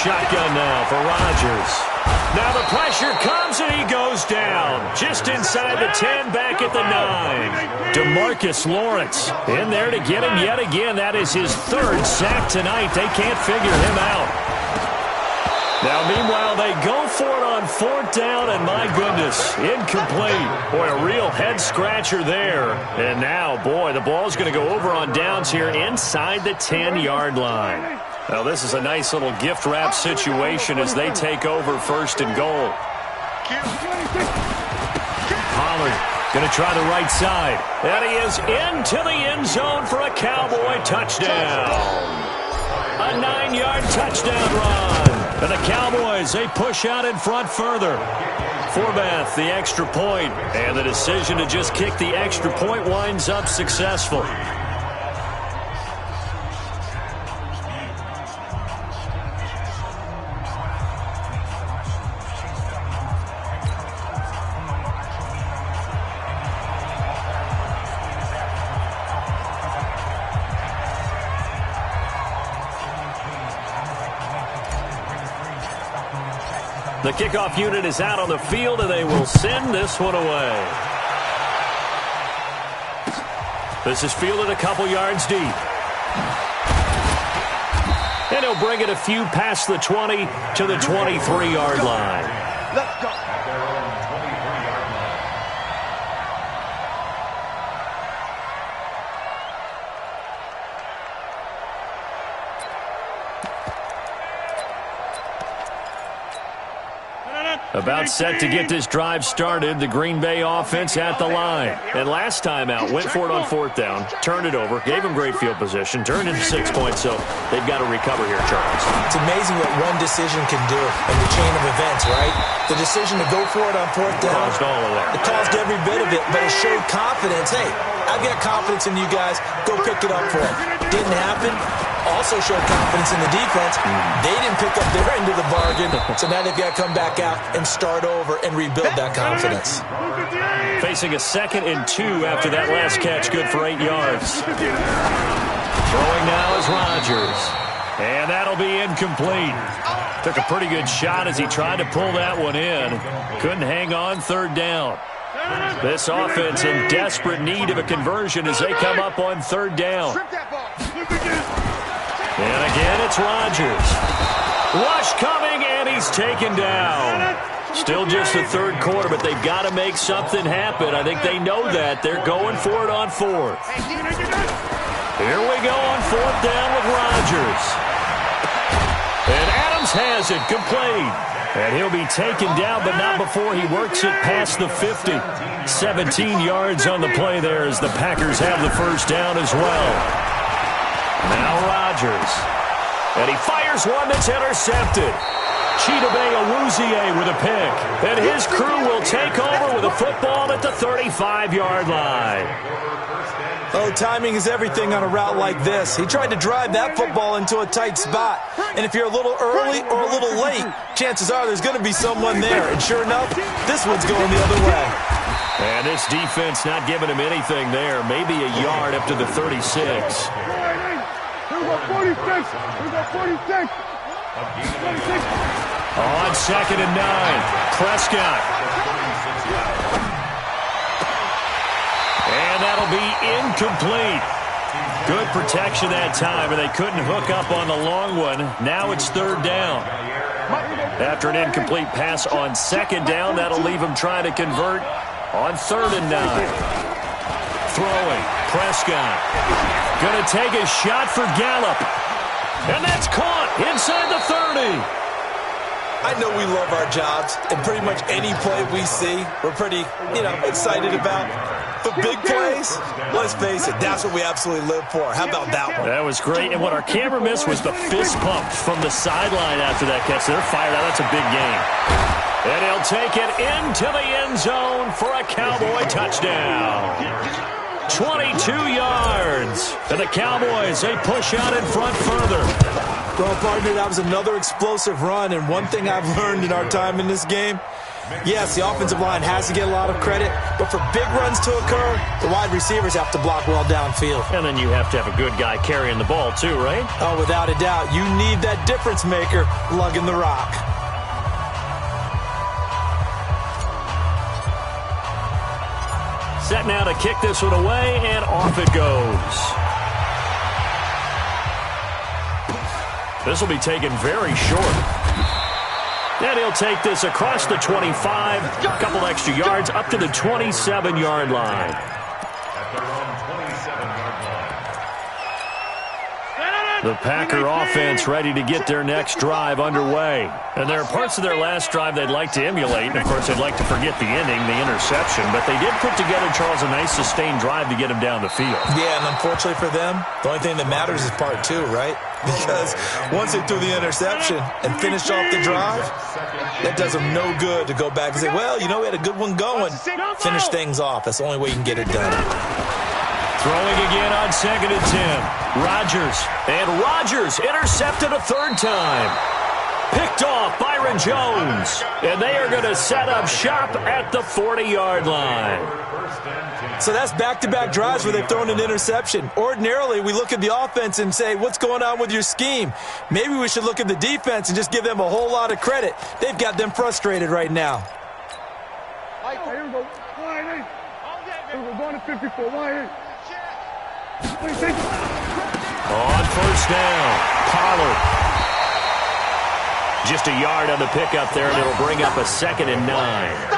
Shotgun now for Rodgers. Now the pressure comes and he goes down. Just inside the 10, back at the 9. DeMarcus Lawrence in there to get him yet again. That is his 3rd sack tonight. They can't figure him out. Now, meanwhile, they go for it on 4th down, and my goodness, incomplete. Boy, a real head-scratcher there. And now, boy, the ball's going to go over on downs here inside the 10-yard line. Now, this is a nice little gift wrap situation as they take over 1st and goal. Pollard going to try the right side. And he is into the end zone for a Cowboy touchdown. A 9-yard touchdown run. And the Cowboys, they push out in front further. Forbath, the extra point. And the decision to just kick the extra point winds up successful. The kickoff unit is out on the field, and they will send this one away. This is fielded a couple yards deep. And he'll bring it a few past the 20 to the 23-yard line. Let's go. About set to get this drive started, the Green Bay offense at the line. And last time out, went for it on 4th down, turned it over, gave him great field position, turned into 6 points, so they've got to recover here, Charles. It's amazing what one decision can do in the chain of events, right? The decision to go for it on 4th down. Caused all of that. It caused every bit of it, but it showed confidence. Hey, I've got confidence in you guys. Go pick it up for it. Didn't happen. Also showed confidence in the defense. They didn't pick up their end of the bargain, so now they've got to come back out and start over and rebuild that confidence. Facing a 2nd and 2 after that last catch, good for 8 yards. Throwing now is Rodgers, and that'll be incomplete. Took a pretty good shot as he tried to pull that one in. Couldn't hang on 3rd down. This offense in desperate need of a conversion as they come up on 3rd down. And again, it's Rodgers. Rush coming, and he's taken down. Still just the 3rd quarter, but they've got to make something happen. I think they know that. They're going for it on 4th. Here we go on 4th down with Rodgers. And Adams has it, complete. And he'll be taken down, but not before he works it past the 50. 17 yards on the play there as the Packers have the 1st down as well. Now Rodgers. And he fires one that's intercepted. Chidobe Awuzie with a pick. And his crew will take over with a football at the 35-yard line. Oh, timing is everything on a route like this. He tried to drive that football into a tight spot. And if you're a little early or a little late, chances are there's going to be someone there. And sure enough, this one's going the other way. And this defense not giving him anything there. Maybe a yard up to the 36. Here's 46. Here's 46. On 2nd and 9, Prescott. And that'll be incomplete. Good protection that time, and they couldn't hook up on the long one. Now it's 3rd down. After an incomplete pass on 2nd down, that'll leave him trying to convert on 3rd and 9. Throwing, Prescott. Going to take a shot for Gallup. And that's caught inside the 30. I know we love our jobs, and pretty much any play we see, we're pretty, excited about. The big plays, let's face it, that's what we absolutely live for. How about that one? That was great, and what our camera missed was the fist pump from the sideline after that catch. They're fired out. That's a big game. And he'll take it into the end zone for a Cowboy touchdown. 22 yards. And the Cowboys, they push out in front further. Well, partner, that was another explosive run, and one thing I've learned in our time in this game, yes, the offensive line has to get a lot of credit, but for big runs to occur, the wide receivers have to block well downfield. And then you have to have a good guy carrying the ball too, right? Oh, without a doubt. You need that difference maker lugging the rock. Set now to kick this one away, and off it goes. This will be taken very short. And he'll take this across the 25, a couple extra yards, up to the 27-yard line. At their own 27-yard line. The Packer offense ready to get their next drive underway. And there are parts of their last drive they'd like to emulate. And, of course, they'd like to forget the ending, the interception. But they did put together, Charles, a nice sustained drive to get them down the field. Yeah, and unfortunately for them, the only thing that matters is part two, right? Because once they threw the interception and finished off the drive, that does them no good to go back and say, well, you know, we had a good one going. Finish things off. That's the only way you can get it done. Throwing again on 2nd and 10. Rodgers. And Rodgers intercepted a third time. Picked off Byron Jones. And they are going to set up shop at the 40-yard line. So that's back-to-back drives where they've thrown an interception. Ordinarily, we look at the offense and say, what's going on with your scheme? Maybe we should look at the defense and just give them a whole lot of credit. They've got them frustrated right now. Here we go. We're going to 54. Why? On first down, Pollard. Just a yard on the pickup there, and it'll bring up a 2nd and 9.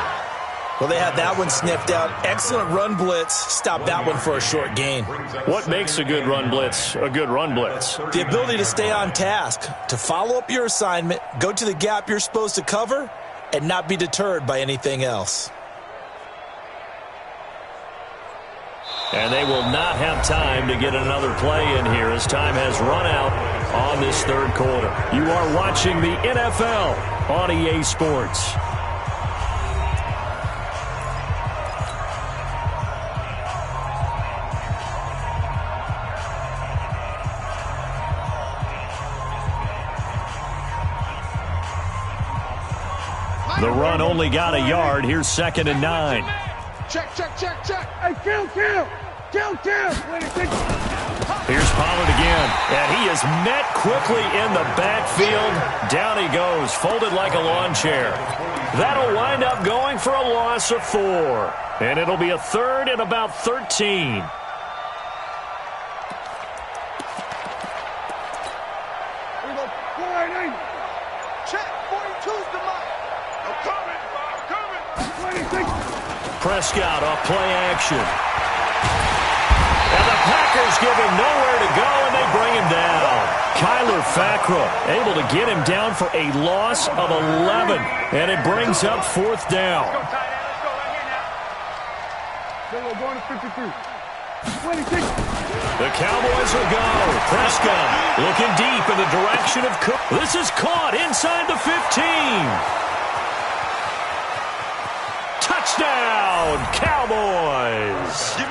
Well, they had that one sniffed out. Excellent run blitz. Stop that one for a short gain. What makes a good run blitz a good run blitz? The ability to stay on task, to follow up your assignment, go to the gap you're supposed to cover, and not be deterred by anything else. And they will not have time to get another play in here as time has run out on this third quarter. You are watching the NFL on EA Sports. The run only got a yard. Here's 2nd and 9. Check, check, check, check. Hey, kill. Here's Pollard again, and he is met quickly in the backfield. Down he goes, folded like a lawn chair. That'll wind up going for a loss of 4. And it'll be a 3rd and about 13. Check, 42's the mark. I'm coming. Prescott off play action. And the Packers give him nowhere to go, and they bring him down. Kyler Fackrell able to get him down for a loss of 11, and it brings up 4th down. We're going to 53. The Cowboys will go. Prescott looking deep in the direction of Cook. This is caught inside the 15. Touchdown, Cowboys.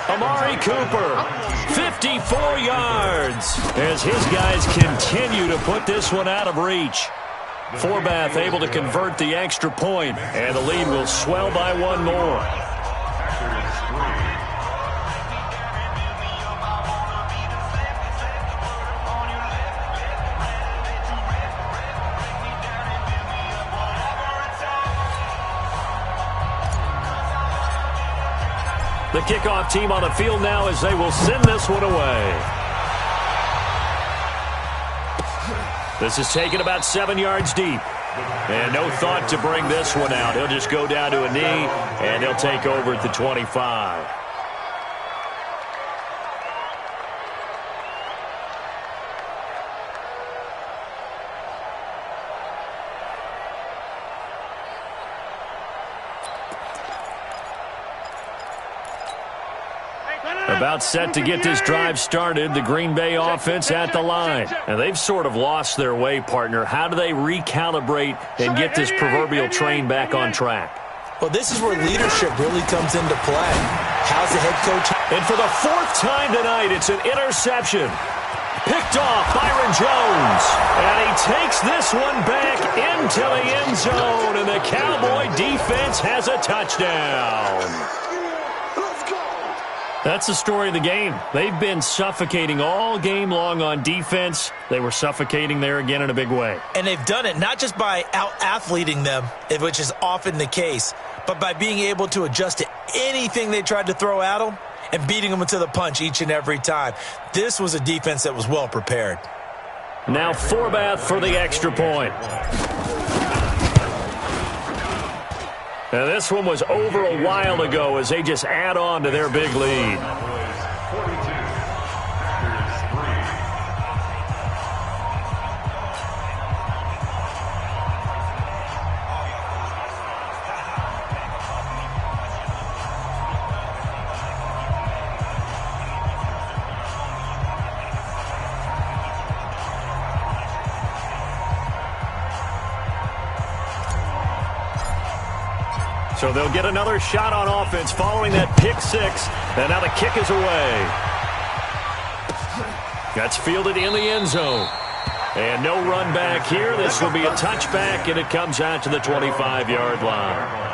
Amari Cooper, 54 yards, as his guys continue to put this one out of reach. Forbath able to convert the extra point, and the lead will swell by 1 more. The kickoff team on the field now as they will send this one away. This is taken about 7 yards deep. And no thought to bring this one out. He'll just go down to a knee, and he'll take over at the 25. About set to get this drive started, the Green Bay offense at the line. And they've sort of lost their way, partner. How do they recalibrate and get this proverbial train back on track? Well, this is where leadership really comes into play. How's the head coach? And for the 4th time tonight, it's an interception. Picked off Byron Jones. And he takes this one back into the end zone. And the Cowboy defense has a touchdown. That's the story of the game. They've been suffocating all game long on defense. They were suffocating there again in a big way. And they've done it not just by out-athleting them, which is often the case, but by being able to adjust to anything they tried to throw at them and beating them to the punch each and every time. This was a defense that was well prepared. Now Forbath for the extra point. Now this one was over a while ago as they just add on to their big lead. So they'll get another shot on offense following that pick six. And now the kick is away. That's fielded in the end zone. And no run back here. This will be a touchback, and it comes out to the 25-yard line.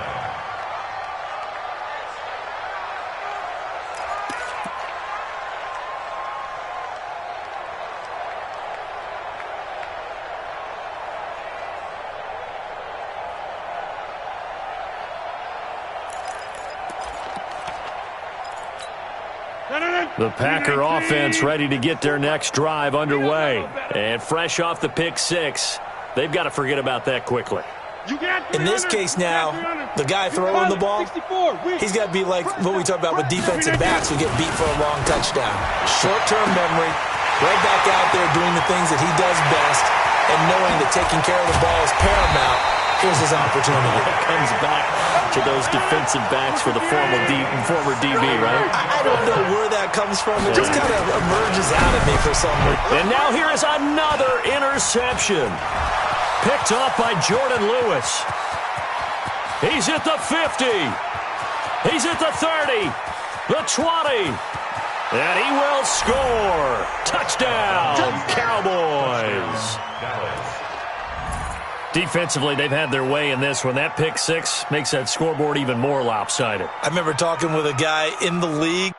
The Packer offense ready to get their next drive underway. And fresh off the pick six, they've got to forget about that quickly. In this case now, the guy throwing the ball, he's got to be like what we talk about with defensive backs who get beat for a long touchdown. Short-term memory, right back out there doing the things that he does best, and knowing that taking care of the ball is paramount. Here's his opportunity. It comes back to those defensive backs for the former DB, right? I don't know where that comes from. It just kind of emerges out of me for some reason. And now here is another interception. Picked off by Jordan Lewis. He's at the 50. He's at the 30. The 20. And he will score. Touchdown, Cowboys. Defensively, they've had their way in this one. That pick six makes that scoreboard even more lopsided. I remember talking with a guy in the league.